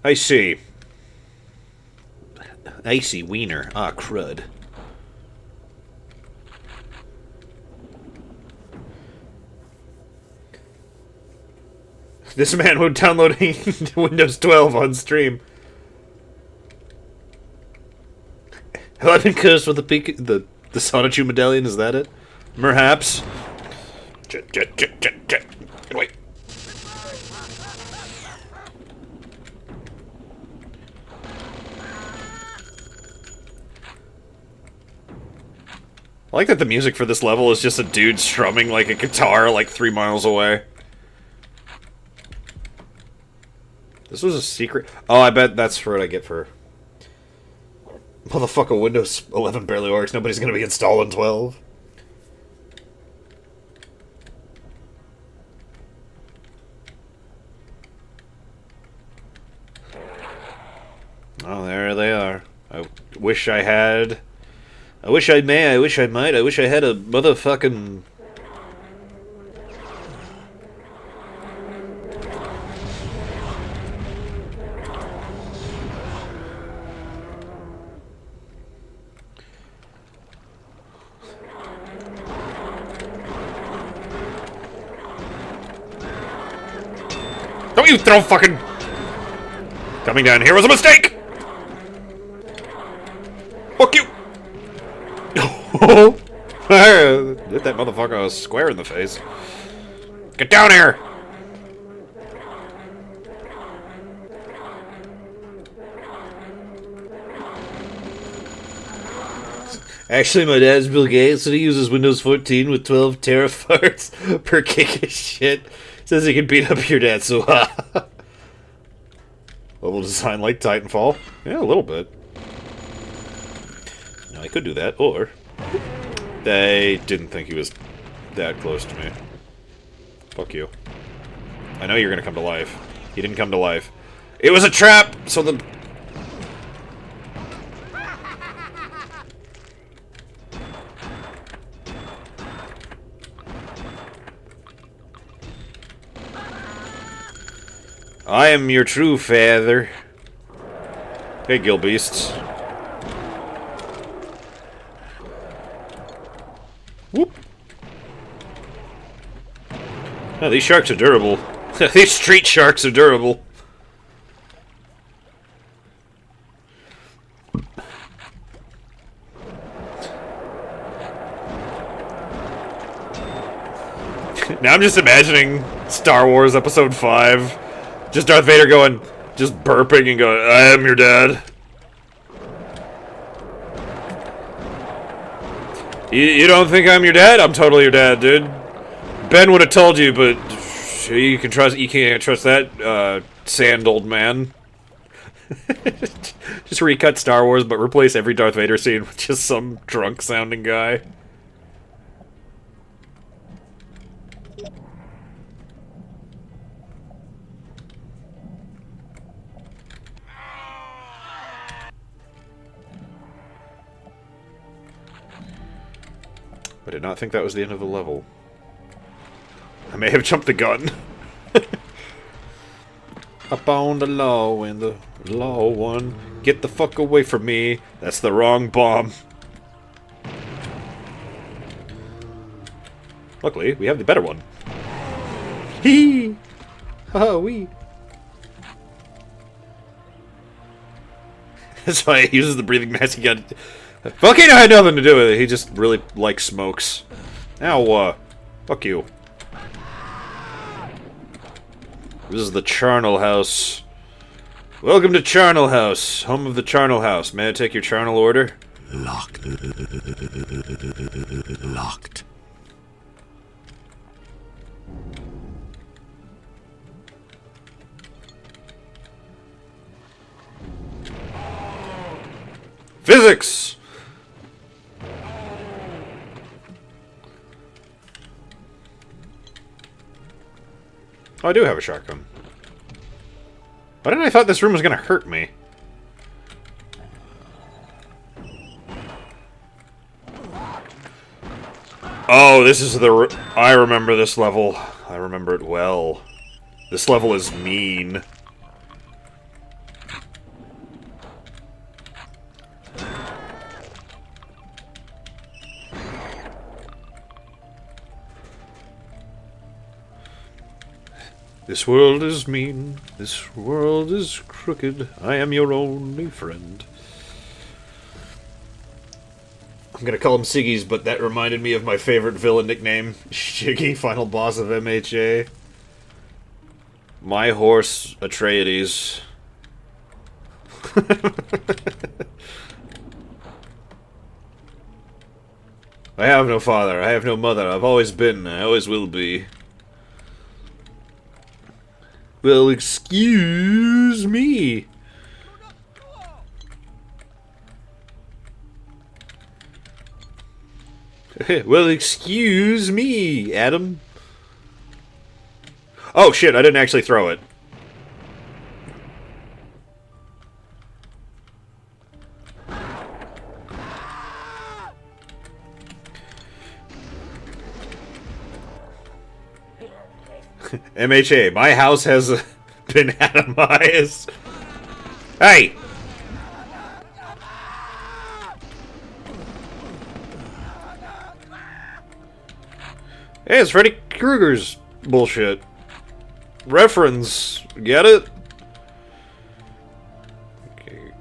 I see. Icy wiener. Ah, crud. This man would download Windows 12 on stream. Have I been cursed with the Sonichu medallion? Is that it? Perhaps. Jet. Get away. I like that the music for this level is just a dude strumming like a guitar like 3 miles away. This was a secret. Oh, I bet that's what I get for... Motherfucker, Windows 11 barely works. Nobody's gonna be installing 12. Oh, there they are. I wish I had... I wish I may, I wish I might, I wish I had a motherfucking... Don't you throw fucking... Coming down here was a mistake! Fuck you! Hit that motherfucker square in the face. Get down here! Actually, my dad's Bill Gates, and he uses Windows 14 with 12 teraflops per gig of shit. Says he can beat up your dad, so level design like Titanfall? Yeah, a little bit. Now, I could do that, or... They didn't think he was that close to me. Fuck you. I know you're gonna come to life. He didn't come to life. It was a trap! So the... I am your true father. Hey, Gilbeasts. Whoop. Oh, these sharks are durable. These street sharks are durable. Now I'm just imagining Star Wars Episode 5. Just Darth Vader going, just burping and going, I am your dad. You don't think I'm your dad? I'm totally your dad, dude. Ben would have told you, but you can't trust that sand old man. Just recut Star Wars, but replace every Darth Vader scene with just some drunk-sounding guy. I did not think that was the end of the level. I may have jumped the gun. Up on the low and the low one. Get the fuck away from me. That's the wrong bomb. Luckily, we have the better one. Hee! Oh, wee. That's why he uses the breathing mask. He got... Volcano had nothing to do with it. He just really, like, smokes. Ow, fuck you. This is the Charnel House. Welcome to Charnel House, home of the Charnel House. May I take your charnel order? Locked. Locked. Physics! Oh, I do have a shotgun. Why didn't I thought this room was gonna hurt me? Oh, this is the... I remember this level. I remember it well. This level is mean. This world is mean, this world is crooked, I am your only friend. I'm gonna call him Siggy's, but that reminded me of my favorite villain nickname, Shiggy, final boss of MHA. My horse, Atreides. I have no father, I have no mother, I've always been, I always will be. Well, excuse me. Well, excuse me, Adam. Oh, shit, I didn't actually throw it. MHA, my house has been atomized. Hey! Hey, it's Freddy Krueger's bullshit. Reference. Get it? Okay.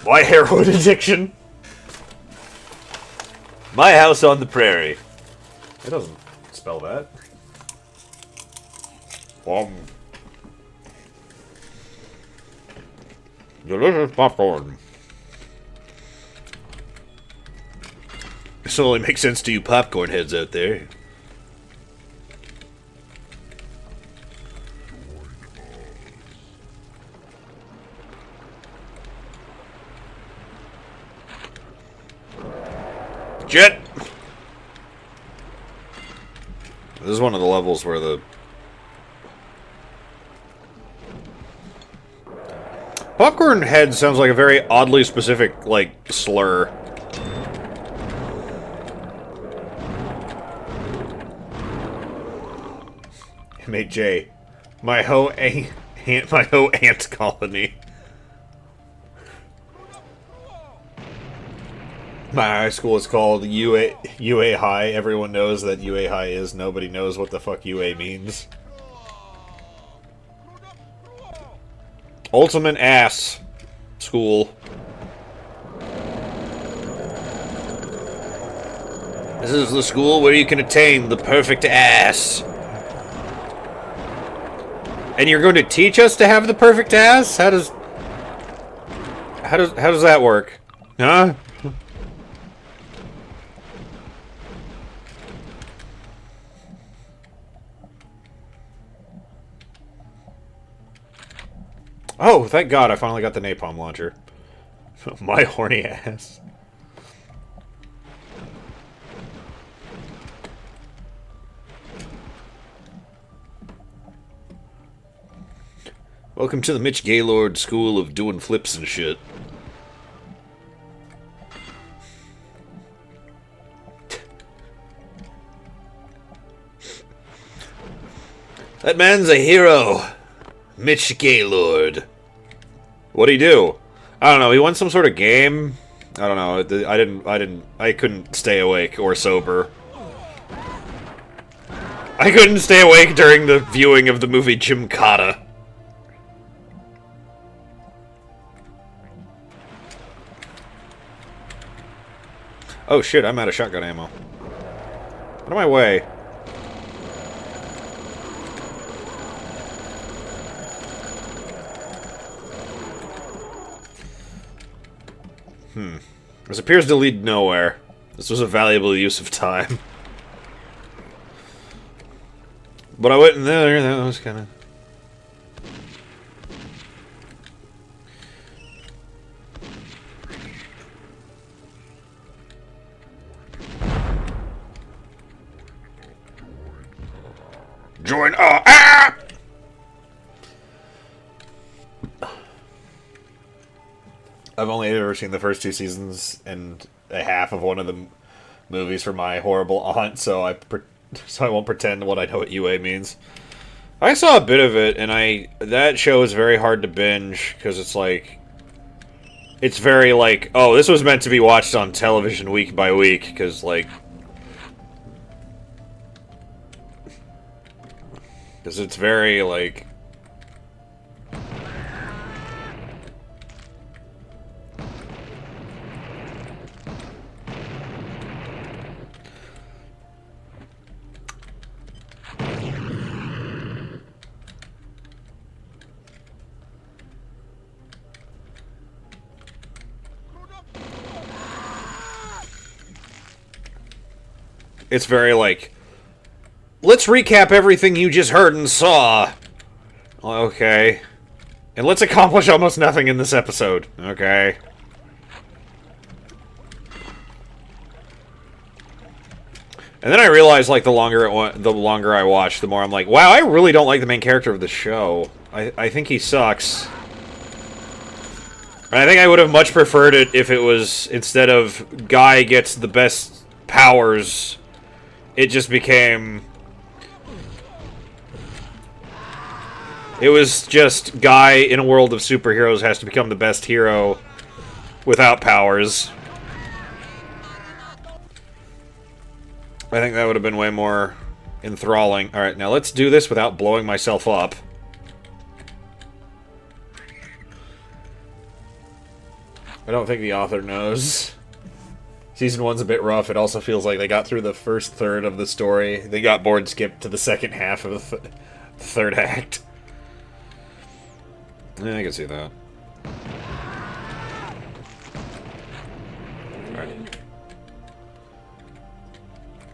My heroin addiction? My house on the prairie. It doesn't spell that. Delicious popcorn. This only makes sense to you popcorn heads out there. Jet! This is one of the levels where the... Popcorn head sounds like a very oddly specific, like, slur. Mate J. My hoe ant colony. My high school is called UA High. Everyone knows that UA High is. Nobody knows what the fuck UA means. Ultimate ass school. This is the school where you can attain the perfect ass. And you're going to teach us to have the perfect ass? How does that work? Huh? Oh, thank God I finally got the napalm launcher. My horny ass. Welcome to the Mitch Gaylord School of doing flips and shit. That man's a hero. Mitch Gaylord. What'd he do? I don't know. He won some sort of game. I don't know. I couldn't stay awake or sober. I couldn't stay awake during the viewing of the movie Gymkata. Oh shit, I'm out of shotgun ammo. Out of my way. This appears to lead nowhere. This was a valuable use of time. But I went in there, that was kinda... Join ah! I've only ever seen the first 2 seasons and a half of one of the movies for my horrible aunt, so I won't pretend what I know what UA means. I saw a bit of it, and that show is very hard to binge because it's like, it's very like, oh, this was meant to be watched on television week by week because like. Because it's very, like... It's very, like... Let's recap everything you just heard and saw. Okay. And let's accomplish almost nothing in this episode. Okay. And then I realized, like, the longer I watch, the more I'm like, wow, I really don't like the main character of the show. I think he sucks. And I think I would have much preferred it if it was, instead of Guy gets the best powers, it just became... It was just Guy in a world of superheroes has to become the best hero without powers. I think that would have been way more enthralling. Alright, now let's do this without blowing myself up. I don't think the author knows. Season 1's a bit rough. It also feels like they got through the first third of the story. They got bored skipped to the second half of the third act. Yeah, I can see that. Alright.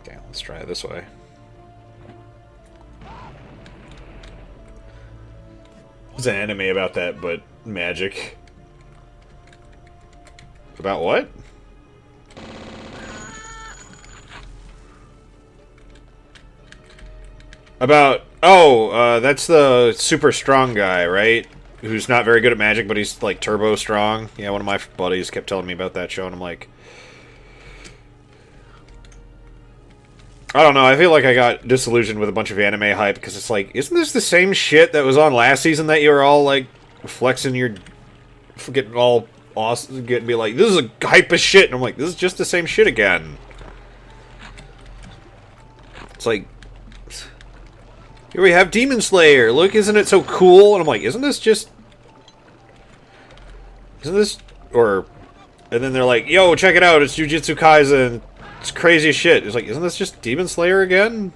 Damn, let's try it this way. There's an anime about that, but magic. About what? About... Oh, that's the super strong guy, right? Who's not very good at magic, but he's, like, turbo strong. Yeah, one of my buddies kept telling me about that show, and I'm like... I don't know, I feel like I got disillusioned with a bunch of anime hype, because it's like, isn't this the same shit that was on last season that you were all, like, flexing your... getting all awesome, getting me like, this is a hype as shit, and I'm like, this is just the same shit again. It's like... Here we have Demon Slayer. Look, isn't it so cool? And I'm like, isn't this just... Isn't this... Or... And then they're like, yo, check it out. It's Jujutsu Kaisen. It's crazy as shit. It's like, isn't this just Demon Slayer again?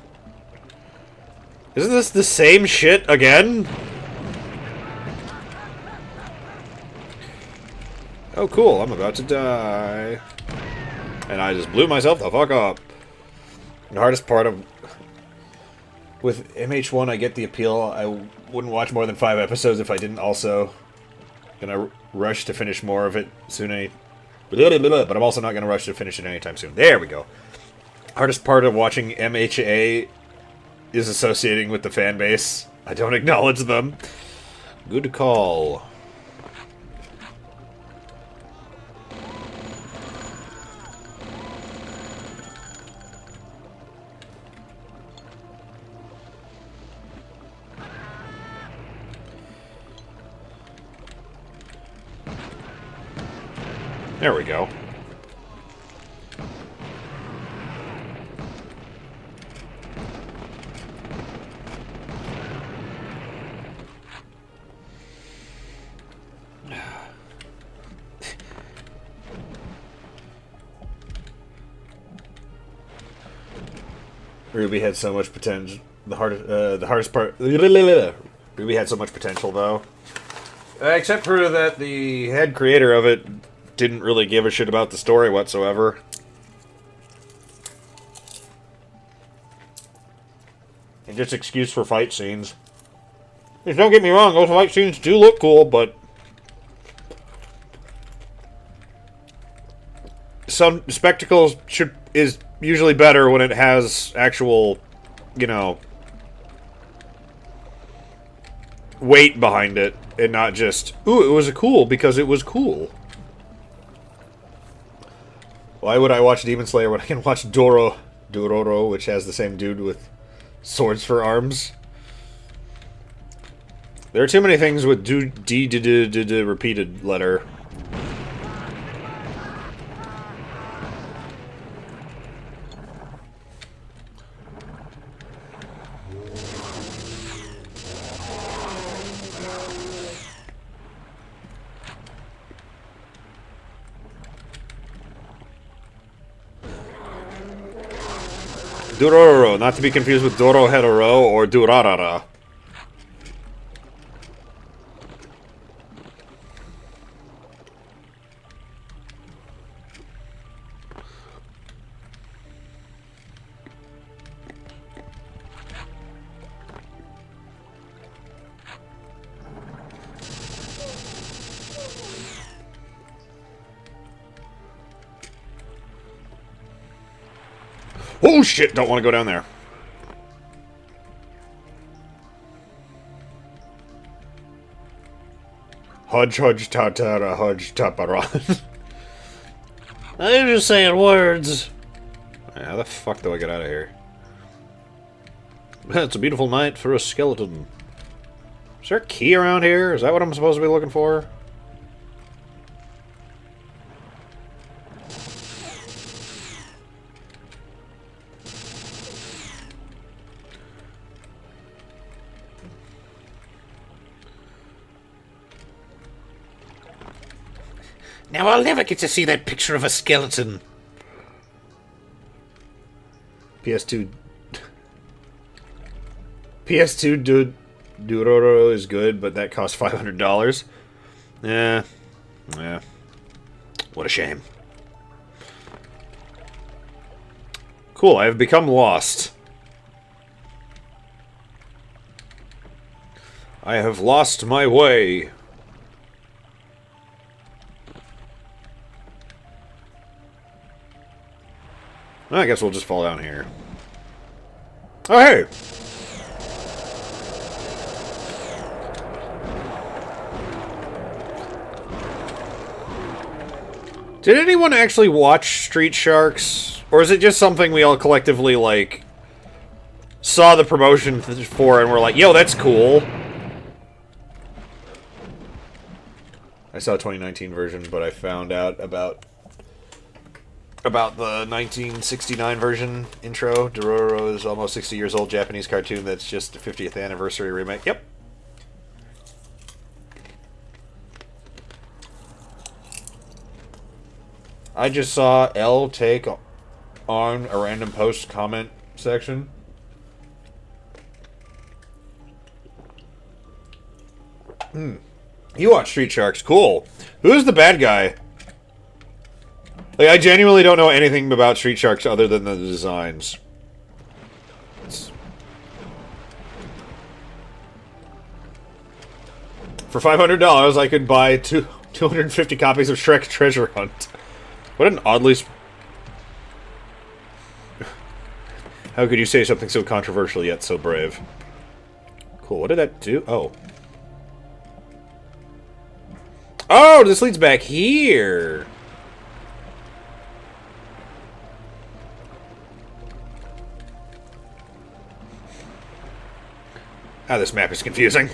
Isn't this the same shit again? Oh, cool. I'm about to die. And I just blew myself the fuck up. The hardest part of... With MH1, I get the appeal. I wouldn't watch more than 5 episodes if I didn't also... Gonna rush to finish more of it soon. But I'm also not gonna rush to finish it anytime soon. There we go. Hardest part of watching MHA is associating with the fan base. I don't acknowledge them. Good call. There we go. Ruby had so much potential. The hardest part. Ruby had so much potential, though. Except for that the head creator of it didn't really give a shit about the story whatsoever. And just excuse for fight scenes. Just don't get me wrong, those fight scenes do look cool, but some spectacles is usually better when it has actual, you know, weight behind it, and not just, ooh, it was cool because it was cool. Why would I watch Demon Slayer when I can watch Dororo, which has the same dude with swords for arms? There are too many things with repeated letter. Durororo, not to be confused with Dorohedoro or Durarara. Oh shit, don't want to go down there. Hudge Hudge Tatara Hudge Taparan. I'm just saying words. How the fuck do I get out of here? It's a beautiful night for a skeleton. Is there a key around here? Is that what I'm supposed to be looking for? Now I'll never get to see that picture of a skeleton. PS2 Duroro is good, but that costs $500. Yeah. What a shame. Cool, I have become lost. I have lost my way. I guess we'll just fall down here. Oh, hey! Did anyone actually watch Street Sharks? Or is it just something we all collectively, like, saw the promotion for and were like, yo, that's cool? I saw a 2019 version, but I found out about the 1969 version intro. Dororo is almost 60 years old Japanese cartoon that's just a 50th anniversary remake. Yep. I just saw L take on a random post comment section. You watch Street Sharks. Cool. Who's the bad guy? Like, I genuinely don't know anything about Street Sharks other than the designs. For $500, I could buy 250 copies of Shrek Treasure Hunt. What an oddly... How could you say something so controversial yet so brave? Cool, what did that do? Oh. Oh, this leads back here! Ah, this map is confusing.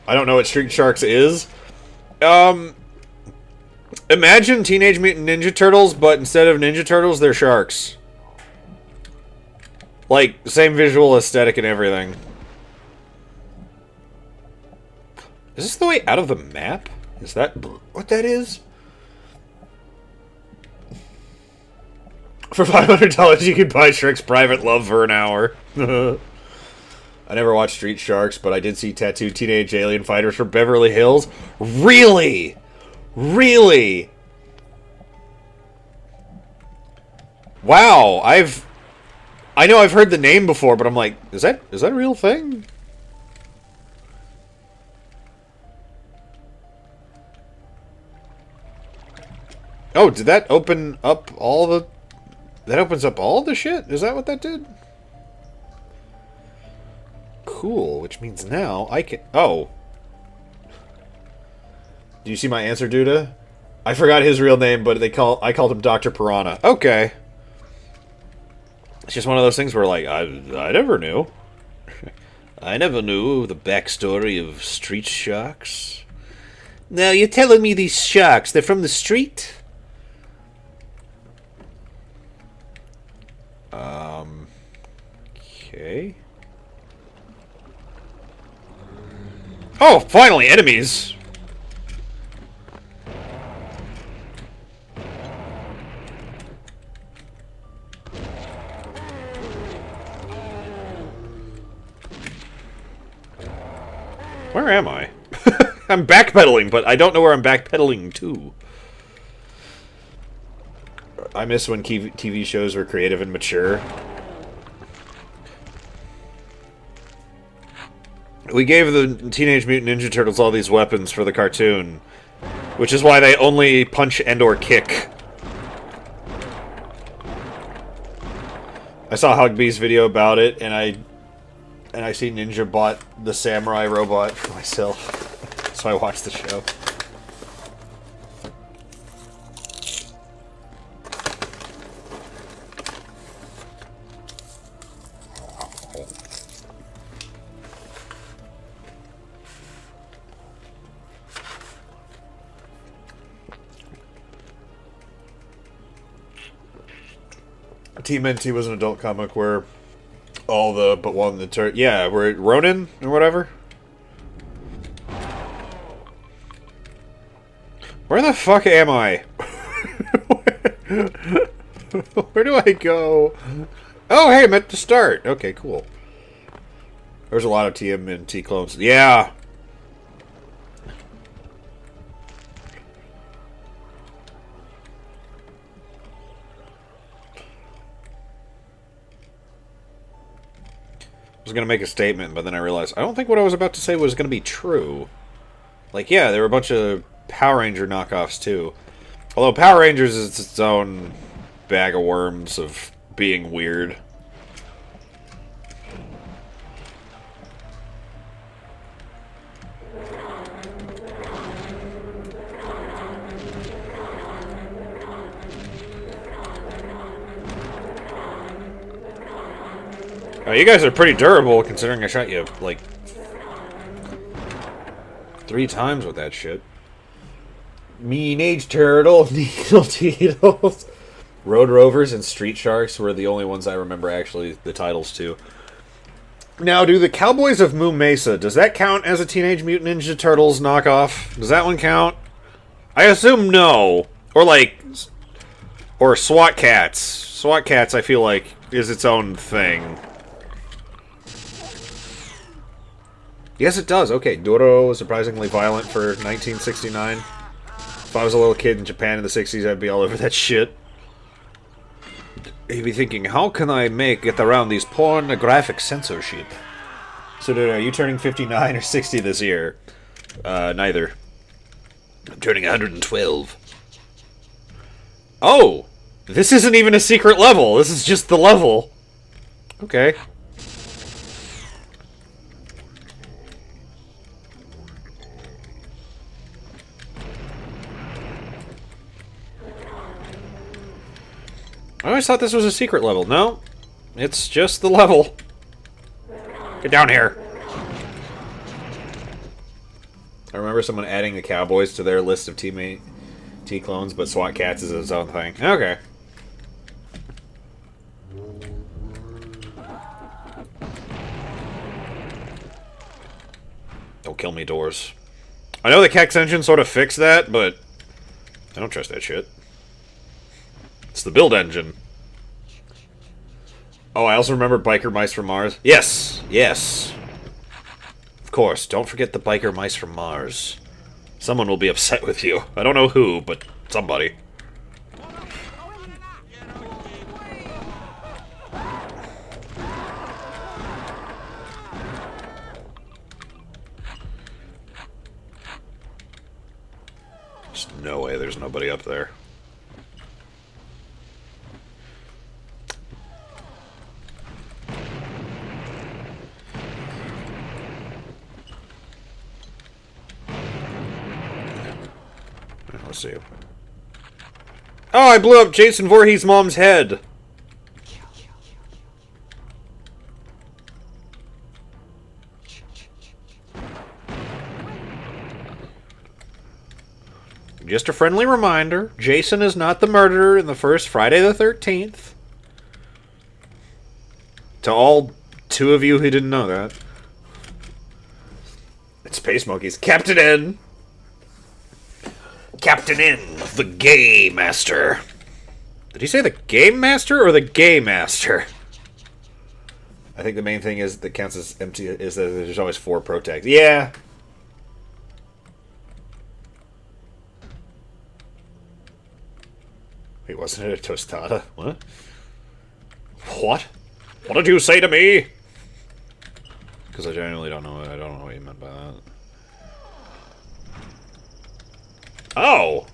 I don't know what Street Sharks is. Imagine Teenage Mutant Ninja Turtles, but instead of Ninja Turtles, they're sharks. Like, same visual aesthetic and everything. Is this the way out of the map? Is that what that is? For $500, you could buy Shrek's private love for an hour. I never watched Street Sharks, but I did see tattooed teenage alien fighters from Beverly Hills. Really? Really? Wow, I know I've heard the name before, but I'm like, is that a real thing? Oh, did that open up all the... That opens up all the shit? Is that what that did? Cool, which means now I can... Oh. Do you see my answer, Duda? I forgot his real name, but I called him Dr. Piranha. Okay. It's just one of those things where, like, I never knew. I never knew the backstory of street sharks. Now, you're telling me these sharks, they're from the street? Okay. Oh, finally, enemies! Where am I? I'm backpedaling, but I don't know where I'm backpedaling to. I miss when TV shows were creative and mature. We gave the Teenage Mutant Ninja Turtles all these weapons for the cartoon, which is why they only punch and or kick. I saw Hugbee's video about it, and I see Ninja bought the samurai robot for myself, so I watched the show. TMNT was an adult comic where all the but one the yeah, where Ronin or whatever. Where the fuck am I? Where do I go? Oh, hey, I'm at the start. Okay, cool. There's a lot of TMNT clones. Yeah. I was going to make a statement, but then I realized I don't think what I was about to say was going to be true. Like, yeah, there were a bunch of Power Ranger knockoffs, too. Although Power Rangers is its own bag of worms of being weird. Oh, you guys are pretty durable, considering I shot you, like, 3 times with that shit. Teenage Turtle, Needle Teetles. Road Rovers and Street Sharks were the only ones I remember actually the titles to. Now, do the Cowboys of Moo Mesa, does that count as a Teenage Mutant Ninja Turtles knockoff? Does that one count? I assume no. Or, like, or SWAT Cats. SWAT Cats, I feel like, is its own thing. Yes, it does. Okay, Doro was surprisingly violent for 1969. If I was a little kid in Japan in the 60s, I'd be all over that shit. You'd be thinking, how can I get around these pornographic censorship? So, dude, are you turning 59 or 60 this year? Neither. I'm turning 112. Oh! This isn't even a secret level. This is just the level. Okay. I always thought this was a secret level. No, it's just the level. Get down here. I remember someone adding the Cowboys to their list of teammate T-clones, but SWAT Cats is its own thing. Okay. Don't kill me, doors. I know the Kex engine sort of fixed that, but I don't trust that shit. It's the build engine. Oh, I also remember Biker Mice from Mars. Yes, yes. Of course, don't forget the Biker Mice from Mars. Someone will be upset with you. I don't know who, but somebody. There's no way there's nobody up there. Let's see. Oh, I blew up Jason Voorhees' mom's head! Just a friendly reminder, Jason is not the murderer in the first Friday the 13th. To all 2 of you who didn't know that. It's Space Monkeys. Captain N! Captain N, the Gay Master. Did he say the Game Master or the Gay Master? I think the main thing is that counts as empty is that there's always 4 pro tags. Yeah. Wait, wasn't it a tostada? What? What? What did you say to me? Because I genuinely don't know. I don't know what you meant by that. Oh!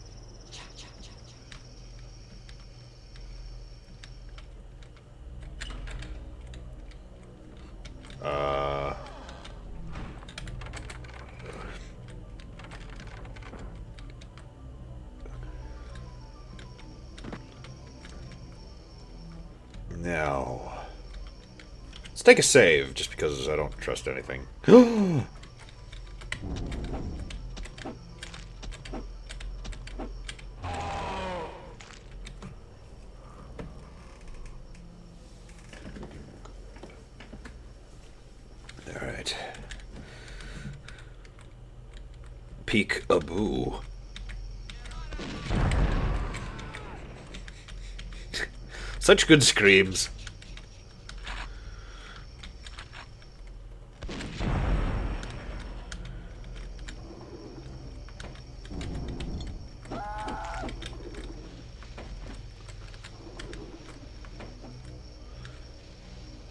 No. Let's take a save, just because I don't trust anything. Alright. Peek-a-boo. Such good screams.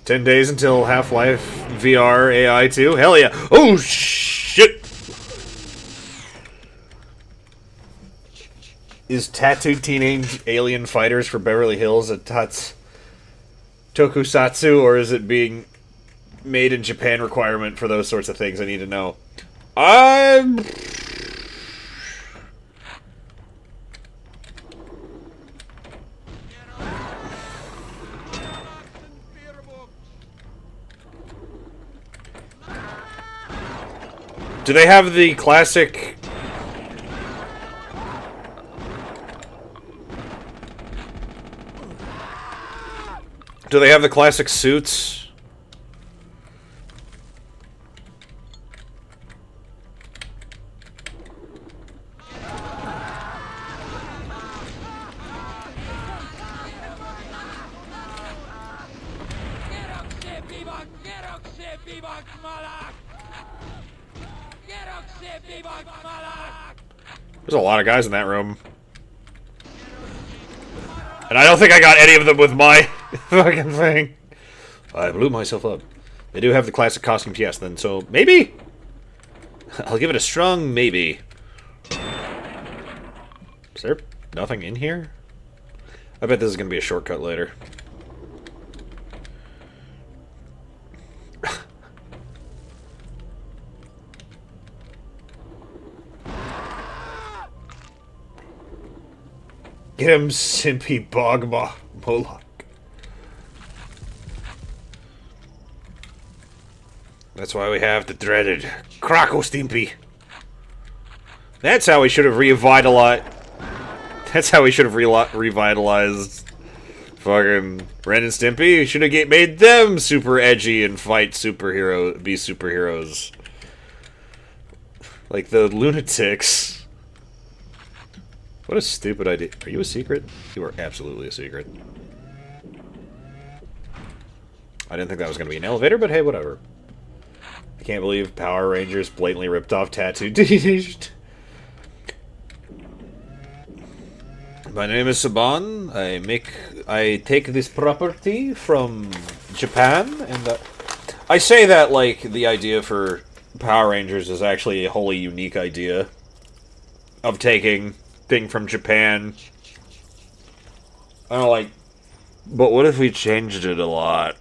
"10 days until Half-Life VR AI 2? Hell yeah. Oh, shit! Is Tattooed Teenage Alien Fighters for Beverly Hills a tokusatsu, or is it being made in Japan requirement for those sorts of things? I need to know. Do they have the classic... Do they have the classic suits? There's a lot of guys in that room. And I don't think I got any of them with my fucking thing. I blew myself up. They do have the classic costumes, yes, then, so maybe? I'll give it a strong maybe. Is there nothing in here? I bet this is going to be a shortcut later. Get him, Simpy Bogma Moloch. That's why we have the dreaded Croco Stimpy. That's how we should have revitalized. That's how we should have revitalized fucking Ren and Stimpy. We should have made them super edgy and fight superheroes, be superheroes. Like the lunatics. What a stupid idea. Are you a secret? You are absolutely a secret. I didn't think that was going to be an elevator, but hey, whatever. I can't believe Power Rangers blatantly ripped off Tattoo Teenage. My name is Saban. I take this property from Japan, and I say that like the idea for Power Rangers is actually a wholly unique idea of taking thing from Japan. I don't like, but what if we changed it a lot?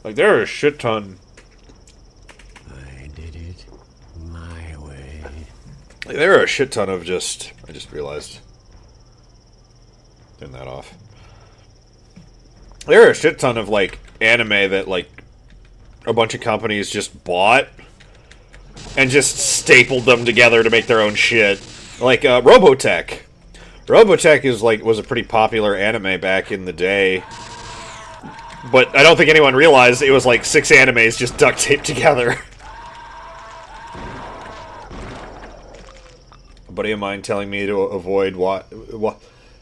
Like, there are a shit ton. I did it my way. Like, there are a shit ton of just... I just realized. Turn that off. There are a shit ton of, like, anime that, like, a bunch of companies just bought and just stapled them together to make their own shit. Like, Robotech. Robotech is, like, was a pretty popular anime back in the day. But I don't think anyone realized it was like 6 animes just duct taped together. A buddy of mine telling me to avoid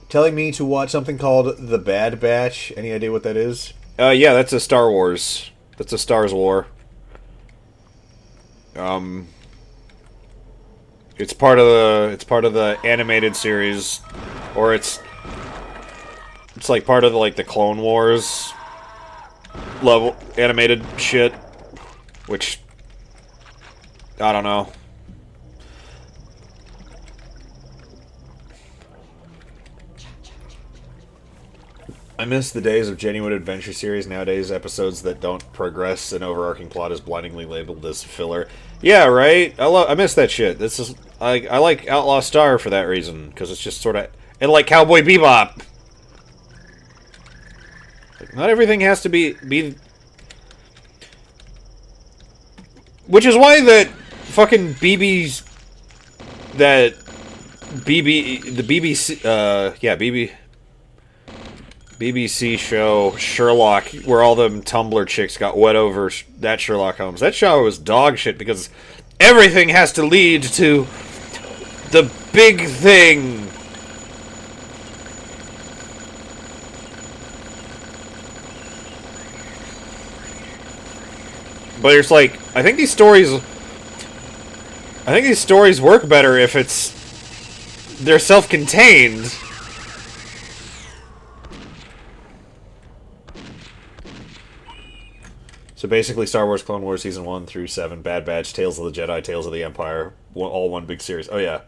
telling me to watch something called The Bad Batch. Any idea what that is? Yeah, that's a Star Wars. That's a Star Wars. It's part of the animated series, or it's like part of the Clone Wars level animated shit, which I don't know. I miss the days of genuine adventure series. Nowadays, episodes that don't progress an overarching plot is blindingly labeled as filler. Yeah, right. I miss that shit. This is I like Outlaw Star for that reason, because it's just sort of, and like Cowboy Bebop. Like, not everything has to be. Which is why that fucking the BBC show Sherlock, where all them Tumblr chicks got wet over that Sherlock Holmes. That show was dog shit because everything has to lead to the big thing. But it's like, I think these stories work better if they're self-contained. So basically, Star Wars Clone Wars Season 1 through 7, Bad Batch, Tales of the Jedi, Tales of the Empire, all one big series. Oh yeah.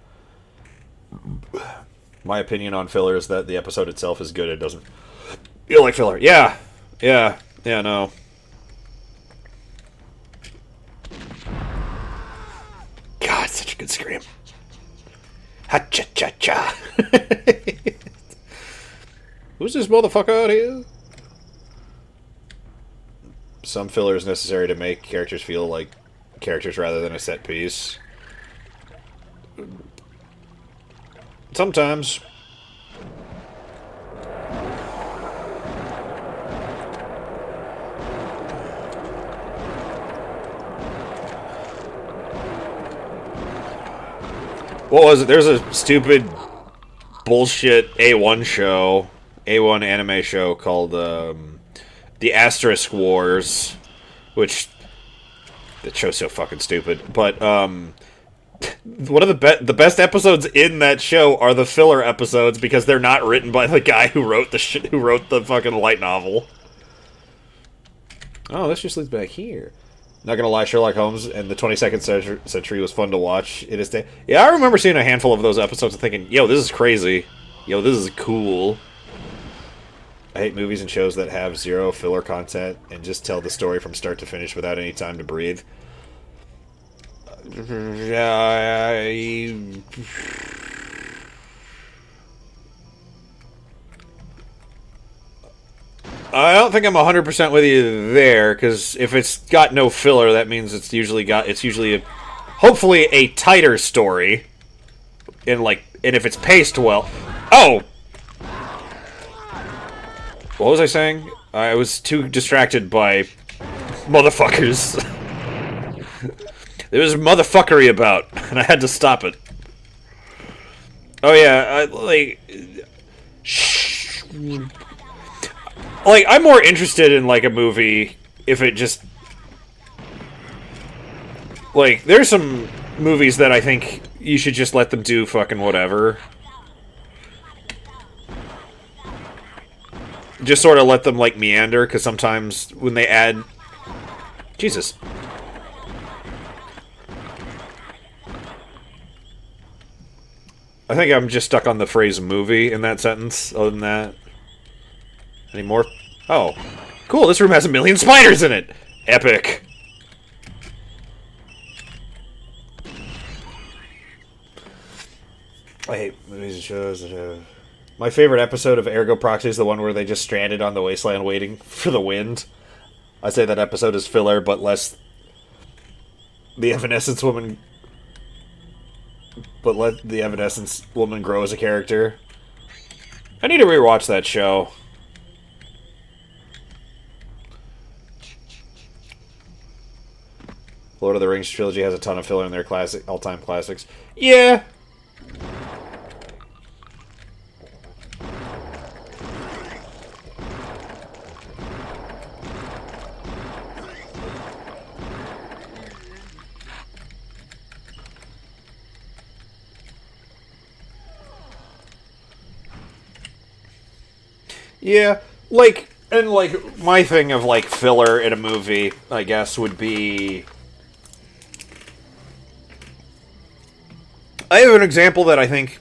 My opinion on filler is that the episode itself is good. It doesn't feel like filler. Yeah, no. God, such a good scream. Ha-cha-cha-cha. Who's this motherfucker out here? Some filler is necessary to make characters feel like characters rather than a set piece. Sometimes. What was it? There's a stupid bullshit A1 show, A1 anime show called The Asterisk Wars, which that show's so fucking stupid. But one of the best episodes in that show are the filler episodes because they're not written by the guy who wrote the fucking light novel. Oh, this just leads back here. Not gonna lie, Sherlock Holmes and the 22nd Century was fun to watch. It is. Yeah, I remember seeing a handful of those episodes and thinking, "Yo, this is crazy. Yo, this is cool." I hate movies and shows that have zero filler content and just tell the story from start to finish without any time to breathe. I don't think I'm 100% with you there, because if it's got no filler, that means it's usually hopefully a tighter story, and if it's paced well. Oh, what was I saying? I was too distracted by motherfuckers. There was motherfuckery about, and I had to stop it. Oh yeah, like I'm more interested in like a movie if it just like there's some movies that I think you should just let them do fucking whatever. Just sort of let them like meander, because sometimes when they add Jesus. I think I'm just stuck on the phrase movie in that sentence. Other than that. Any more? Oh. Cool, this room has 1,000,000 spiders in it! Epic. I hate movies and shows that have... My favorite episode of Ergo Proxy is the one where they just stranded on the wasteland waiting for the wind. I say that episode is filler, but less... The Evanescence woman... But let the Evanescence woman grow as a character. I need to rewatch that show. Lord of the Rings trilogy has a ton of filler in their classic, all-time classics. Yeah. Yeah, like, and like, my thing of like filler in a movie, I guess, would be... I have an example that I think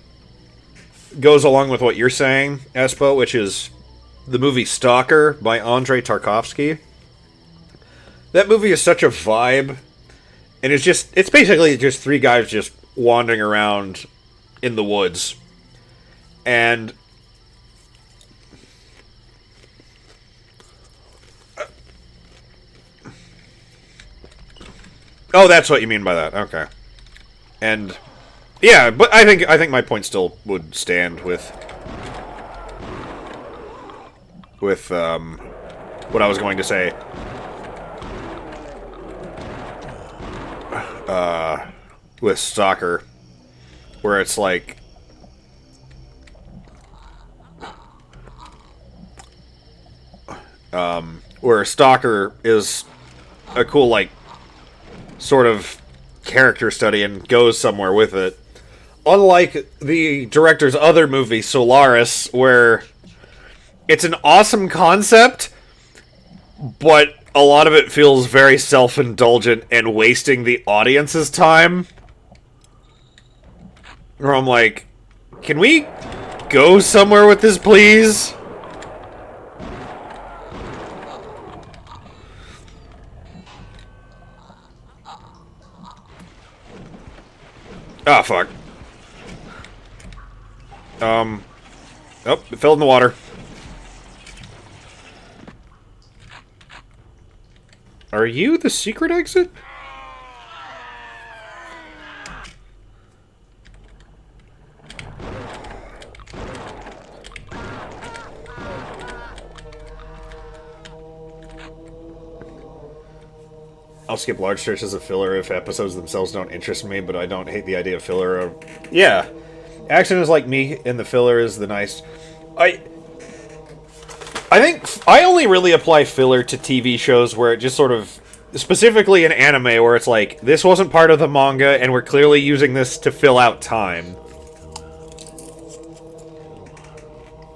goes along with what you're saying, Espo, which is the movie Stalker by Andrei Tarkovsky. That movie is such a vibe, and it's basically just three guys just wandering around in the woods. And... Oh, that's what you mean by that. Okay. And... Yeah, but I think my point still would stand with what I was going to say. With Stalker, where it's like where Stalker is a cool like sort of character study and goes somewhere with it. Unlike the director's other movie, Solaris, where it's an awesome concept, but a lot of it feels very self-indulgent and wasting the audience's time. Where I'm like, can we go somewhere with this, please? Ah, fuck. Oh, it fell in the water. Are you the secret exit? I'll skip large stretches of filler if episodes themselves don't interest me, but I don't hate the idea of filler. Yeah. Action is like me, and the filler is the nice... I think I only really apply filler to TV shows where it just sort of... Specifically in anime, where it's like, this wasn't part of the manga, and we're clearly using this to fill out time.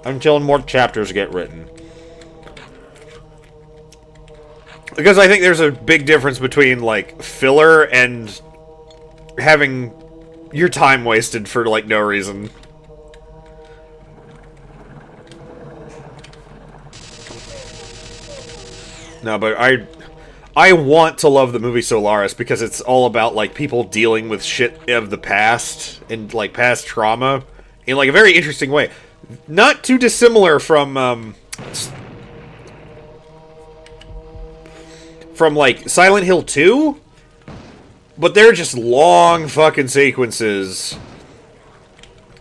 Until more chapters get written. Because I think there's a big difference between, like, filler and having your time wasted for, like, no reason. No, but I want to love the movie Solaris because it's all about, like, people dealing with shit of the past and, like, past trauma in, like, a very interesting way. Not too dissimilar from like, Silent Hill 2, but they're just long fucking sequences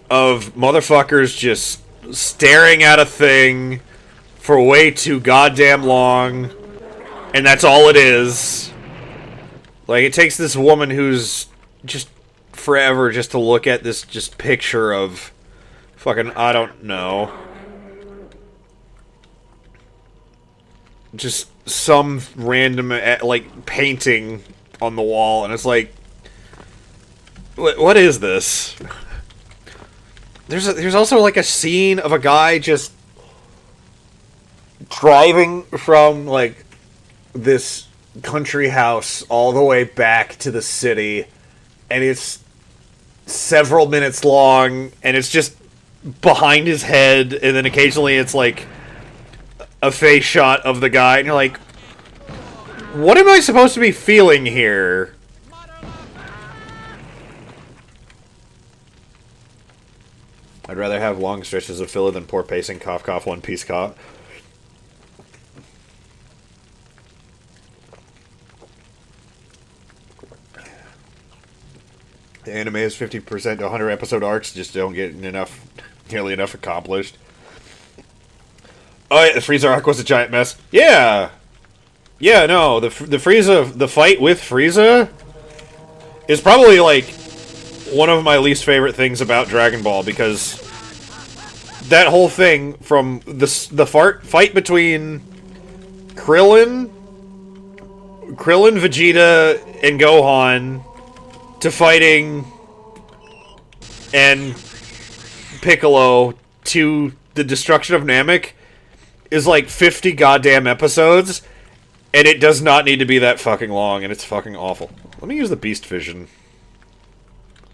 of motherfuckers just staring at a thing for way too goddamn long, and that's all it is. Like, it takes this woman who's just forever just to look at this just picture of fucking, I don't know. Just some random, like, painting on the wall, and it's like, what is this? There's also, like, a scene of a guy just driving from, like, this country house all the way back to the city, and it's several minutes long, and it's just behind his head, and then occasionally it's, like, a face shot of the guy, and you're like, what am I supposed to be feeling here? I'd rather have long stretches of filler than poor pacing, cough, cough, one piece cough. The anime is 50% to 100 episode arcs, just don't get nearly enough accomplished. Oh yeah, the Frieza arc was a giant mess. Yeah! Yeah, no, the Frieza, the fight with Frieza is probably, like, one of my least favorite things about Dragon Ball, because that whole thing from the fight between Krillin, Vegeta, and Gohan to fighting and Piccolo to the destruction of Namek is like 50 goddamn episodes, and it does not need to be that fucking long, and it's fucking awful. Let me use the Beast Vision.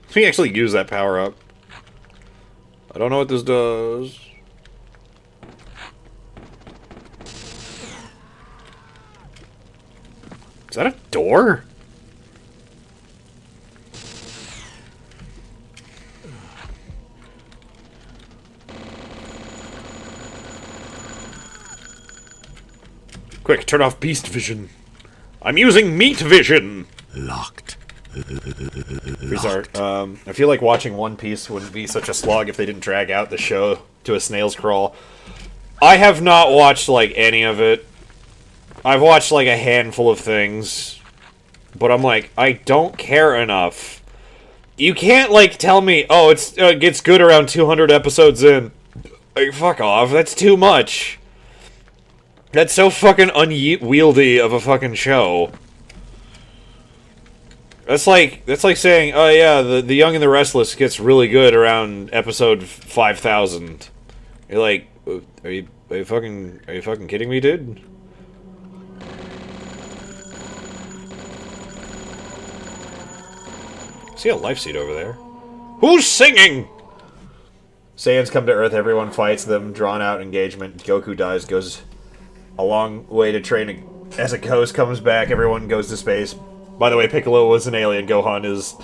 Let me actually use that power up. I don't know what this does. Is that a door? Quick, turn off Beast Vision. I'm using Meat Vision! Locked. I feel like watching One Piece wouldn't be such a slog if they didn't drag out the show to a snail's crawl. I have not watched, like, any of it. I've watched, like, a handful of things. But I'm like, I don't care enough. You can't, like, tell me, oh, it gets good around 200 episodes in. Like, fuck off, that's too much. That's so fucking unwieldy of a fucking show. That's like saying, oh yeah, the Young and the Restless gets really good around episode 5,000. You're like, are you fucking kidding me, dude? See a life seed over there. Who's singing? Saiyans come to Earth, everyone fights them, drawn out engagement, Goku dies, goes a long way to train as a ghost, comes back, everyone goes to space. By the way, Piccolo was an alien, Gohan is...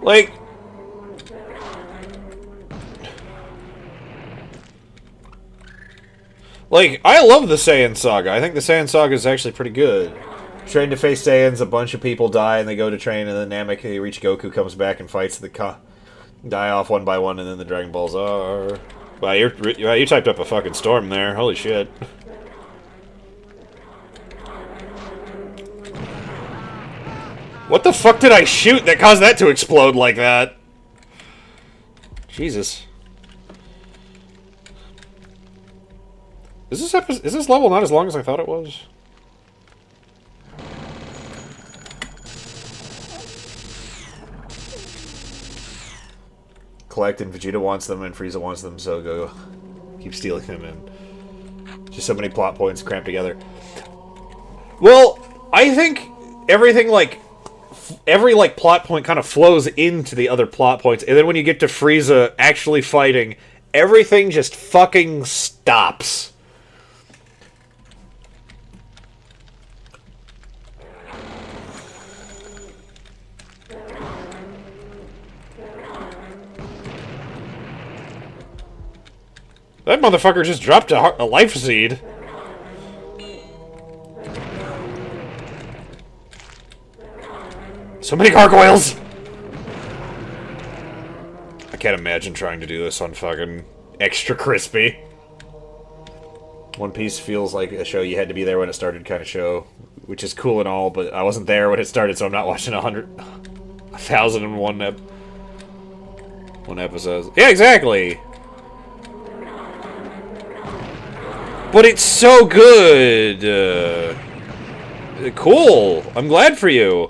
Like... Like, I love the Saiyan Saga. I think the Saiyan Saga is actually pretty good. Train to face Saiyans, a bunch of people die, and they go to train, and then Namek, they reach Goku, comes back and fights the die off one by one, and then the Dragon Balls are... Wow, you typed up a fucking storm there. Holy shit. What the fuck did I shoot that caused that to explode like that? Jesus. Is this level not as long as I thought it was? Collect, and Vegeta wants them, and Frieza wants them, so go keep stealing them, and just so many plot points cramped together. Well, I think everything, like, every, like, plot point kind of flows into the other plot points, and then when you get to Frieza actually fighting, everything just fucking stops. That motherfucker just dropped a life seed. So many gargoyles! I can't imagine trying to do this on fucking extra crispy. One Piece feels like a show you had to be there when it started kind of show, which is cool and all, but I wasn't there when it started, so I'm not watching 100 1,001 one episodes. Yeah, exactly. But it's so good. Cool. I'm glad for you.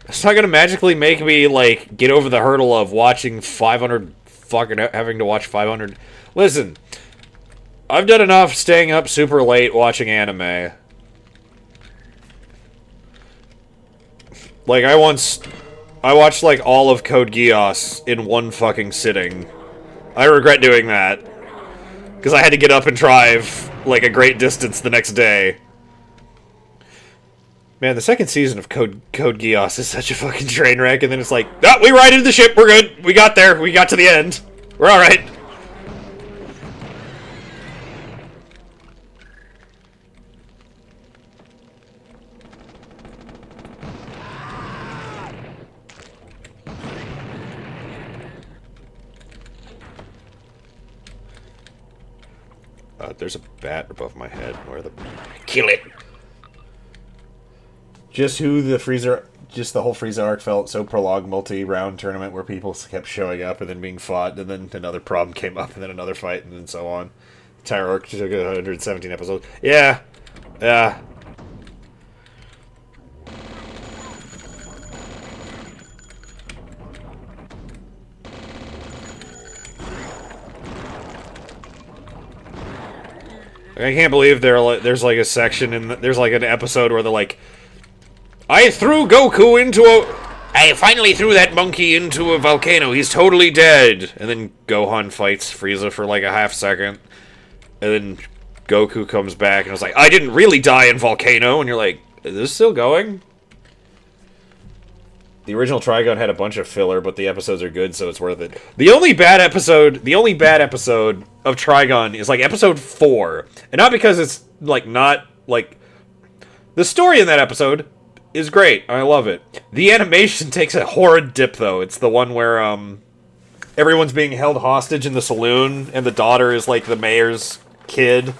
It's not gonna magically make me, like, get over the hurdle of watching 500, fucking having to watch 500. Listen, I've done enough staying up super late watching anime. Like, I watched, like, all of Code Geass in one fucking sitting. I regret doing that. Because I had to get up and drive, like, a great distance the next day. Man, the second season of Code Geass is such a fucking train wreck, and then it's like, oh, we righted the ship, we're good, we got there, we got to the end, we're alright. There's a bat above my head, where the... Kill it! Just the whole Frieza arc felt so prolonged multi-round tournament where people kept showing up and then being fought, and then another problem came up, and then another fight, and then so on. The entire arc took 117 episodes. Yeah. Yeah. I can't believe there's like a section there's like an episode where they're like, I finally threw that monkey into a volcano. He's totally dead. And then Gohan fights Frieza for like a half second. And then Goku comes back and was like, I didn't really die in volcano. And you're like, is this still going? The original Trigun had a bunch of filler, but the episodes are good, so it's worth it. The only bad episode of Trigun is like episode 4. And not because it's like not like the story in that episode is great. I love it. The animation takes a horrid dip though. It's the one where everyone's being held hostage in the saloon and the daughter is like the mayor's kid.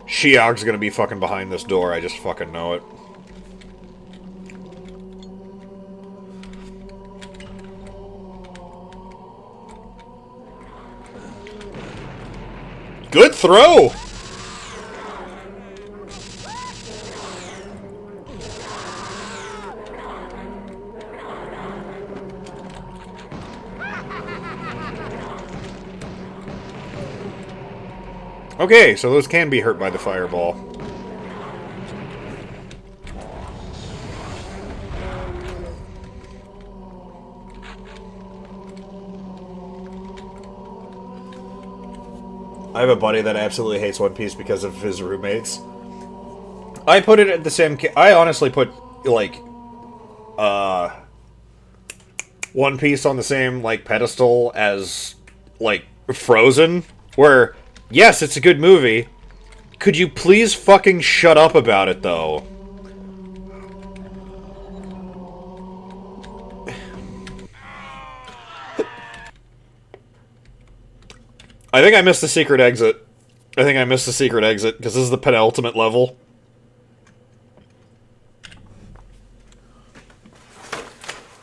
Shiog's gonna be fucking behind this door, I just fucking know it. Good throw! Okay, so those can be hurt by the fireball. I have a buddy that absolutely hates One Piece because of his roommates. I put it at the same... I honestly put, like, One Piece on the same, like, pedestal as, like, Frozen, where... Yes, it's a good movie. Could you please fucking shut up about it, though? I think I missed the secret exit. Because this is the penultimate level.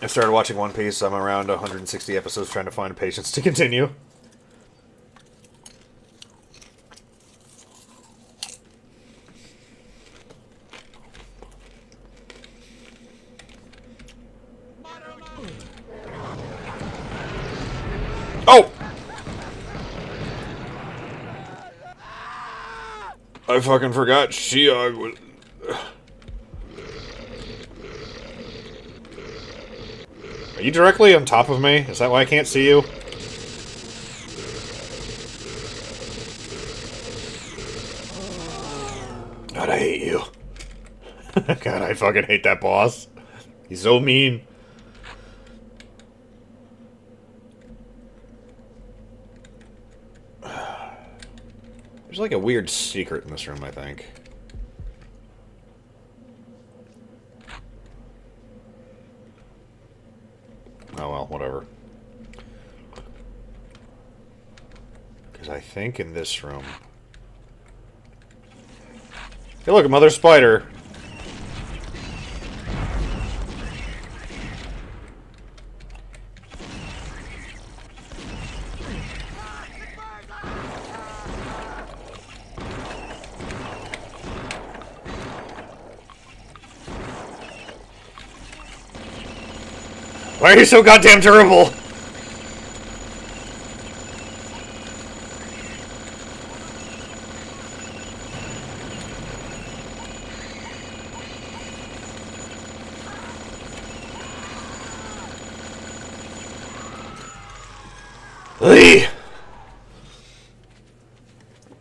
I started watching One Piece. I'm around 160 episodes trying to find patience to continue. Oh! I fucking forgot Shiog was... Are you directly on top of me? Is that why I can't see you? God, I hate you. God, I fucking hate that boss. He's so mean. There's like a weird secret in this room, I think. whatever. Because I think in this room... Hey, look, a mother spider! Why are you so goddamn durable?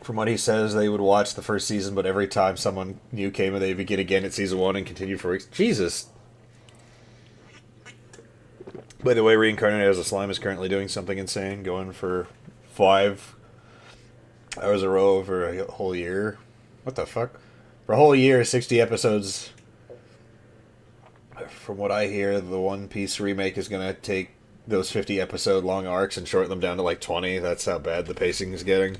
From what he says, they would watch the first season, but every time someone new came, they would begin again at season 1 and continue for weeks. Jesus! By the way, Reincarnated as a Slime is currently doing something insane, going for 5 hours a row for a whole year. What the fuck? For a whole year, 60 episodes. From what I hear, the One Piece remake is going to take those 50 episode long arcs and shorten them down to like 20. That's how bad the pacing is getting.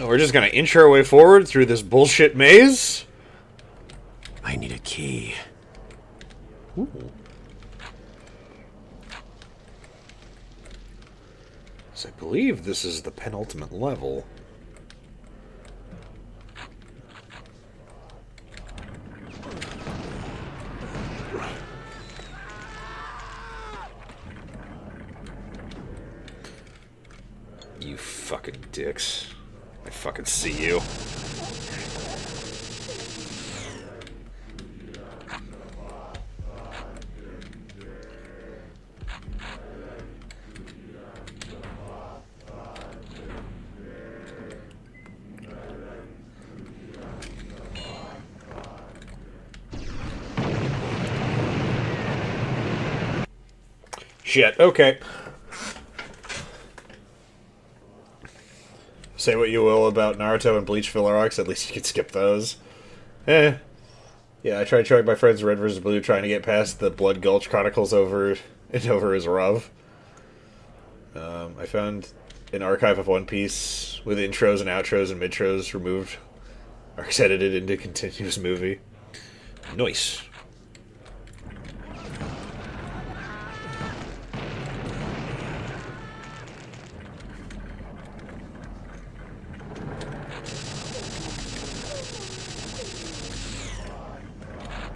We're just gonna inch our way forward through this bullshit maze. I need a key. Ooh. So I believe this is the penultimate level. You fucking dicks. I fucking see you. Shit, okay. Say what you will about Naruto and Bleach filler arcs, at least you can skip those. Yeah, I tried showing my friends Red vs. Blue trying to get past the Blood Gulch Chronicles over his Rav. I found an archive of One Piece with intros and outros and midtros removed. Arcs edited into continuous movie. Nice.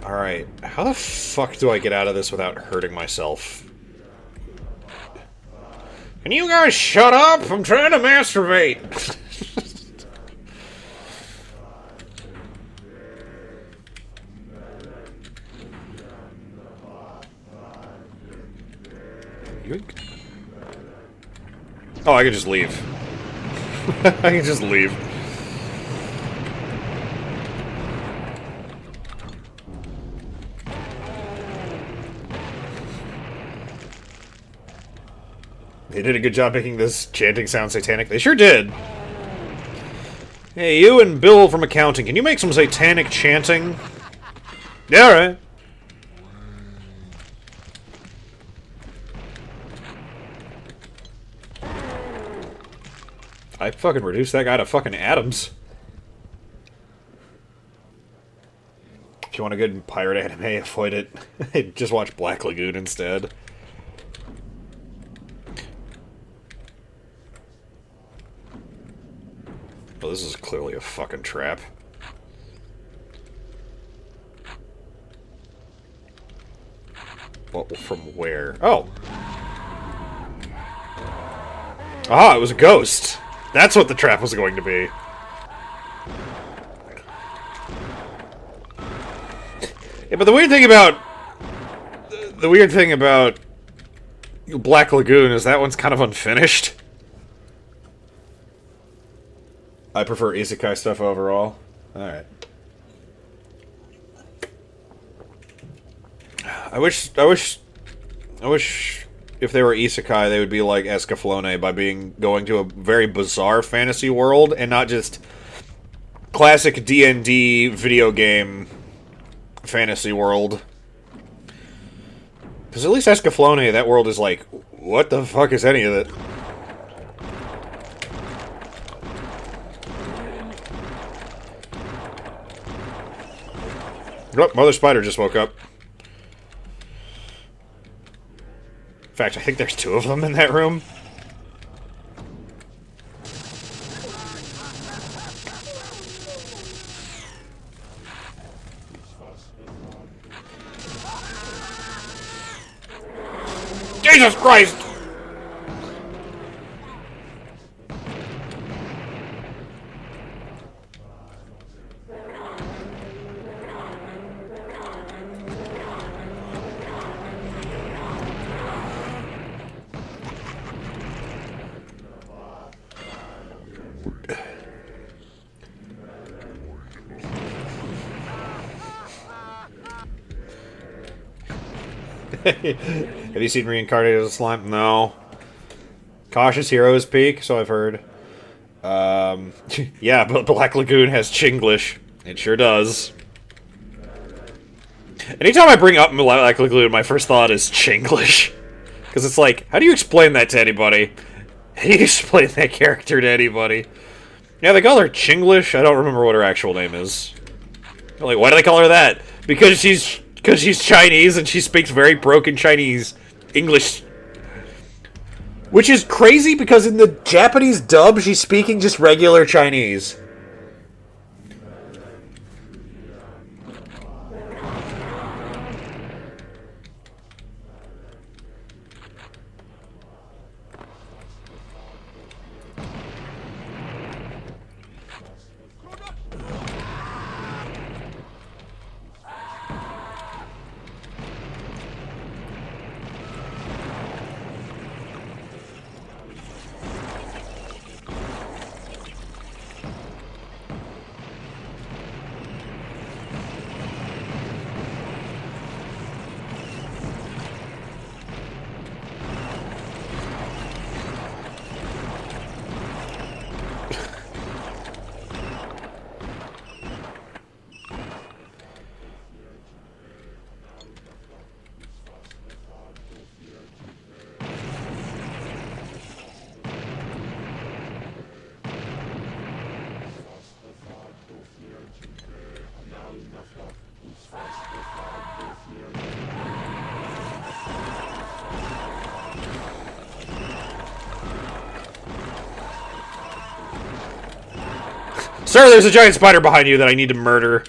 Alright, how the fuck do I get out of this without hurting myself? Can you guys shut up? I'm trying to masturbate! Oh, I can just leave. I can just leave. They did a good job making this chanting sound satanic. They sure did. Hey, you and Bill from accounting, can you make some satanic chanting? Yeah, alright. I fucking reduced that guy to fucking atoms. If you want a good pirate anime, avoid it. Just watch Black Lagoon instead. Well, this is clearly a fucking trap. Well, from where? Oh! Ah, it was a ghost! That's what the trap was going to be. Yeah, but the weird thing about... Black Lagoon is that one's kind of unfinished. I prefer isekai stuff overall. Alright. I wish if they were isekai, they would be like Escaflowne by going to a very bizarre fantasy world and not just classic D&D video game fantasy world. Because at least Escaflowne, that world is like, what the fuck is any of it? Oh, Mother Spider just woke up. In fact, I think there's 2 of them in that room. Jesus Christ! Have you seen Reincarnated as a Slime? No. Cautious Heroes Peak, so I've heard. Yeah, but Black Lagoon has Chinglish. It sure does. Anytime I bring up Black Lagoon, my first thought is Chinglish. Because it's like, how do you explain that to anybody? How do you explain that character to anybody? Yeah, they call her Chinglish. I don't remember what her actual name is. Like, why do they call her that? Because she's Chinese and she speaks very broken Chinese English. Which is crazy because in the Japanese dub, she's speaking just regular Chinese. Sir, there's a giant spider behind you that I need to murder.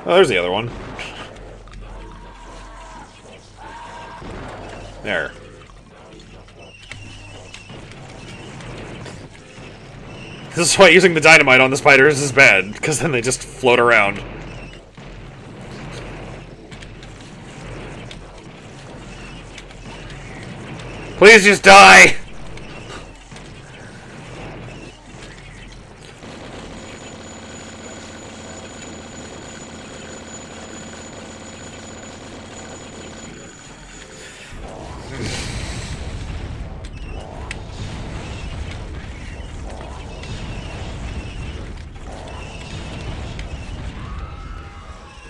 Oh, there's the other one. There. This is why using the dynamite on the spiders is bad, because then they just float around. Please just die!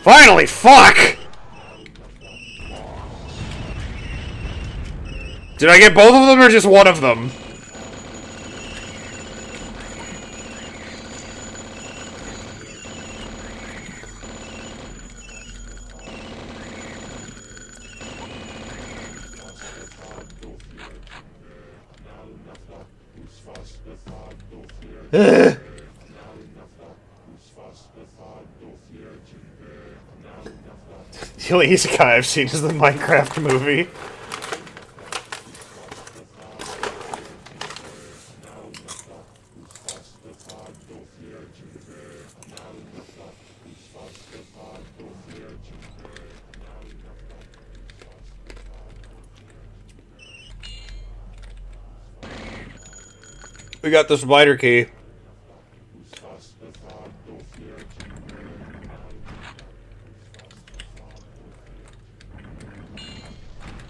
Finally, fuck! Did I get both of them or just one of them? The only isekai I've seen is the Minecraft movie. We got the spider key.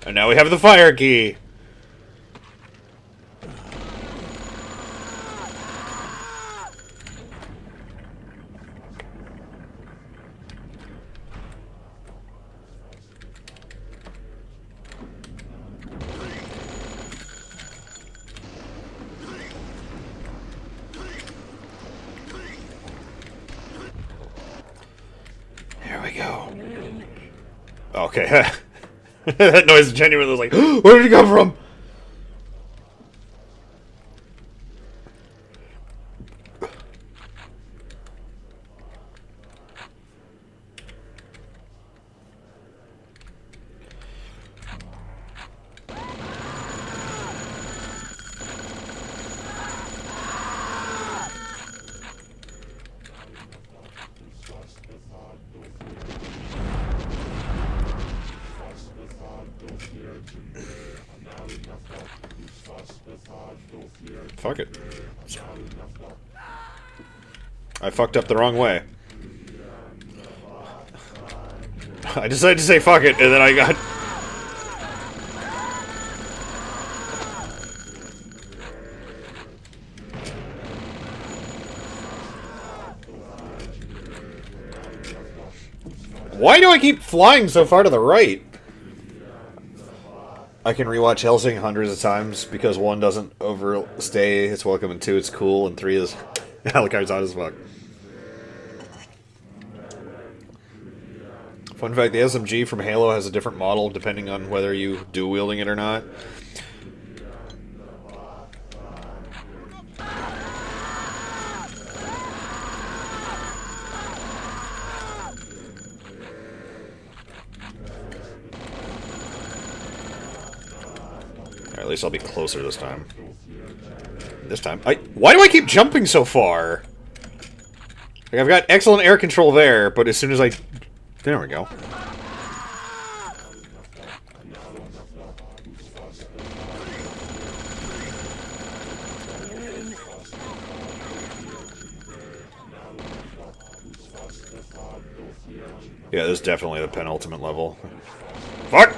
And now we have the fire key. There we go. Okay. That noise genuinely was like, where did it come from? Fuck it. I fucked up the wrong way. I decided to say fuck it, and then I got... Why do I keep flying so far to the right? I can rewatch Helsing hundreds of times because 1 doesn't overstay its welcome, and 2 it's cool, and 3 is Alucard's hot as fuck. Fun fact, the SMG from Halo has a different model depending on whether you dual wielding it or not. At least I'll be closer this time. Why do I keep jumping so far? Like, I've got excellent air control there, but as soon as I... There we go. Yeah, this is definitely the penultimate level. Fuck!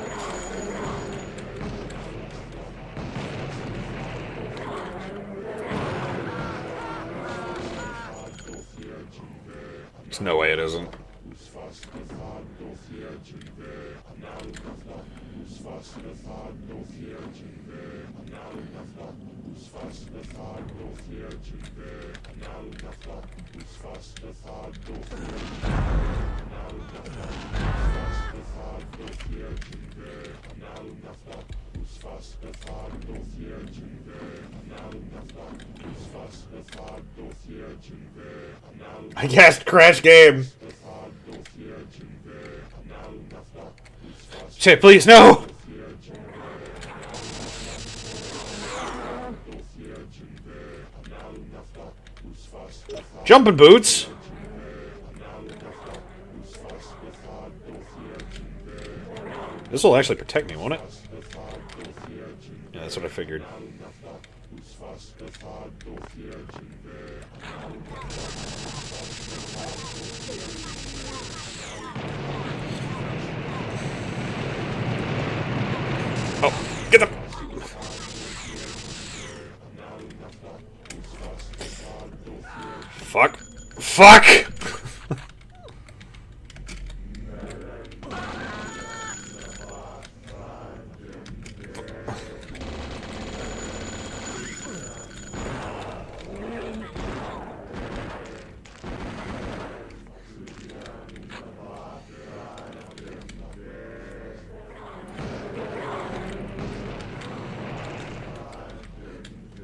There's no way it isn't. I guessed crash game. Shit, please, no! Jumping boots! This will actually protect me, won't it? Yeah, that's what I figured. Oh, get them! Fuck. Fuck!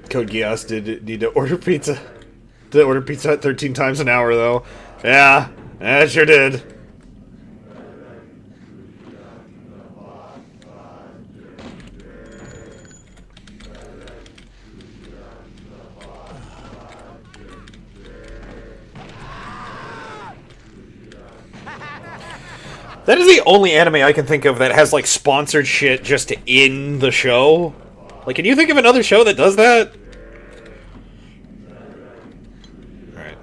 Code Geass did need to order pizza. Did order pizza at 13 times an hour, though. Yeah, it sure did. That is the only anime I can think of that has, like, sponsored shit just in the show. Like, can you think of another show that does that? Alright.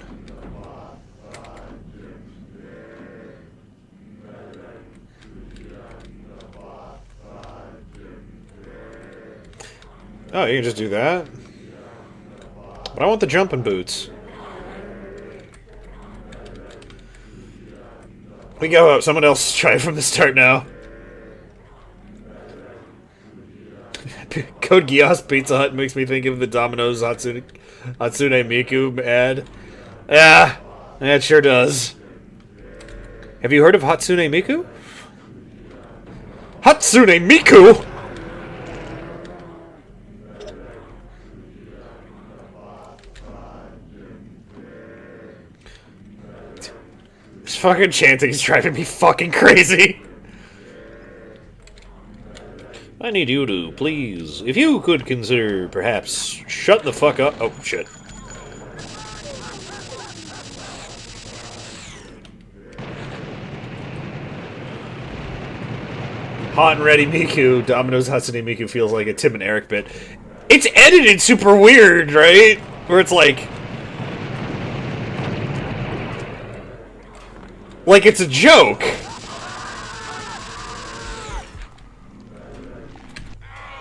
Oh, you can just do that? But I want the jumping boots. We go up. Someone else try from the start now. Code Geass Pizza Hut makes me think of the Domino's Hatsune Miku ad. Yeah, it sure does. Have you heard of Hatsune Miku? Hatsune Miku?! This fucking chanting is driving me fucking crazy. I need you to, please, if you could consider, perhaps, shut the fuck up. Oh, shit. Hot and Ready Miku, Domino's Hatsune Miku feels like a Tim and Eric bit. It's edited super weird, right? Where it's like it's a joke.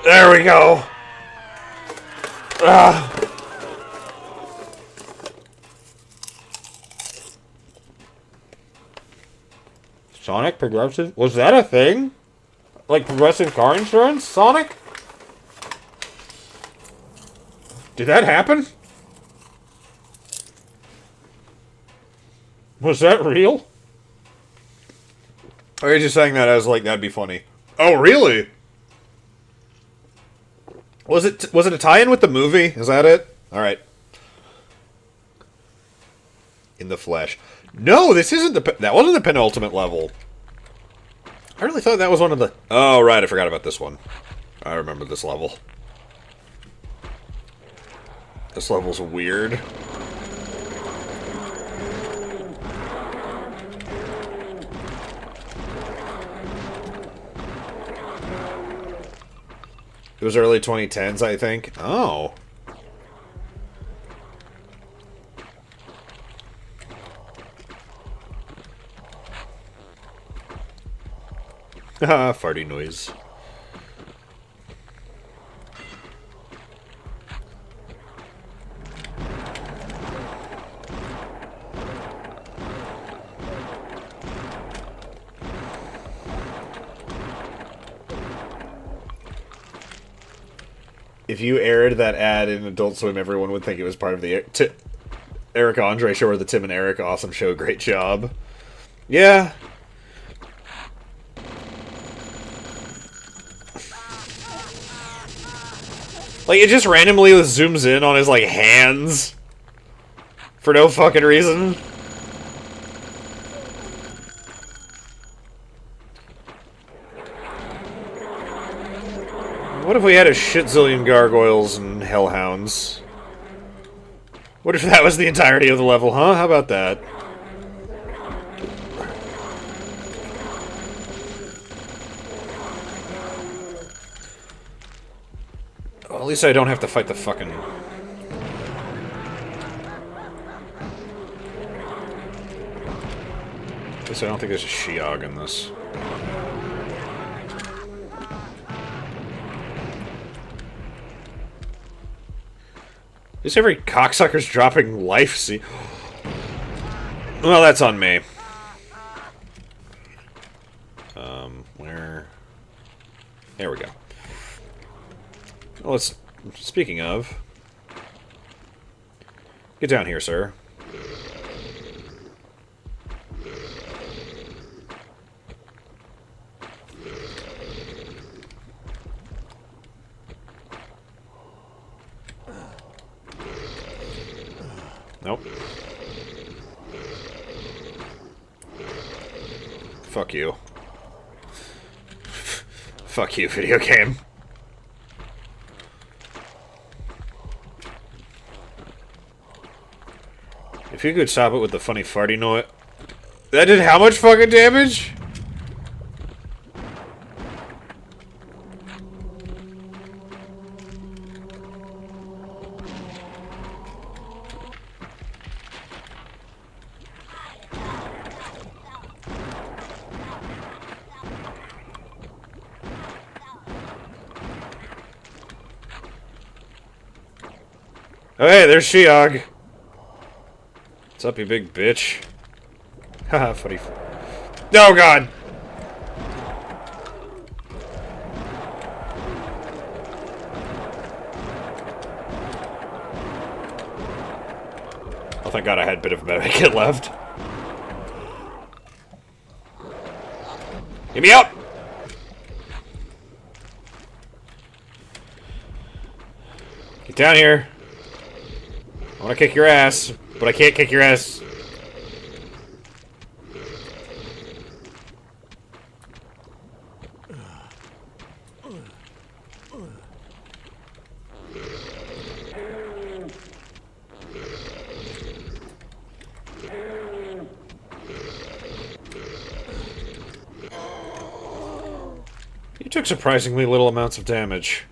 There we go. Sonic Progressive? Was that a thing? Like Progressive Car Insurance? Sonic? Did that happen? Was that real? Or are you just saying that as like that'd be funny? Oh, really? Was it a tie-in with the movie? Is that it? All right. In the flesh. No, this isn't that wasn't the penultimate level. I really thought that was one of the... Oh, right, I forgot about this one. I remember this level. This level's weird. It was early 2010s, I think. Oh. Haha, farty noise. If you aired that ad in Adult Swim, everyone would think it was part of the Eric Andre show or the Tim and Eric Awesome Show. Great job. Yeah. Like, it just randomly zooms in on his, like, hands. For no fucking reason. What if we had a shit zillion gargoyles and hellhounds? What if that was the entirety of the level, huh? How about that? Well, at least I don't have to fight the fucking... At least I don't think there's a Shiog in this. At least every cocksucker's dropping life seed. Well, that's on me. Where... There we go. Well, let's... Speaking of... Get down here, sir. Nope. Fuck you. Fuck you, video game. If you could stop it with the funny farty noise... That did how much fucking damage? Oh, hey, there's Shiog. What's up, you big bitch? Haha, funny. Oh, God! Oh, thank God I had a bit of a medikit left. Get me out! Get down here. I want to kick your ass, but I can't kick your ass. You took surprisingly little amounts of damage.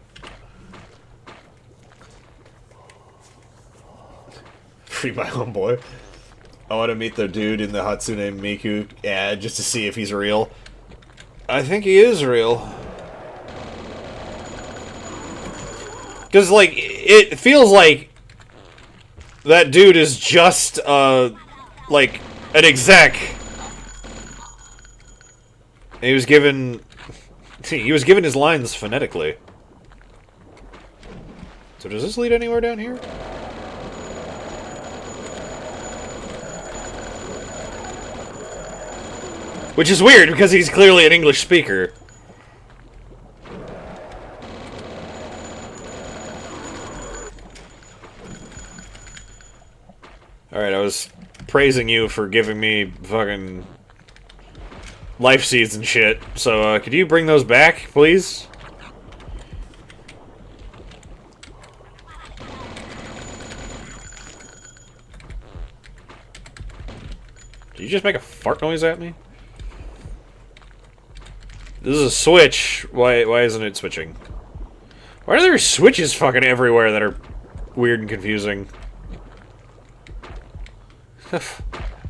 Free my homeboy. I want to meet the dude in the Hatsune Miku ad just to see if he's real. I think he is real. Because, like, it feels like that dude is just, like, an exec. And he was given his lines phonetically. So does this lead anywhere down here? Which is weird, because he's clearly an English speaker. Alright, I was praising you for giving me fucking life seeds and shit. So, could you bring those back, please? Did you just make a fart noise at me? This is a switch. Why isn't it switching? Why are there switches fucking everywhere that are weird and confusing?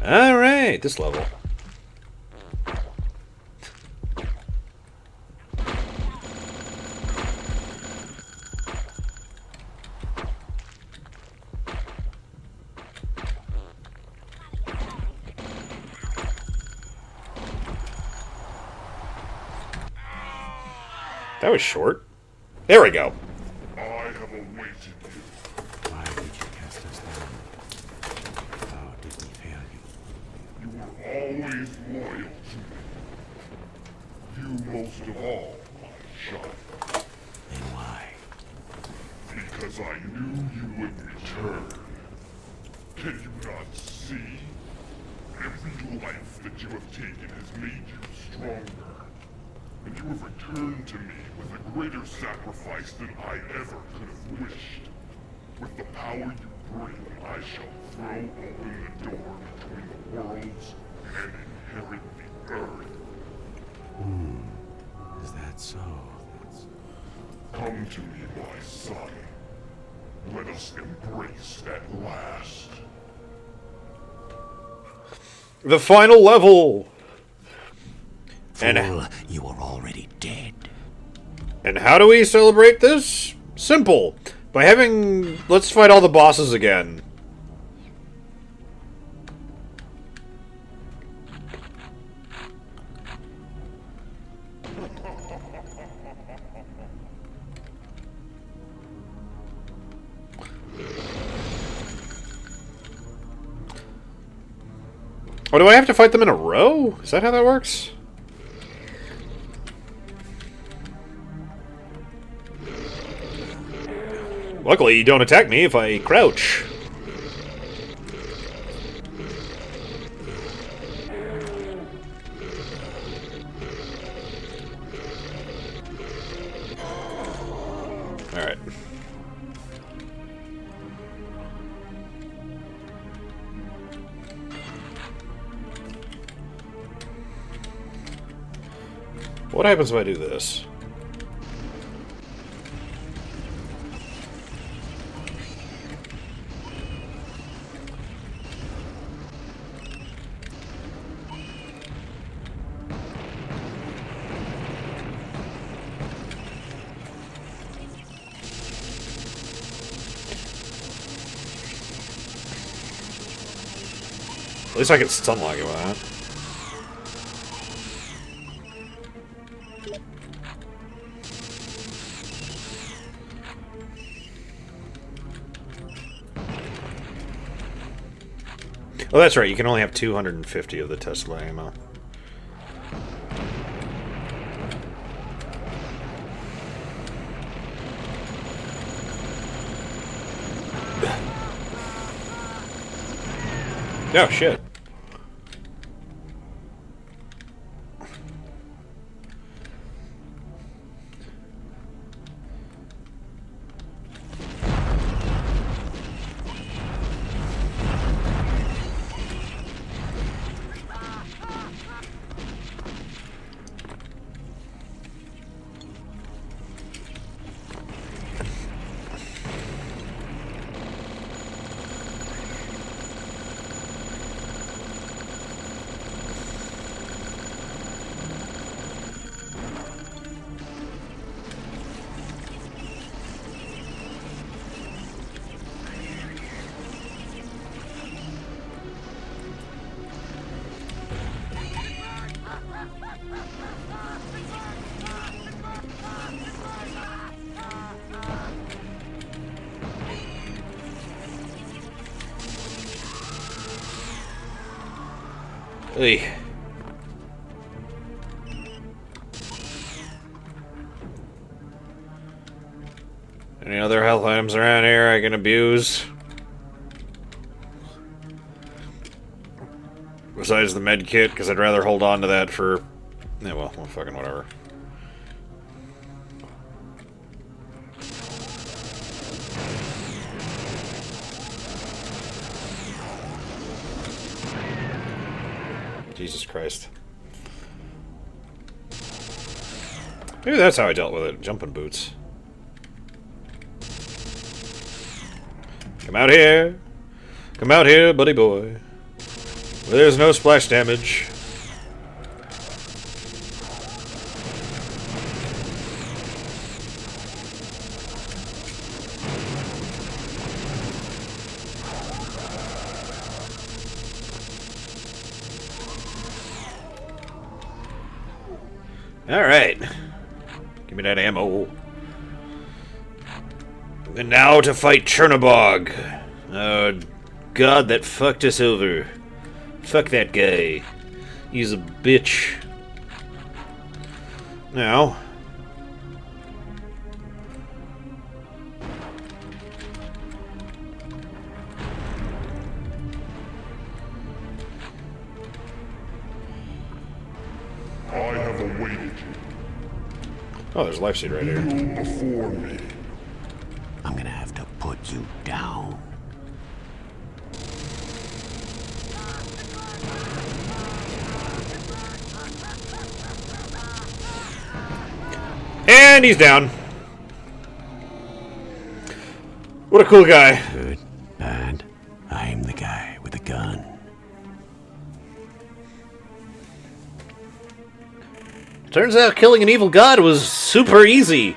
Alright, this level. That was short. There we go. I have awaited you. Why did you cast us down? How did we fail you? You were always loyal to me. You most of all, my child. Then why? Because I knew you would return. Can you not see? Every life that you have taken has made you stronger. And you have returned to me with a greater sacrifice than I ever could have wished. With the power you bring, I shall throw open the door between the worlds and inherit the earth. Is that so? Come to me, my son. Let us embrace at last. The final level! Fool, you are already dead. And how do we celebrate this? Simple. By having... Let's fight all the bosses again. Oh, do I have to fight them in a row? Is that how that works? Luckily, you don't attack me if I crouch. Alright. What happens if I do this? least I can stun-lock it with that. Oh, that's right. You can only have 250 of the Tesla ammo. Oh, shit. Hey. Any other health items around here I can abuse? Besides the med kit, because I'd rather hold on to that for... Yeah, well, fucking whatever. Jesus Christ. Maybe that's how I dealt with it. Jumping boots. Come out here. Come out here, buddy boy. Where there's no splash damage. Alright. Give me that ammo. And now to fight Chernobog. Oh, God, that fucked us over. Fuck that guy. He's a bitch. Now. I have awaited you. Oh, there's a life seed right here. Kneel before me. I'm gonna have to put you down. And he's down. What a cool guy. Good, bad. I'm the guy with the gun. Turns out killing an evil god was super easy.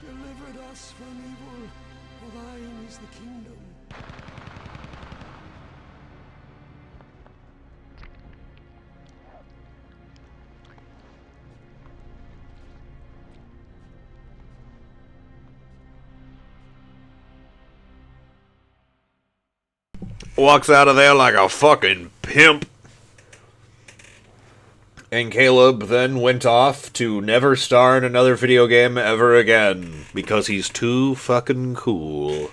Delivered us from evil, for thine is the kingdom. Walks out of there like a fucking pimp. And Caleb then went off to never star in another video game ever again. Because he's too fucking cool.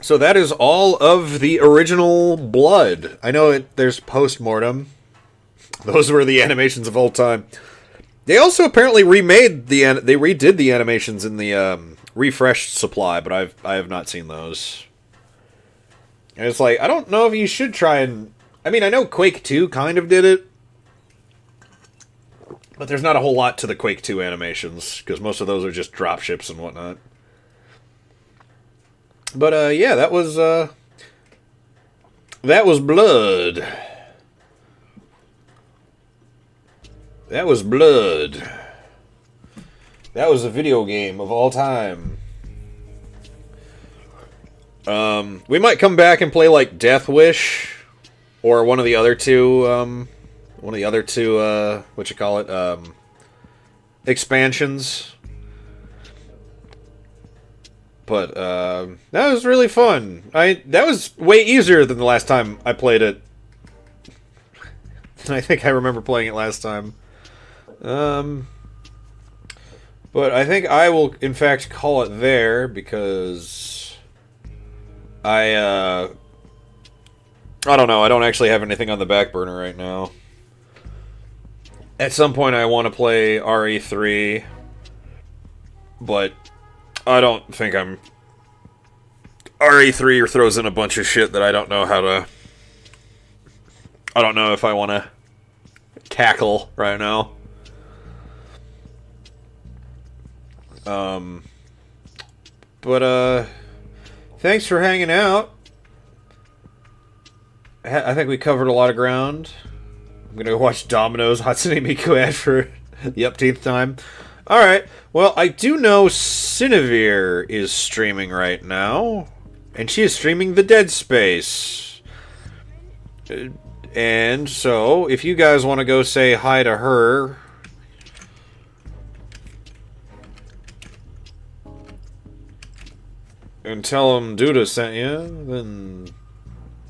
So that is all of the original Blood. I know there's post-mortem. Those were the animations of old time. They also apparently remade they redid the animations in the refreshed supply, but I have not seen those. And it's like, I don't know if you should try and... I mean, I know Quake 2 kind of did it. But there's not a whole lot to the Quake 2 animations, because most of those are just dropships and whatnot. But, yeah, that was Blood. That was Blood. That was a video game of all time. We might come back and play, like, Death Wish, or one of the other two, expansions. But, that was really fun. That was way easier than the last time I played it. I think I remember playing it last time. But I think I will, in fact, call it there, because I don't know, I don't actually have anything on the back burner right now. At some point I want to play RE3, but I don't think I'm... RE3 throws in a bunch of shit that I don't know how to... I don't know if I want to tackle right now. But, thanks for hanging out. I think we covered a lot of ground. I'm gonna go watch Domino's Hatsune Miku ad for the upteenth time. Alright, well, I do know Cinevere is streaming right now. And she is streaming the Dead Space. And so, if you guys want to go say hi to her... and tell them Duda sent you, then...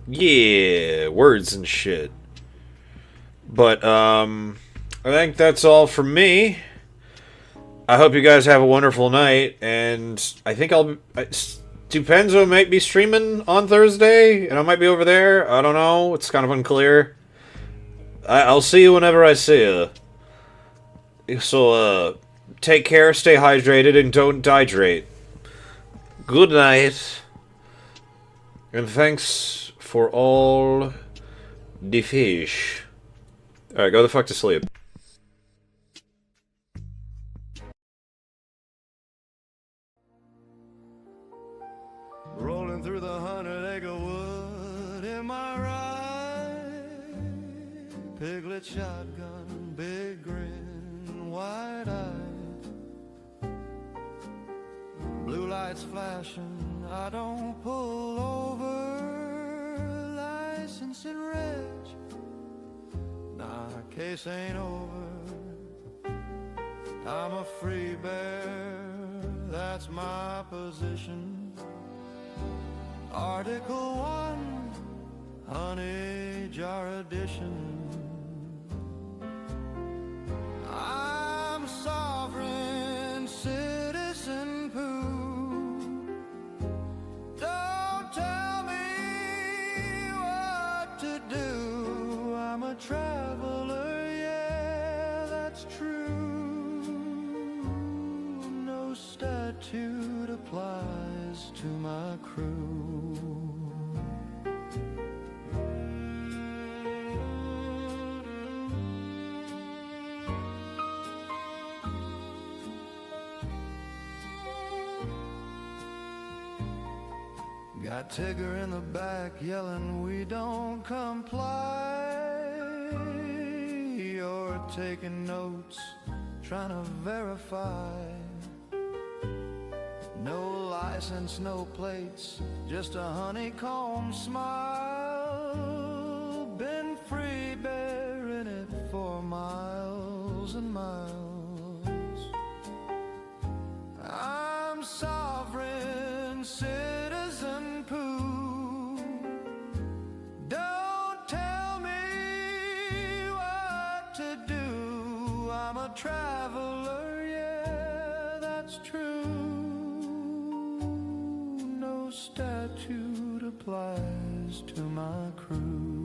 yeah, words and shit. But, I think that's all from me. I hope you guys have a wonderful night, and I think Stupenzo might be streaming on Thursday, and I might be over there. I don't know, it's kind of unclear. I'll see you whenever I see you. So, take care, stay hydrated, and don't dehydrate. Good night, and thanks for all the fish. Alright, go the fuck to sleep. Rolling through the 100-acre wood in my ride. Piglet shotgun, big grin, wide-eyed. Blue lights flashing, I don't pull over. License and reg, nah, case ain't over. I'm a free bear, that's my position. Article 1, honey jar edition. I'm sovereign citizen poo. Don't tell me what to do. I'm a traveler, yeah, that's true. No statute applies to my crew. Got Tigger in the back yelling, we don't comply. You're taking notes, trying to verify. No license, no plates, just a honeycomb smile. Been free bearing it for miles and miles. I'm sovereign citizen poo. Don't tell me what to do. I'm a traveler, yeah, that's true. No statute applies to my crew.